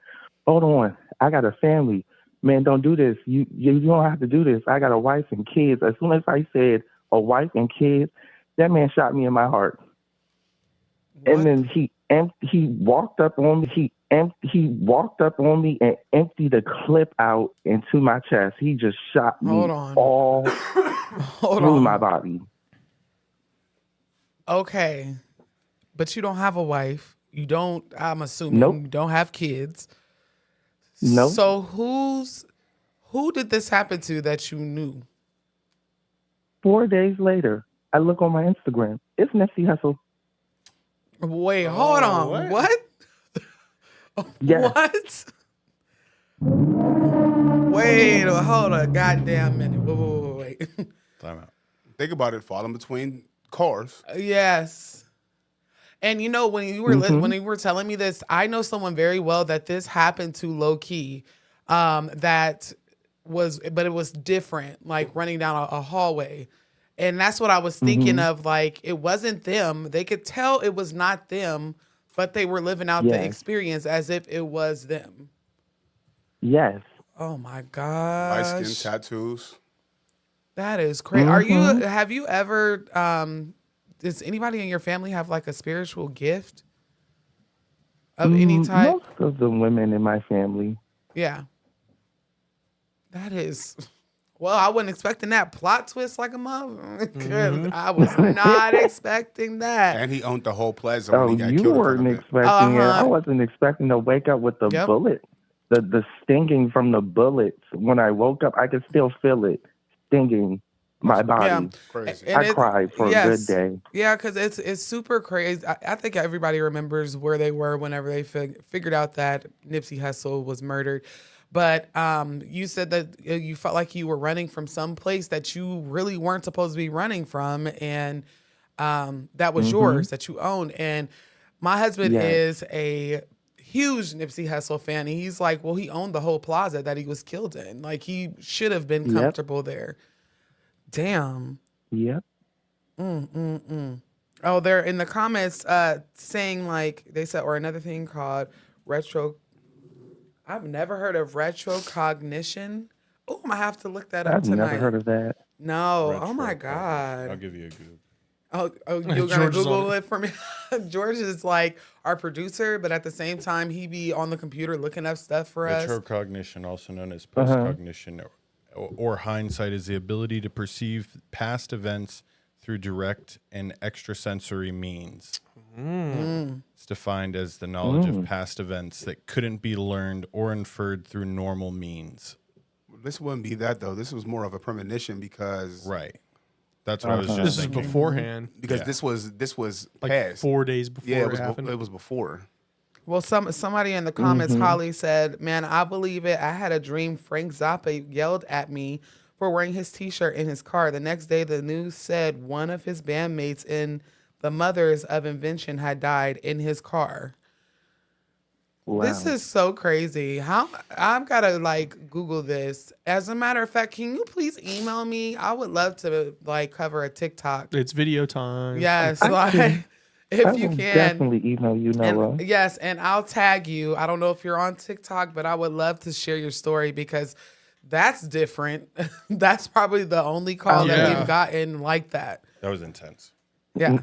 hold on. I got a family. Man, don't do this. You don't have to do this. I got a wife and kids. As soon as I said a wife and kids, that man shot me in my heart. What? And then he walked up on me. He walked up on me and emptied a clip out into my chest. He just shot me all through my body. Okay, but you don't have a wife. You don't. I'm assuming you don't have kids. No. So who did this happen to that you knew? 4 days later, I look on my Instagram. It's Nipsey Hussle. Wait, hold on. What? Yes. What? Wait, hold a goddamn minute. Wait. Time out. Think about it, falling between cars. Yes. And you know, when you were when you were telling me this, I know someone very well that this happened to low key. But it was different, like running down a hallway. And that's what I was thinking of. Like, it wasn't them. They could tell it was not them, but they were living out the experience as if it was them. Yes. Oh my gosh. Light skin, tattoos. That is crazy. Have you ever, does anybody in your family have like a spiritual gift? of any type? Most of the women in my family. Yeah. That is, well, I wasn't expecting that plot twist like a mother. 'Cause I was not expecting that. And he owned the whole plaza when Oh, he got you killed. weren't expecting it. I wasn't expecting to wake up with the Yep. bullet. The stinging from the bullets. When I woke up, I could still feel it stinging my body. Yeah. Crazy. And I cried for a good day. Yeah, because it's super crazy. I think everybody remembers where they were whenever they figured out that Nipsey Hussle was murdered. But you said that you felt like you were running from some place that you really weren't supposed to be running from, and that was yours, that you owned. And my husband is a huge Nipsey Hussle fan. And he's like, well, he owned the whole plaza that he was killed in. Like, he should have been comfortable there. Damn. Yep. Oh, they're in the comments saying, like, they said, or another thing called retro. I've never heard of retrocognition. Oh, I'm going to have to look that up I've tonight. never heard of that. No. Oh, my God. I'll give you a Google. Oh, you're going to Google it for me? George is like our producer, but at the same time, he be on the computer looking up stuff for us. Retrocognition, also known as postcognition or hindsight, is the ability to perceive past events through direct and extrasensory means. It's defined as the knowledge of past events that couldn't be learned or inferred through normal means. This wouldn't be that, though. This was more of a premonition because... Right. That's what I was just This is thinking. beforehand. Because this was Like past. 4 days before Yeah, it happened. it was before. Well, somebody in the comments, Holly said, man, I believe it. I had a dream Frank Zappa yelled at me for wearing his T-shirt in his car. The next day, the news said one of his bandmates in the Mothers of Invention had died in his car. Wow. This is so crazy. I've got to like Google this. As a matter of fact, can you please email me? I would love to like cover a TikTok. It's video time. Yes, I like can- if I you will can. definitely email you, Noah. And, yes, and I'll tag you. I don't know if you're on TikTok, but I would love to share your story because that's different. That's probably the only call that we've gotten like that. That was intense. Yeah,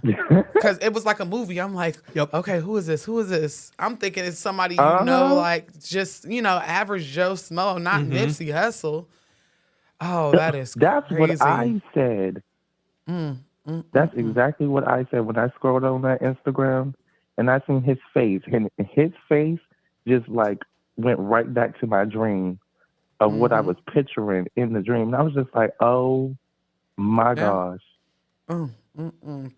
because it was like a movie. I'm like, okay, who is this? Who is this? I'm thinking it's somebody you know, like just average Joe Smo, not Nipsey Hussle. Oh, that is That's crazy. what I said. That's exactly what I said when I scrolled on that Instagram and I seen his face. And his face just like went right back to my dream of what I was picturing in the dream. And I was just like, oh my gosh.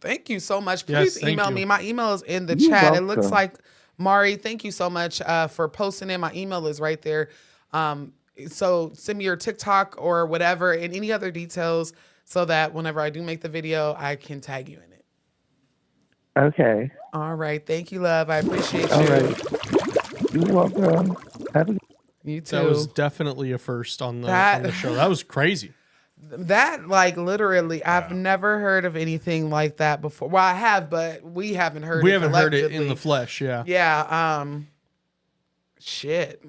Thank you so much. Yes, Please thank email you. me. My email is in the You're chat. welcome. It looks like Mari, thank you so much for posting it. My email is right there. So send me your TikTok or whatever and any other details so that whenever I do make the video, I can tag you in it. Okay. All right. Thank you, love. I appreciate you. All right. You're welcome. Have a You too. That was definitely a first on the show. That was crazy. That, like, literally, I've never heard of anything like that before. Well, I have, but we haven't heard it. We haven't heard it in collectively. the flesh, yeah. Yeah. Shit.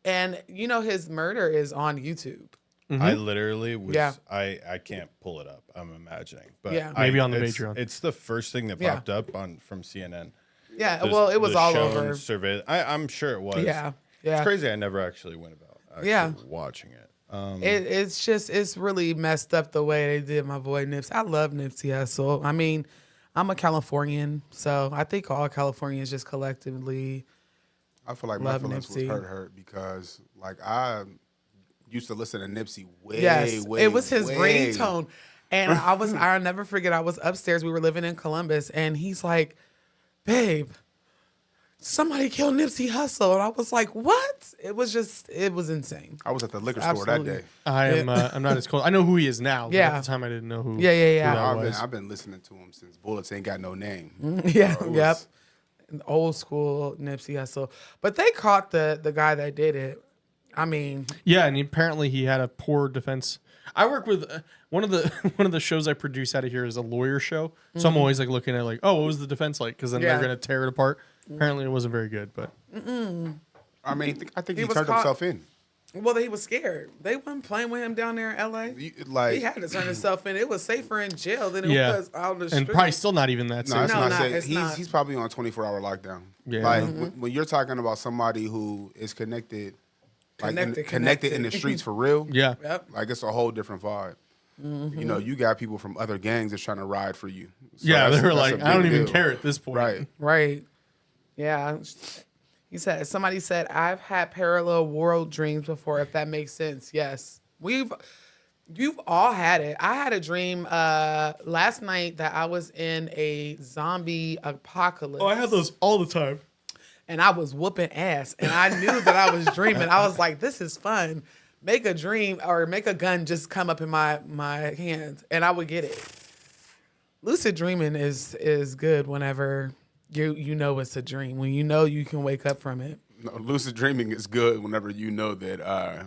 And his murder is on YouTube. I literally was. Yeah. I can't pull it up. I'm imagining, but Yeah. Maybe on the it's- Patreon. It's the first thing that popped up from CNN. Yeah. The- Well, it was the all show over. and survey. I'm sure it was. Yeah. Yeah. It's crazy. I never actually went about watching it. It's really messed up the way they did my boy Nipsey. I love Nipsey Hussle. I mean, I'm a Californian, so I think all Californians just collectively. I feel like my love feelings Nipsey. was hurt because like I used to listen to Nipsey way, It was his way. ringtone. And I'll never forget, I was upstairs. We were living in Columbus, and he's like, babe, somebody killed Nipsey Hussle. And I was like, what? It was insane. I was at the liquor store that day. I'm not as close. I know who he is now. But Yeah. at the time I didn't know who. Yeah. who that was. I've been listening to him since Bullets Ain't Got No Name. Yeah, So it yep. was- Old school Nipsey Hussle. But they caught the guy that did it. I mean, Yeah, and apparently he had a poor defense. I work with one of the shows I produce out of here is a lawyer show. So I'm always like looking at like, oh, what was the defense like? Because then they're gonna tear it apart. Apparently it wasn't very good, but I mean, I think he was turned caught. himself in. Well, he was scared. They weren't playing with him down there in L.A. Like he had to turn himself in. It was safer in jail than it Yeah. was out on the And street. probably still not even that No, safe. it's No, not not- safe. it's not. He's probably on a 24-hour lockdown. Yeah. Like when you're talking about somebody who is connected, like connected in the streets for real. Yeah. Yep. Like it's a whole different vibe. You know, you got people from other gangs that's trying to ride for you. So Yeah, that's- they're that's like, a I don't big even deal. care at this point. Right. Right. Yeah. Somebody said, I've had parallel world dreams before, if that makes sense. Yes. You've all had it. I had a dream last night that I was in a zombie apocalypse. Oh, I have those all the time. And I was whooping ass. And I knew that I was dreaming. I was like, this is fun. Make a dream or make a gun just come up in my hands and I would get it. Lucid dreaming is good whenever you know it's a dream. When you know you can wake up from it. No, lucid dreaming is good whenever you know that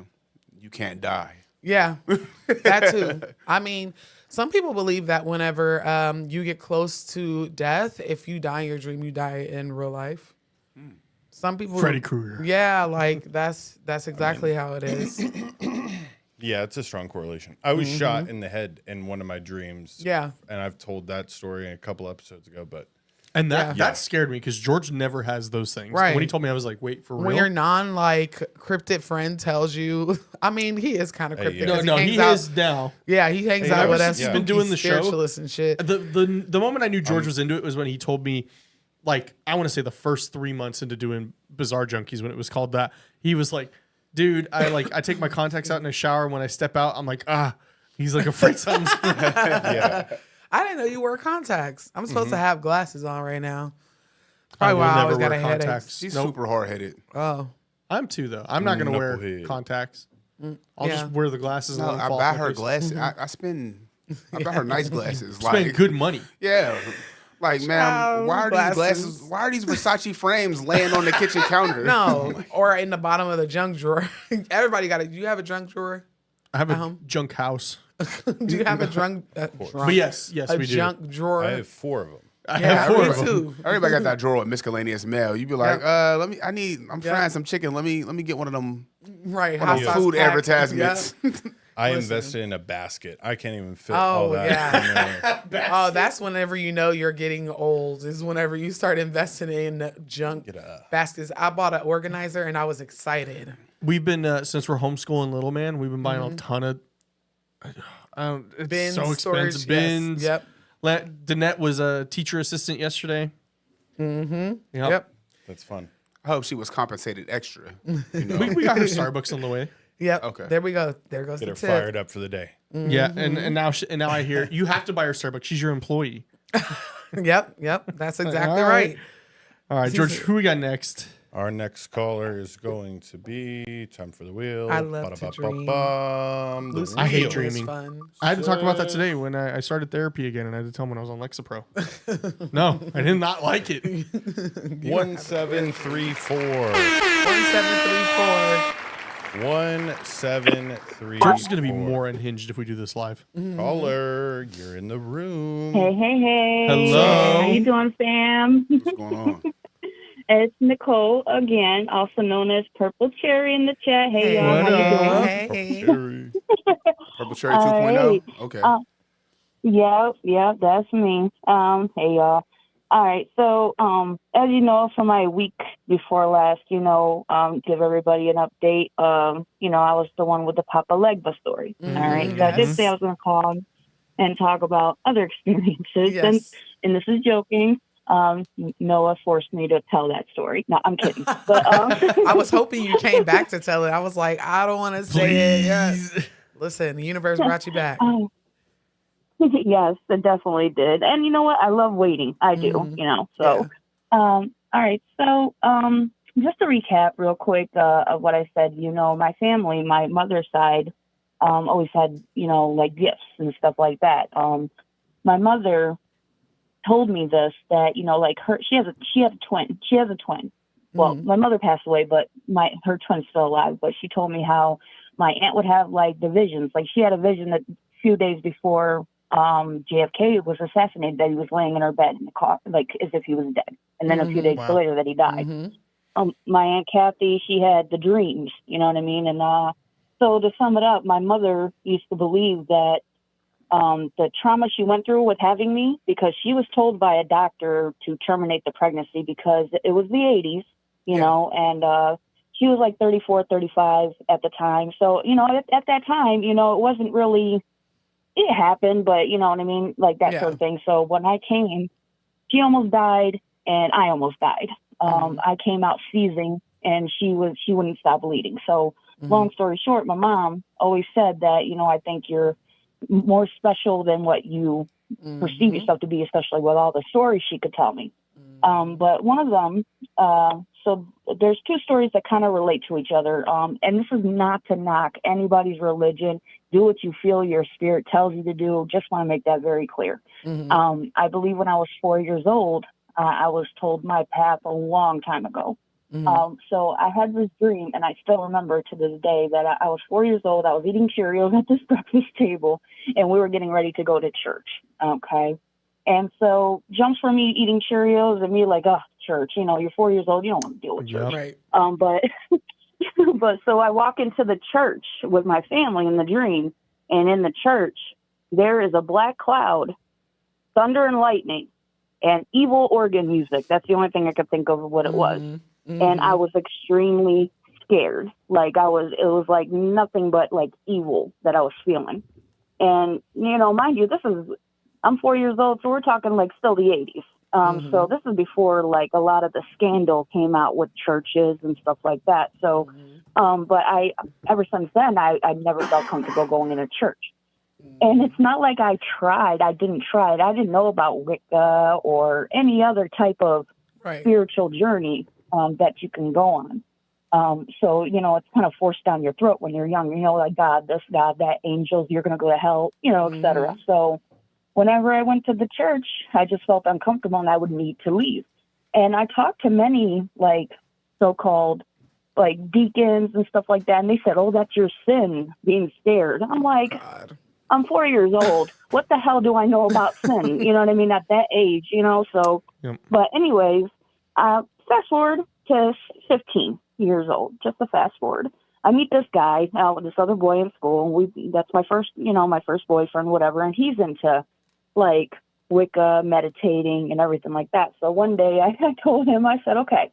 you can't die. Yeah, that too. I mean, some people believe that whenever you get close to death, if you die in your dream, you die in real life. Some people, Freddy Krueger. Yeah, like that's exactly how it is. Yeah, it's a strong correlation. I was shot in the head in one of my dreams. Yeah. And I've told that story a couple episodes ago, but And that scared me because George never has those things. Right. When he told me, I was like, wait, for real? When your cryptid friend tells you, I mean, he is kind of cryptic. yeah. 'cause No, hangs he out- is now. Yeah, he hangs out Ever with us. since he's been doing the show, spiritualists and shit. The moment I knew George was into it was when he told me, like, I want to say the first 3 months into doing Bizarre Junkies when it was called that. He was like, dude, I take my contacts out in the shower. When I step out, I'm like, he's like afraid something's yeah. I didn't know you wear contacts. I'm supposed to have glasses on right now. I Probably will why I never always got wear a headache. contacts. He's Nope. super hard headed. Oh, I'm too though. I'm not gonna wear Knucklehead. contacts. I'll yeah. just wear the glasses. No, and I fall buy off my her face. glasses. I buy her nice glasses. Spend good money. Yeah. Like, man, Child, why are these glasses? Why are these Versace frames laying on the kitchen counter? no, or in the bottom of the junk drawer. Everybody got it. Do you have a junk drawer? I have a junk house. Do you have a drunk? But yes, a we do. junk drawer. I have 4 of them. I yeah, have 4 me of them. too. Everybody got that drawer with miscellaneous mail. You be like, I'm Yeah. frying some chicken. Let me get one of them Right, one of hot them sauce food pack. advertisements. I Listen. invested in a basket. I can't even fit Oh, all that in there. Oh, that's whenever you know you're getting old. Is whenever you start investing in junk baskets. I bought an organizer and I was excited. We've been since we're homeschooling little man. We've been buying a ton of. It's Bins, so storage, expensive. yes. Bins. Yep. Danette was a teacher assistant yesterday. Yep. That's fun. I hope she was compensated extra. You know? We got her Starbucks on the way. Yep. Okay. There we go. There goes Get the her tip. fired up for the day. Yeah, and now I hear you have to buy her Starbucks. She's your employee. Yep. That's exactly All right. All right, George, who we got next? Our next caller is going to be time for the wheel. I love to dream. The Lucid I hate wheel. dreaming is dreaming. fun. I had to talk about that today when I started therapy again, and I had to tell him when I was on Lexapro. No, I did not like it. 1734. 1734. 1734. George is going to be more unhinged if we do this live. Caller, you're in the room. Hey. Hello. How you doing, fam? What's going on? It's Nicole again, also known as Purple Cherry in the chat. Hey, y'all. What How you up? doing? Hey. Cherry. Purple Cherry 2.0? Okay. Yeah, that's me. Hey, y'all. All right, so as you know, for my week before last, give everybody an update. I was the one with the Papa Legba story. All right, so I did say I was going to call and talk about other experiences, Yes. and this is joking. Noah forced me to tell that story. No, I'm kidding. But I was hoping you came back to tell it. I was like, I don't want to say it. Yes. Listen, the universe brought you back. Yes, it definitely did. And you know what? I love waiting. I do, So, all right. So, just to recap real quick of what I said, my family, my mother's side, always had, like gifts and stuff like that. My mother told me this, that, like she has a twin. Well, my mother passed away, but her twin's still alive. But she told me how my aunt would have like the visions. Like she had a vision that a few days before JFK was assassinated, that he was laying in her bed in the car, like as if he was dead. And then a few days later that he died. my Aunt Kathy, she had the dreams, you know what I mean? And so to sum it up, my mother used to believe that the trauma she went through with having me, because she was told by a doctor to terminate the pregnancy because it was the 80s, you know, and she was like 34, 35 at the time. So, you know, at that time, you know, it wasn't really, it happened, but you know what I mean? Like that sort of thing. So when I came, she almost died and I almost died. I came out seizing and she wouldn't stop bleeding. So long story short, my mom always said that, you know, I think you're more special than what you perceive yourself to be, especially with all the stories she could tell me. But one of them, so there's two stories that kind of relate to each other. And this is not to knock anybody's religion. Do what you feel your spirit tells you to do. Just want to make that very clear. I believe when I was 4 years old, I was told my path a long time ago. So I had this dream, and I still remember to this day that I was 4 years old. I was eating Cheerios at this breakfast table, and we were getting ready to go to church. Okay. And so jumps from me eating Cheerios and me like, oh, church, you know, you're 4 years old. You don't want to deal with church. Right. But so I walk into the church with my family in the dream, and in the church, there is a black cloud, thunder and lightning, and evil organ music. That's the only thing I could think of what it was. And I was extremely scared. Like it was like nothing but like evil that I was feeling. And, you know, mind you, I'm 4 years old, so we're talking like still the 80s. So this is before like a lot of the scandal came out with churches and stuff like that. So, but ever since then, I never felt comfortable going into church. And it's not like I didn't try it. I didn't know about Wicca or any other type of spiritual journey that you can go on. So, you know, it's kind of forced down your throat when you're young, you know, like God, this, God, that, angels, you're going to go to hell, you know, et cetera. So whenever I went to the church, I just felt uncomfortable and I would need to leave. And I talked to many like so-called like deacons and stuff like that. And they said, oh, that's your sin, being scared. I'm like, I'm 4 years old. What the hell do I know about sin? You know what I mean? At that age, you know, so, but anyways, fast forward to 15 years old, just a fast forward. I meet this guy, this other boy in school. That's my first boyfriend, whatever. And he's into like Wicca, meditating and everything like that. So one day I told him, I said, okay,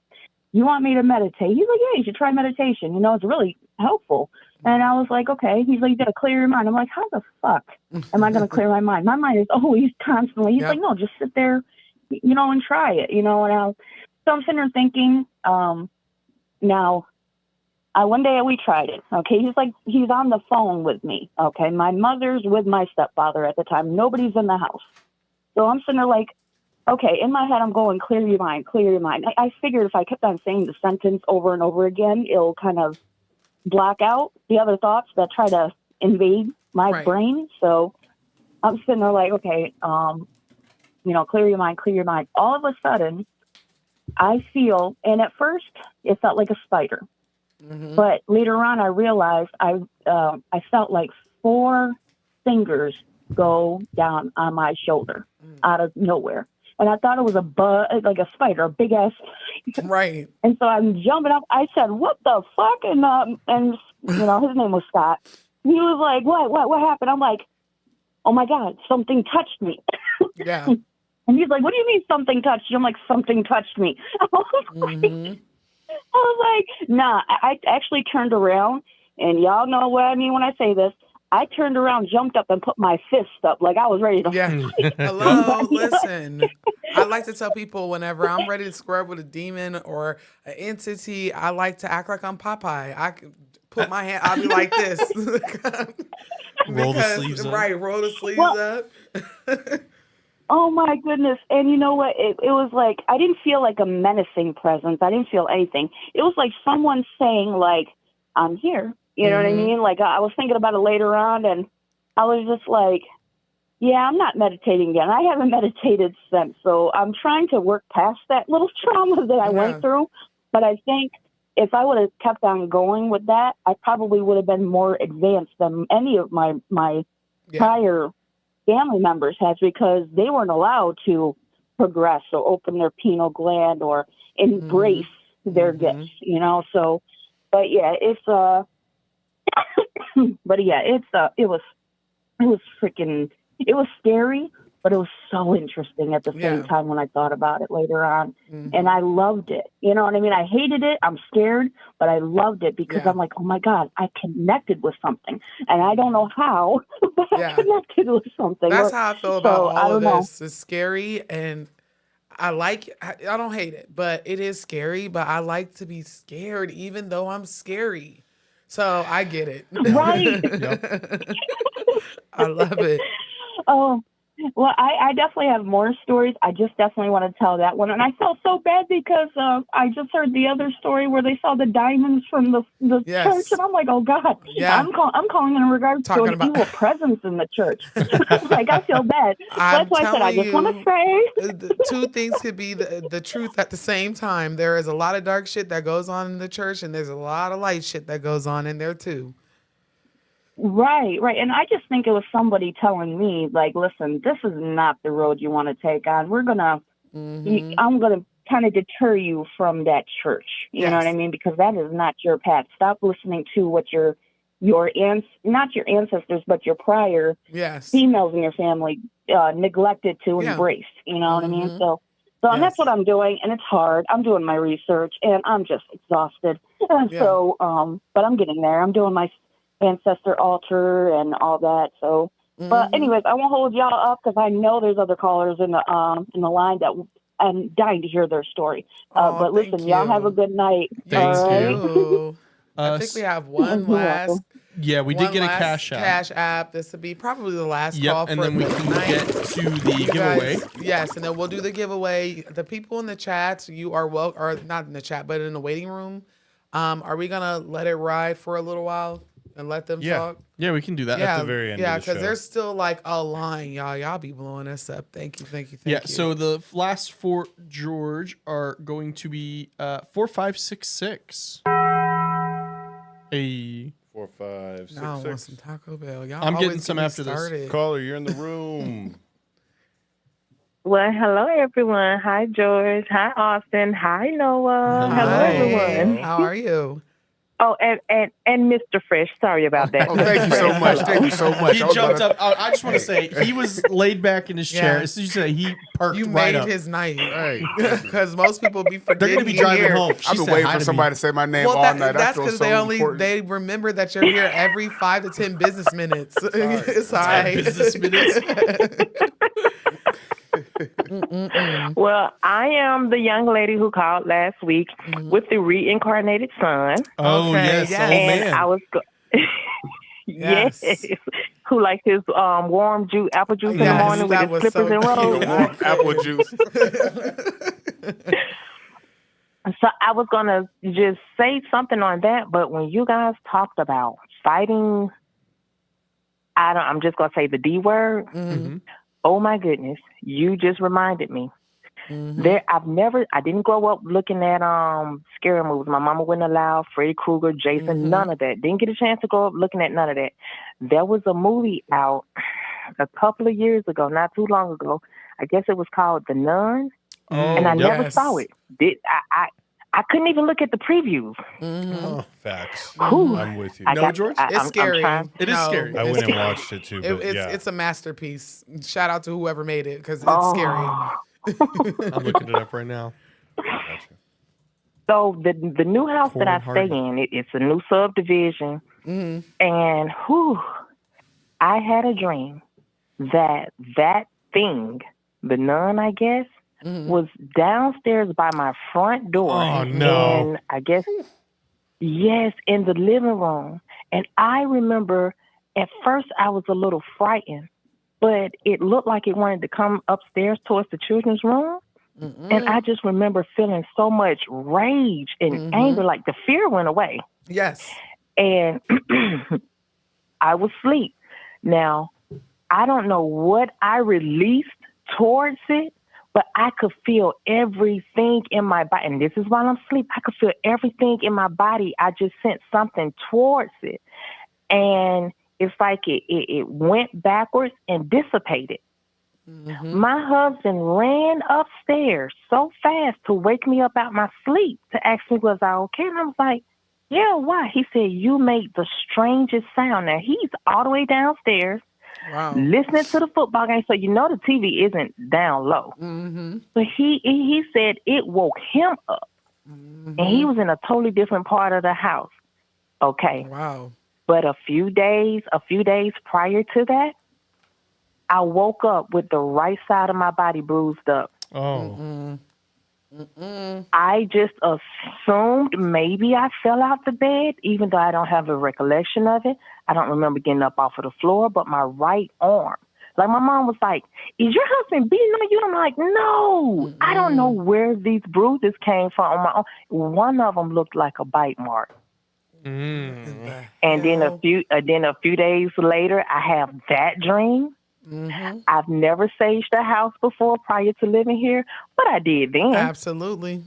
you want me to meditate? He's like, yeah, you should try meditation. You know, it's really helpful. And I was like, okay. He's like, you got to clear your mind. I'm like, how the fuck am I going to clear my mind? My mind is always constantly. He's like, no, just sit there, you know, and try it, you know. And so I'm sitting there thinking, now, one day we tried it. Okay. He's on the phone with me. Okay. My mother's with my stepfather at the time. Nobody's in the house. So I'm sitting there like, okay, in my head, I'm going, clear your mind, clear your mind. I figured if I kept on saying the sentence over and over again, it'll kind of block out the other thoughts that try to invade my brain. So I'm sitting there like, okay, you know, clear your mind, clear your mind. All of a sudden, I feel, and at first, it felt like a spider. But later on, I realized I felt like 4 fingers go down on my shoulder out of nowhere. And I thought it was a bug, like a spider, a big ass. Right. And so I'm jumping up. I said, "What the fuck?" And you know, his name was Scott. He was like, "What happened?" I'm like, "Oh my God, something touched me." Yeah. And he's like, "What do you mean something touched you?" I'm like, "Something touched me." I was like, nah. I actually turned around, and y'all know what I mean when I say this. I turned around, jumped up, and put my fist up like I was ready to fight. Hello, listen. I like to tell people whenever I'm ready to square up with a demon or an entity, I like to act like I'm Popeye. I can put my hand, I'll be like this. Roll the sleeves up. Right, roll the sleeves up. Oh my goodness. And you know what? It was like, I didn't feel like a menacing presence. I didn't feel anything. It was like someone saying like, I'm here. You know what I mean? Like I was thinking about it later on and I was just like, yeah, I'm not meditating again. I haven't meditated since. So I'm trying to work past that little trauma that I went through. But I think if I would have kept on going with that, I probably would have been more advanced than any of my prior family members has, because they weren't allowed to progress or open their pineal gland or embrace their gifts, so, but yeah, it's, but yeah, it was scary, but it was so interesting at the same time when I thought about it later on. And I loved it. You know what I mean? I hated it. I'm scared, but I loved it because I'm like, oh my God, I connected with something. And I don't know how, but I connected with something. That's how I feel about all of know. this. It's scary, and I don't hate it, but it is scary, but I like to be scared even though I'm scary. So I get it. Right. I love it. Oh, well, I definitely have more stories. I just definitely want to tell that one. And I felt so bad because I just heard the other story where they saw the diamonds from the church. And I'm like, oh, God. Yeah. I'm calling in regards to an evil presence in the church. Like, I feel bad. That's why I said I just want to say. Two things could be the truth at the same time. There is a lot of dark shit that goes on in the church, and there's a lot of light shit that goes on in there, too. Right. And I just think it was somebody telling me, like, listen, this is not the road you want to take on. I'm going to kind of deter you from that church. You know what I mean? Because that is not your path. Stop listening to what not your ancestors, but your prior females in your family neglected to embrace. You know what I mean? So and that's what I'm doing. And it's hard. I'm doing my research and I'm just exhausted. So, but I'm getting there. I'm doing my ancestor altar and all that. So, but anyways, I won't hold y'all up because I know there's other callers in the line that I'm dying to hear their story. But listen, y'all have a good night. Thank all you. I think we have one last. Yeah, we did get a cash app. Cash app. This would be probably the last call for and then we can get to the giveaway. Yes, and then we'll do the giveaway. The people in the chat, you are or not in the chat, but in the waiting room. Are we gonna let it ride for a little while? And let them talk? Yeah, we can do that at the very end. Yeah, because there's still like a line, y'all. Y'all be blowing us up. Thank you. Yeah, so the last four, George, are going to be 4566. Hey. 4566. Now I want some Taco Bell. Y'all I'm getting always some get me after started. this. Caller, you're in the room. Well, hello, everyone. Hi, George. Hi, Austin. Hi, Noah. Hello, everyone. How are you? Oh, and Mr. Fresh. Sorry about that. Oh, thank you so much. Thank you so much. He jumped up. I just want to say he was laid back in his chair. As soon as you said he perked You right made up. his night. Because most people be forgetting. They're gonna be driving here. home. I've been waiting for somebody to say my name all night. That's because they remember that you're here every 5 to 10 business minutes. It's all right. Business minutes. Well, I am the young lady who called last week with the reincarnated son. Oh, yes. Oh, and man. I was Yes. Who liked his warm apple juice in the morning with his slippers and rolls. Warm apple juice. So I was going to just say something on that, but when you guys talked about fighting, I'm just going to say the D word. Oh my goodness, you just reminded me. I didn't grow up looking at scary movies. My mama wouldn't allow Freddy Krueger, Jason, none of that. Didn't get a chance to grow up looking at none of that. There was a movie out a couple of years ago, not too long ago. I guess it was called The Nun, and I never saw it. I couldn't even look at the previews. Oh, facts. I'm with you. George? It's scary. It is scary. I went and watched it too. But It's a masterpiece. Shout out to whoever made it because it's scary. I'm looking it up right now. So the new house that I stay in, it's a new subdivision, and I had a dream that thing, the nun, I guess, was downstairs by my front door. Oh, no. And I guess, yes, in the living room. And I remember at first I was a little frightened, but it looked like it wanted to come upstairs towards the children's room. And I just remember feeling so much rage and anger, like the fear went away. Yes. And I was asleep. Now, I don't know what I released towards it, but I could feel everything in my body. And this is while I'm asleep. I could feel everything in my body. I just sent something towards it. And it's like it went backwards and dissipated. My husband ran upstairs so fast to wake me up out my sleep to ask me, was I okay? And I was like, yeah, why? He said, you made the strangest sound. Now, he's all the way downstairs listening to the football game. So, you know, the TV isn't down low. But he said it woke him up. And he was in a totally different part of the house. Okay. Wow. But a few days prior to that, I woke up with the right side of my body bruised up. Oh. I just assumed maybe I fell out the bed, even though I don't have a recollection of it. I don't remember getting up off of the floor, but my right arm. Like, my mom was like, is your husband beating on you? I'm like, no. I don't know where these bruises came from on my arm. One of them looked like a bite mark. And then a few days later, I have that dream. I've never saged a house before prior to living here, but I did then. Absolutely.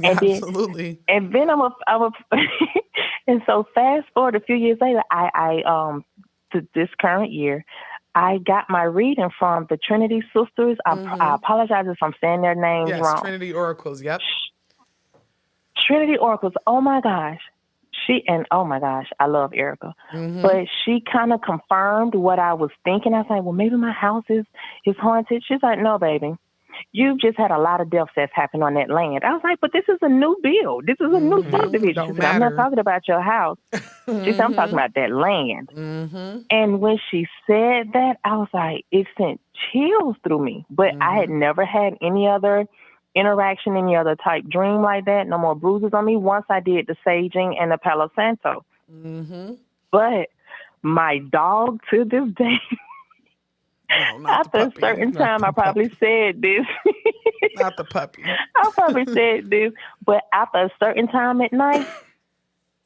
Absolutely. And then and so fast forward a few years later, I to this current year, I got my reading from the Trinity Sisters. I apologize if I'm saying their names wrong. Trinity Oracles. Yep. Trinity Oracles. Oh my gosh. Oh my gosh, I love Erica. But she kind of confirmed what I was thinking. I was like, well, maybe my house is haunted. She's like, no, baby. You've just had a lot of deaths that's happened on that land. I was like, but this is a new build. This is a new subdivision. She said, I'm not talking about your house. She said, I'm talking about that land. And when she said that, I was like, it sent chills through me. But I had never had any other interaction, any other type dream like that. No more bruises on me once I did the saging and the Palo Santo. But my dog to this day, after a certain time, I probably said this. Not the puppy. I probably said this, but after a certain time at night,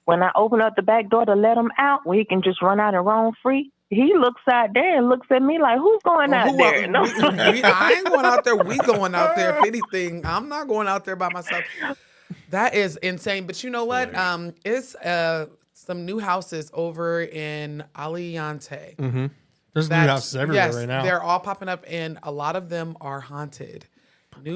when I open up the back door to let him out, where he can just run out and roam free, he looks out there and looks at me like, who's going out there? No. I ain't going out there. We going out there. If anything, I'm not going out there by myself. That is insane. But you know what? It's some new houses over in Aliante. There's new houses everywhere right now. They're all popping up, and a lot of them are haunted.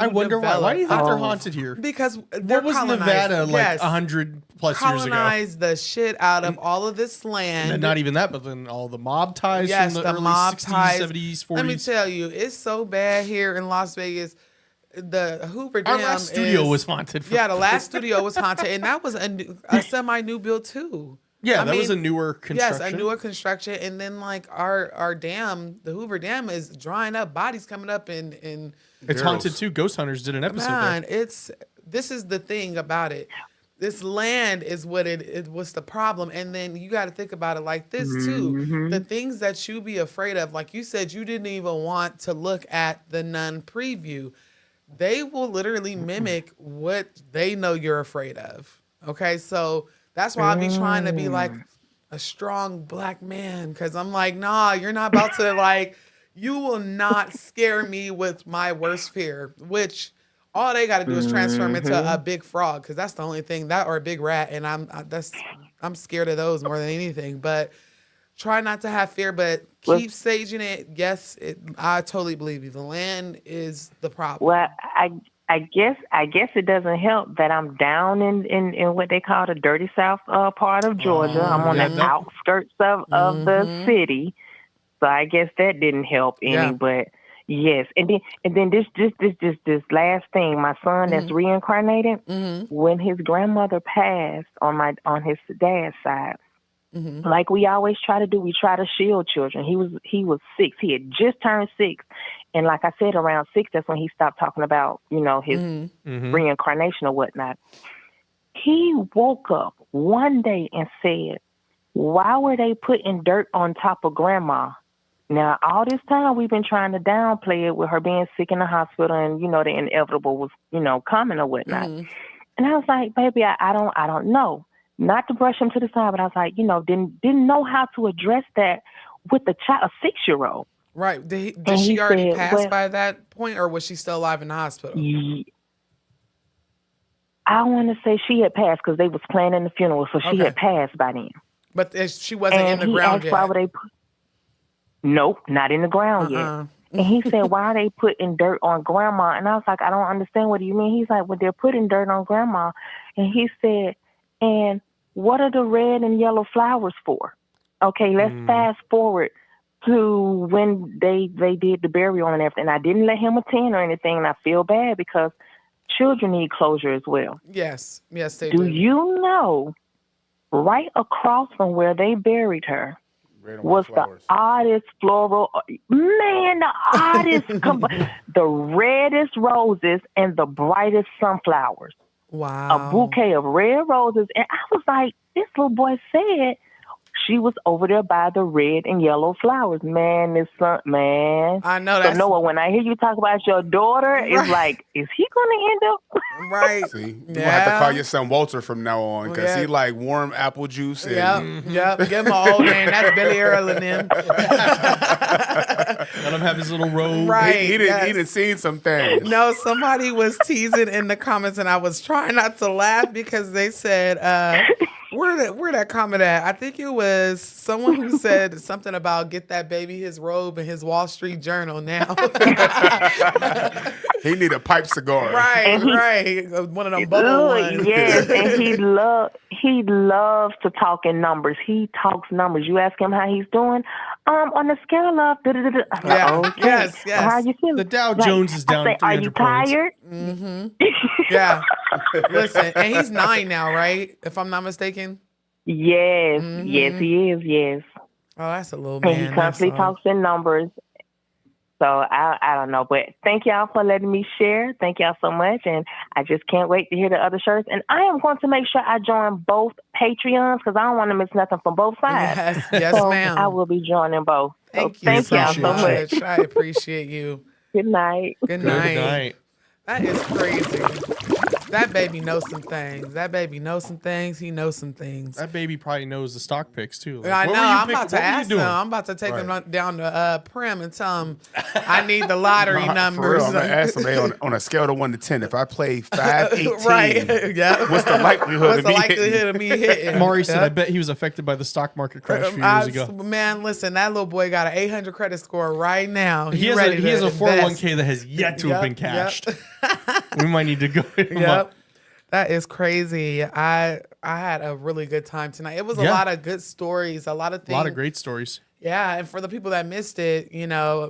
I wonder why. Why do you think they're haunted here? Because they're what was Nevada like 100 plus years ago? Colonized the shit out of all of this land. And not even that, but then all the mob ties from the early mob 60s, ties. 70s, 40s. Let me tell you, it's so bad here in Las Vegas. The Hoover Dam. Our last studio was haunted. The last studio was haunted, and that was a semi-new build too. Yeah, that was a newer construction. Yes, a newer construction, and then like our dam, the Hoover Dam, is drying up. Bodies coming up, and it's haunted too. Ghost Hunters did an episode there. This is the thing about it. This land is what it was the problem, and then you got to think about it like this too. The things that you be afraid of, like you said, you didn't even want to look at the Nun preview. They will literally mimic what they know you're afraid of. Okay, so. That's why I be trying to be like a strong black man, because I'm like, nah, you're not about to like, you will not scare me with my worst fear, which all they got to do is transform into a big frog, because that's the only thing, that or a big rat, and I'm scared of those more than anything. But try not to have fear, but keep saging it. Yes, I totally believe you. The land is the problem. Well, I guess it doesn't help that I'm down in what they call the dirty south part of Georgia. I'm on the outskirts of the city, so I guess that didn't help any. But yes, and then this last thing, my son that's reincarnated, when his grandmother passed on his dad's side. Like we always try to do, we try to shield children. He was 6. He had just turned 6. And like I said, around 6, that's when he stopped talking about, his reincarnation or whatnot. He woke up one day and said, why were they putting dirt on top of grandma? Now, all this time we've been trying to downplay it with her being sick in the hospital and, the inevitable was, coming or whatnot. And I was like, baby, I don't know. Not to brush him to the side, but I was like, didn't know how to address that with a 6-year-old. Right. Did she already pass by that point, or was she still alive in the hospital? I want to say she had passed because they was planning the funeral, so she had passed by then. But she wasn't in the ground yet. Nope, not in the ground yet. And he said, why are they putting dirt on grandma? And I was like, I don't understand. What do you mean? He's like, well, they're putting dirt on grandma. And he said, and what are the red and yellow flowers for? Okay, let's fast forward to when they did the burial and everything. I didn't let him attend or anything, and I feel bad because children need closure as well. Yes, they do. Do you know, right across from where they buried her was the oddest floral, man, the oddest, the reddest roses and the brightest sunflowers. Wow. A bouquet of red roses. And I was like, this little boy said she was over there by the red and yellow flowers. Man, man. I know that. So Noah, when I hear you talk about your daughter, it's like, is he going to end up? Right. See, you're going to have to call your son Walter from now on because he like warm apple juice. And Yep. Give him an old name. That's Billy Earl and them. Let him have his little robe. Right. He didn't see some things. No, somebody was teasing in the comments, and I was trying not to laugh because they said, where that comment at? I think it was someone who said something about get that baby his robe and his Wall Street Journal now. He need a pipe cigar. Right. One of them bubble ones. Yes, and he loves to talk in numbers. He talks numbers. You ask him how he's doing. On the scale of okay. Yes. How you feeling? The Dow Jones is down 300 are you points. tired? Mm-hmm. Yeah. Listen, and he's 9 now, right? If I'm not mistaken. Yes, yes, he is. Yes. Oh, that's a little man. man. He constantly talks in numbers. So I don't know, but thank y'all for letting me share. Thank y'all so much, and I just can't wait to hear the other shirts. And I am going to make sure I join both Patreons because I don't want to miss nothing from both sides. Yes, so ma'am. I will be joining both. Thank y'all so much. I appreciate you. Good night. Good night. That is crazy. That baby knows some things. He knows some things. That baby probably knows the stock picks too. Like, I know. I'm about to what were you ask doing? him. I'm about to take him down to Prem and tell him I need the lottery numbers. For real, I'm gonna ask him on a scale of 1 to 10. If I play 518, right? Yeah. What's the likelihood of me hitting? Maury said, "I bet he was affected by the stock market crash a few years ago." Man, listen, that little boy got an 800 credit score right now. He has a 401k that has yet to have been cashed. We might need to go. Yep. That is crazy. I had a really good time tonight. It was a lot of good stories, a lot of things. A lot of great stories. Yeah, and for the people that missed it, it'll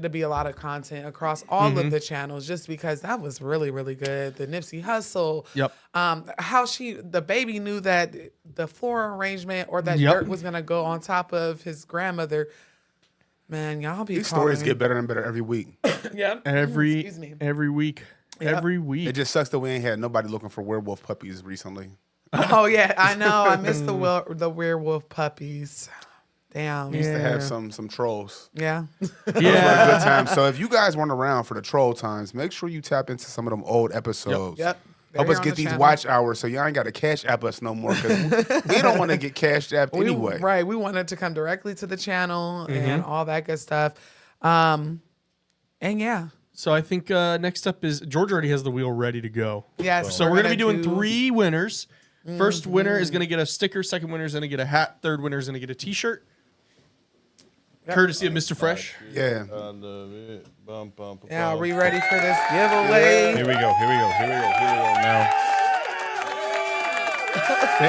be a lot of content across all of the channels just because that was really, really good. The Nipsey Hussle. Yep. How the baby knew that the floral arrangement or that dirt was going to go on top of his grandmother. Man, y'all be These stories get better and better every week. Yeah. Every week. Yep. Every week. It just sucks that we ain't had nobody looking for werewolf puppies recently. Oh yeah, I know. I missed the werewolf puppies. Damn. We used to have some trolls. Yeah. Those were a good time. So if you guys weren't around for the troll times, make sure you tap into some of them old episodes. Yep. Help us get these watch hours so y'all ain't got to cash app us no more because we don't want to get cashed apped anyway. Right. We wanted to come directly to the channel and all that good stuff. And yeah. So I think next up is George already has the wheel ready to go. Yes. So we're going to be doing 3 winners. First winner is going to get a sticker. Second winner is going to get a hat. Third winner is going to get a T-shirt. Courtesy of Mr. Fresh. Yeah. Yeah, are we ready for this giveaway? Here we go now. We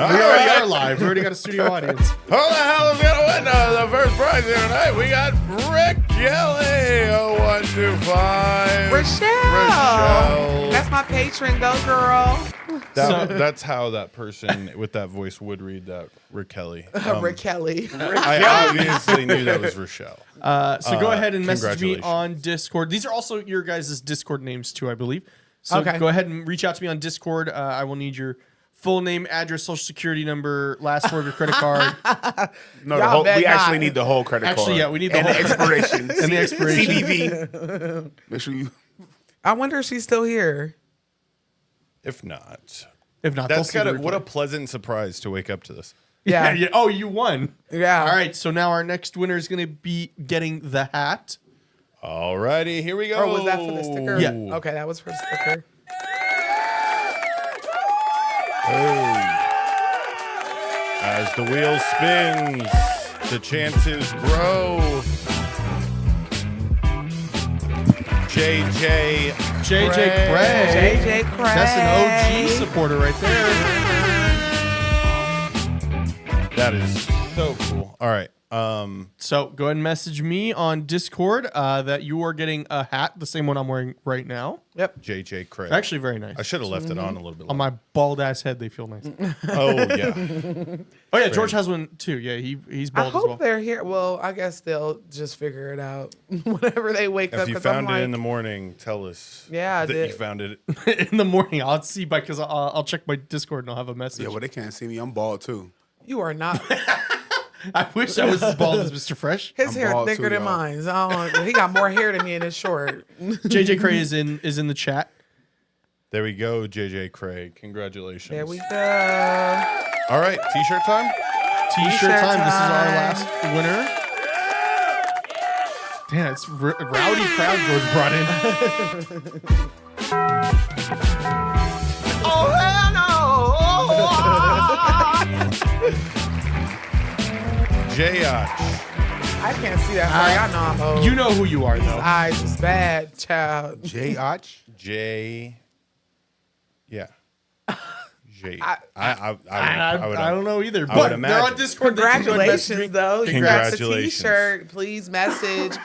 already are live. We already got a studio audience. Who the hell is going to win the first prize here tonight? We got Rick Kelly, 0125. Rochelle. That's my patron. Go, girl. That's how that person with that voice would read that. Rick Kelly. Rick Kelly. I obviously knew that was Rochelle. So go ahead and message me on Discord. These are also your guys' Discord names too, I believe. So go ahead and reach out to me on Discord. I will need your full name, address, social security number, last four of your credit card. No, we actually need the whole credit card. Actually, yeah, we need the whole expiration. And the expiration. CVV. Make sure you. I wonder if she's still here. If not, that's what a pleasant surprise to wake up to this. Yeah. Oh, you won. Yeah. All right. So now our next winner is going to be getting the hat. Alrighty, here we go. Or was that for the sticker? Yeah. Okay, that was for the sticker. As the wheel spins, the chances grow. JJ Craig. JJ Craig. That's an OG supporter right there. That is so cool. All right. So go ahead and message me on Discord that you are getting a hat, the same one I'm wearing right now. Yep. JJ Craig. Actually, very nice. I should have left it on a little bit On longer. my bald ass head, they feel nice. Oh, yeah. Oh, yeah. George has one too. Yeah, he's I bald as hope well. they're here. Well, I guess they'll just figure it out whenever they wake up. If you 'cause I'm found it in like, the morning, tell us Yeah, I that did. you found it. In the morning, I'll see because I'll check my Discord and I'll have a message. Yeah, well, they can't see me. I'm bald too. You are not. I wish I was as bald as Mr. Fresh. His I'm hair bald thicker too, than y'all. mine. So he got more hair than me and it's short. JJ Cray is in the chat. There we go, JJ Craig. Congratulations. There we go. All right, t-shirt time? T-shirt time. This is our last winner. Damn, it's rowdy crowd George brought in. Oh, hell no. J-Otch. I can't see that far. I know I'm old. You know who you are, His though. eyes is bad, child. J-Otch? J. Yeah. J. I- I don't know either. I would But they're imagine. on Discord. They can go and message me. Congratulations, though. You got the Congratulations. T-shirt. Please message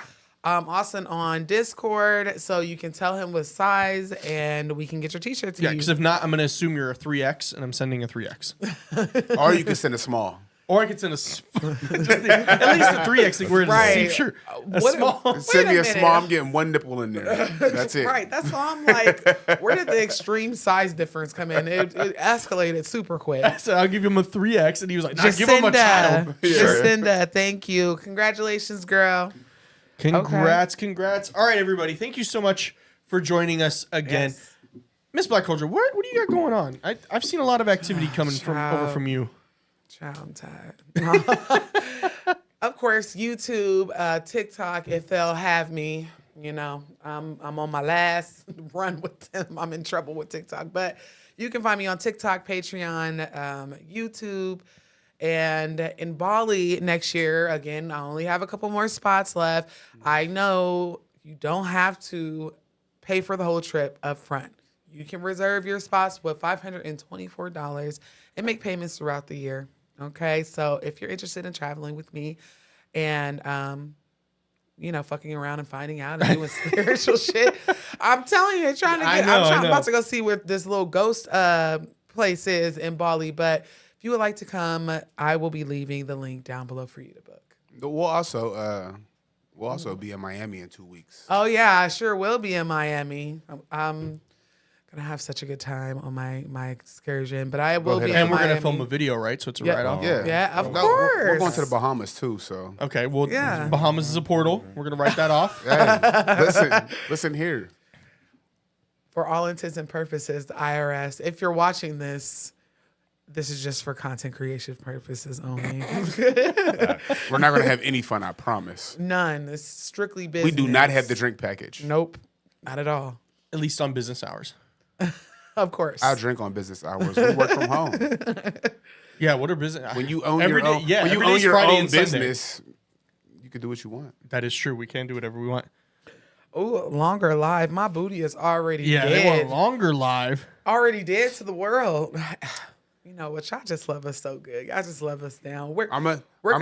Austin on Discord so you can tell him what size and we can get your T-shirt to Yeah, you. because if not, I'm going to assume you're a 3X, and I'm sending a 3X. Or you can send a small. Or I could send at least a 3X. Like we're in the same Right. shirt. A What- small. Send me a minute. small. I'm getting one nipple in there. That's it. Right. That's why I'm like, where did the extreme size difference come in? It escalated super quick. So I'll give him a 3X, and he was like, nah, give him a Jacinda. child. Jacinda, thank you. Congratulations, girl. Congrats. All right, everybody. Thank you so much for joining us again. Yes. Miss Black Culture, what do you got going on? I've seen a lot of activity coming over from you. Child, I'm tired. Of course, YouTube, TikTok, if they'll have me. You know, I'm on my last run with them. I'm in trouble with TikTok. But you can find me on TikTok, Patreon, YouTube. And in Bali next year, again, I only have a couple more spots left. I know you don't have to pay for the whole trip up front. You can reserve your spots with $524 and make payments throughout the year. Okay, so if you're interested in traveling with me and, fucking around and finding out and doing spiritual shit, I'm telling you, I'm about to go see where this little ghost place is in Bali. But if you would like to come, I will be leaving the link down below for you to book. We'll also be in Miami in 2 weeks. Oh yeah, I sure will be in Miami. I'm gonna have such a good time on my excursion, but I will be in And we're Miami. gonna film a video, right? So it's a Yeah. write-off. Yeah, of No, course. We're going to the Bahamas too, so. Okay, well, Yeah. Bahamas is a portal. We're gonna write that off. Hey, listen here. For all intents and purposes, the IRS, if you're watching this is just for content creation purposes only. We're not going to have any fun, I promise. None. It's strictly business. We do not have the drink package. Nope. Not at all. At least on business hours. Of course. I'll drink on business hours. We work from home. Yeah, what are business? When you own Every your day- own, yeah, when you every own day's your Friday own and Sunday. business, you can do what you want. That is true. We can do whatever we want. Oh, longer live. My booty is already Yeah, dead. they want longer live. Already dead to the world. You know what? Y'all just love us so good. Y'all just love us down. Where can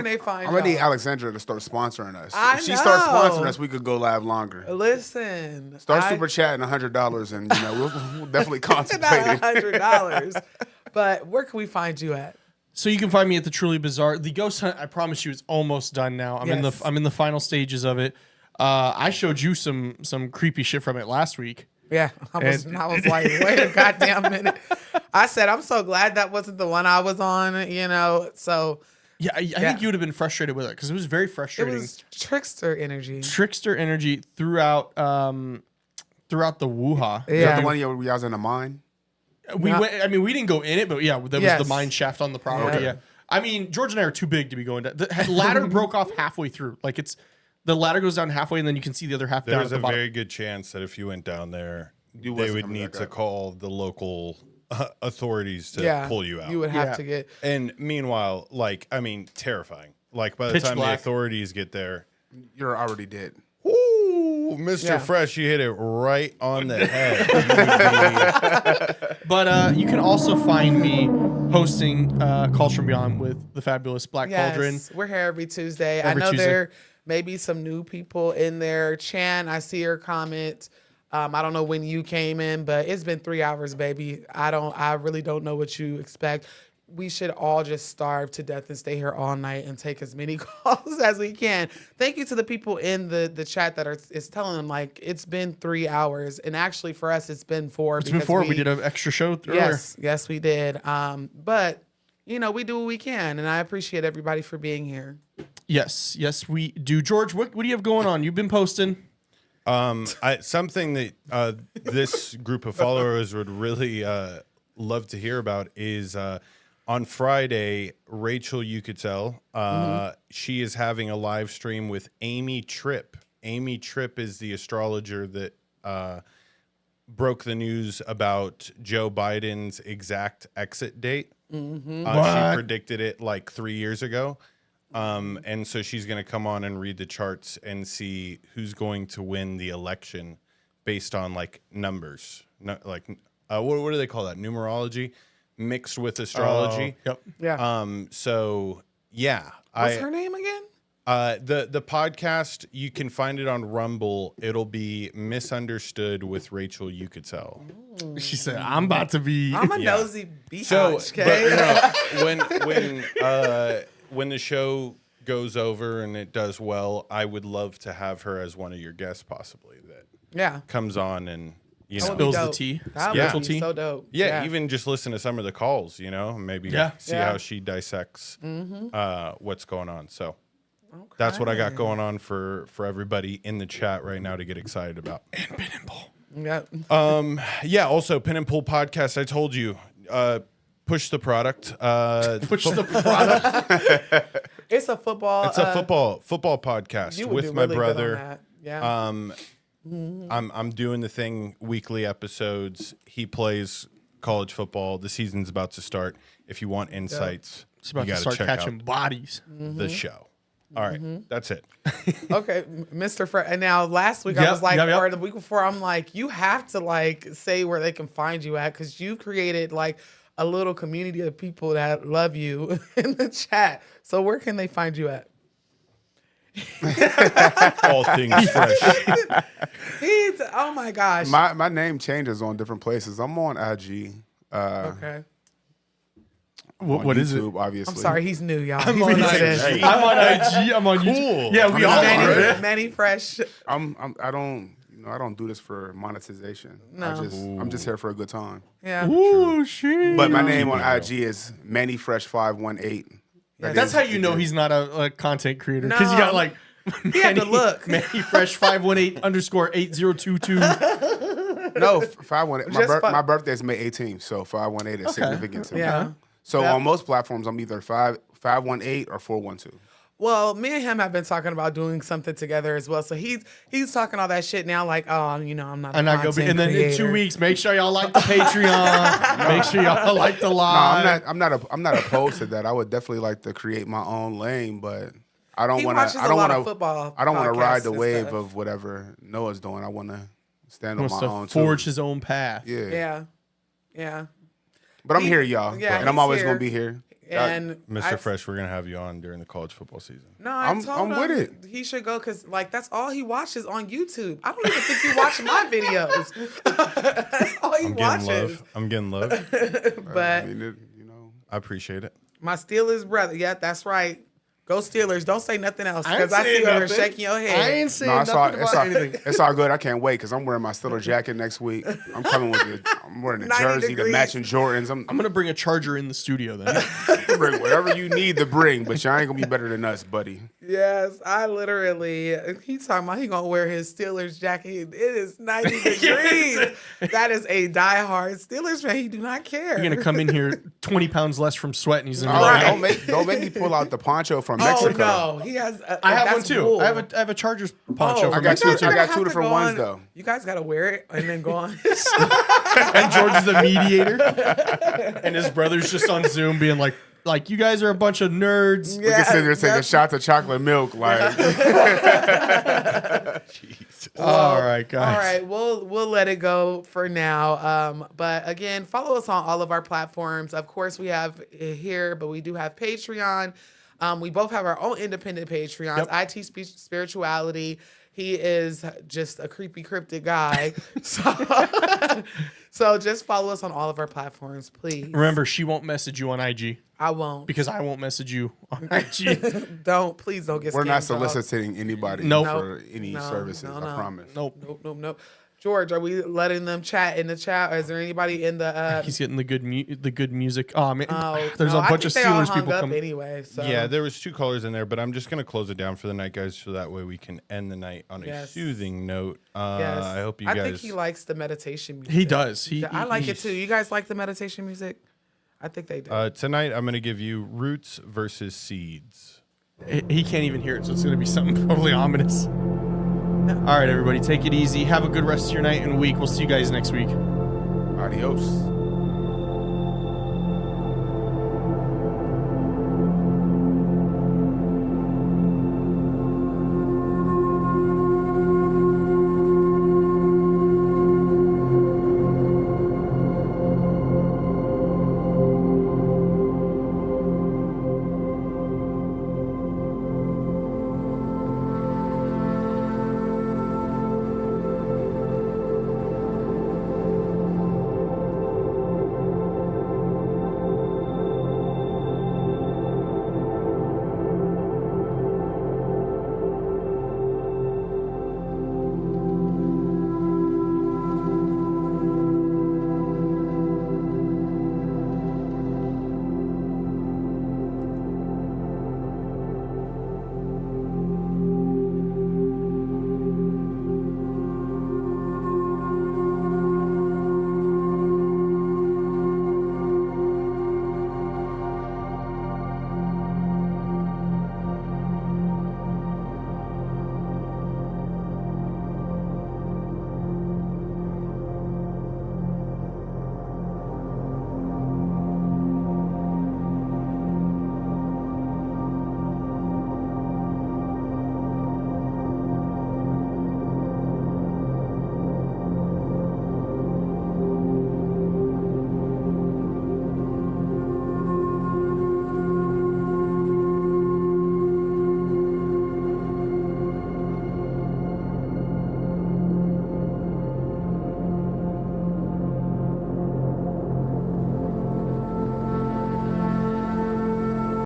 they find I'm going to need y'all? Alexandra to start sponsoring us. I If she starts know. sponsoring us, we could go live longer. Listen. Start super chatting $100 and we'll definitely contemplate Not it. $100. But where can we find you at? So you can find me at the Truly Bizarre. The ghost hunt, I promise you, is almost done now. I'm Yes. in the final stages of it. I showed you some creepy shit from it last week. Yeah, I was like, wait a goddamn minute. I said, I'm so glad that wasn't the one I was on, so. Yeah, I think you would have been frustrated with it because it was very It frustrating. was trickster energy. Trickster energy throughout the Wuha. Is that the one where y'all was in a mine? We went. I mean, we didn't go in it, but yeah, there was Yes. the mine shaft on the property. Okay. Yeah, I mean, George and I are too big to be going down. The ladder broke off halfway through. Like the ladder goes down halfway, and then you can see the other half down at There's the a bottom. very good chance that if you went down there, they wasn't would coming need back to up. call the local authorities to pull you out. You would have to get. And meanwhile, terrifying. Like by the Pitch time black. the authorities get there, You're already dead. whoo, Ooh, Mr. Fresh, you hit it right on the head. But you can also find me hosting Calls from Beyond with the fabulous Black Cauldron. We're here every Tuesday. Every I know Tuesday. there may be some new people in there. Chan, I see your comment. I don't know when you came in, but it's been 3 hours, baby. I really don't know what you expect. We should all just starve to death and stay here all night and take as many calls as we can. Thank you to the people in the chat that is telling them, like, it's been 3 hours. And actually for us, it's been 4. It's been 4. We did an extra show earlier. Yes, we did. But, you know, we do what we can. And I appreciate everybody for being here. Yes, we do. George, what do you have going on? You've been posting. Something that this group of followers would really love to hear about is on Friday, Rachel Yucatel, she is having a live stream with Amy Tripp. Amy Tripp is the astrologer that broke the news about Joe Biden's exact exit date. She predicted it like 3 years ago. And so she's going to come on and read the charts and see who's going to win the election based on like numbers, what do they call that? Numerology mixed with astrology. Yeah. So yeah. What's her name again? The podcast, you can find it on Rumble. It'll be Misunderstood with Rachel Yucatel. She said, I'm about to be. I'm a nosy biatch, So, okay? but, when the show goes over and it does well, I would love to have her as one of your guests, possibly, that comes on and spills the tea. That would be so dope. Yeah, even just listen to some of the calls, maybe see how she dissects what's going on. So that's what I got going on for everybody in the chat right now to get excited about. And Pin and Pull. Yeah. Also Pin and Pull podcast. I told you, push the product. Push the product. It's a football. It's a football podcast with my brother. That. Yeah. I'm doing the thing, weekly episodes. He plays college football. The season's about to start. If you want insights, It's about you to got to start check catching out bodies. the show. All right, that's it. Okay, Mr. Fred. And now last week I was like, or the week before, I'm like, you have to like say where they can find you at, because you created like a little community of people that love you in the chat. So where can they find you at? All things fresh. Oh my gosh. My name changes on different places. I'm on IG. Okay. What is it? Obviously. I'm sorry, he's new, y'all. I'm on IG. I'm on IG. I'm on YouTube. Yeah, we all are. Many fresh. I don't do this for monetization. No. I'm just here for a good time. Yeah. Ooh, shit. But my name on IG is MannyFresh518. That's how you know he's not a content creator, because you got like he had to look. MannyFresh518_802. No, 518. My birthday is May 18th, so 518 is significant to me. Yeah. So on most platforms, I'm either 518 or 412. Well, me and him have been talking about doing something together as well. So he's talking all that shit now, like, oh, I'm not. And then in 2 weeks, make sure y'all like the Patreon. Make sure y'all like the live. No, I'm not opposed to that. I would definitely like to create my own lane, but I don't want to. I don't want to ride the wave of whatever Noah's doing. I want to stand on my own. Forge his own path. Yeah. But I'm here, y'all. Yeah, and I'm always gonna be here. And Mr. Fresh, we're gonna have you on during the college football season. No, I'm with it. He should go, because like that's all he watches on YouTube. I don't even think he watched my videos. That's all he watches. I'm getting love. But I appreciate it. My Steelers brother. Yeah, that's right. Go Steelers. Don't say nothing else, because I see you over shaking your head. I ain't saying nothing about anything. It's all good. I can't wait, because I'm wearing my Steelers jacket next week. I'm wearing a jersey, the matching Jordans. I'm going to bring a charger in the studio then. Bring whatever you need to bring, but y'all ain't going to be better than us, buddy. Yes, I literally, he's talking about he going to wear his Steelers jacket. It is 90 degrees. That is a diehard Steelers fan. He do not care. You're going to come in here 20 pounds less from sweat, and he's going to be like, don't make me pull out the poncho from Mexico. Oh, no. He has I have one too. Wool. I have a Chargers poncho from I got Mexico. I got two different ones, though. You guys got to wear it and then go on. And George is the mediator. And his brother's just on Zoom being like, Like, you guys are a bunch of nerds. We can sit there and take a shot of chocolate milk. Like, all right, guys. All right, we'll let it go for now. But again, follow us on all of our platforms. Of course, we have it here, but we do have Patreon. We both have our own independent Patreons. IT Spirituality. He is just a creepy, cryptic guy. So just follow us on all of our platforms, please. Remember, she won't message you on IG. I won't. Because I won't message you on IG. Please don't get we're scammed, not dog. soliciting anybody for any services. I promise. Nope. George, are we letting them chat in the chat? Or is there anybody in the? He's getting the good music. Oh man, there's no, a bunch of Steelers people coming. Anyway, so. Yeah, there was 2 callers in there, but I'm just gonna close it down for the night, guys, so that way we can end the night on a soothing note. I hope you guys. I think he likes the meditation music. He does. I like it too. You guys like the meditation music? I think they do. Tonight, I'm gonna give you Roots versus Seeds. He can't even hear it, so it's gonna be something totally ominous. All right, everybody, take it easy. Have a good rest of your night and week. We'll see you guys next week. Adios.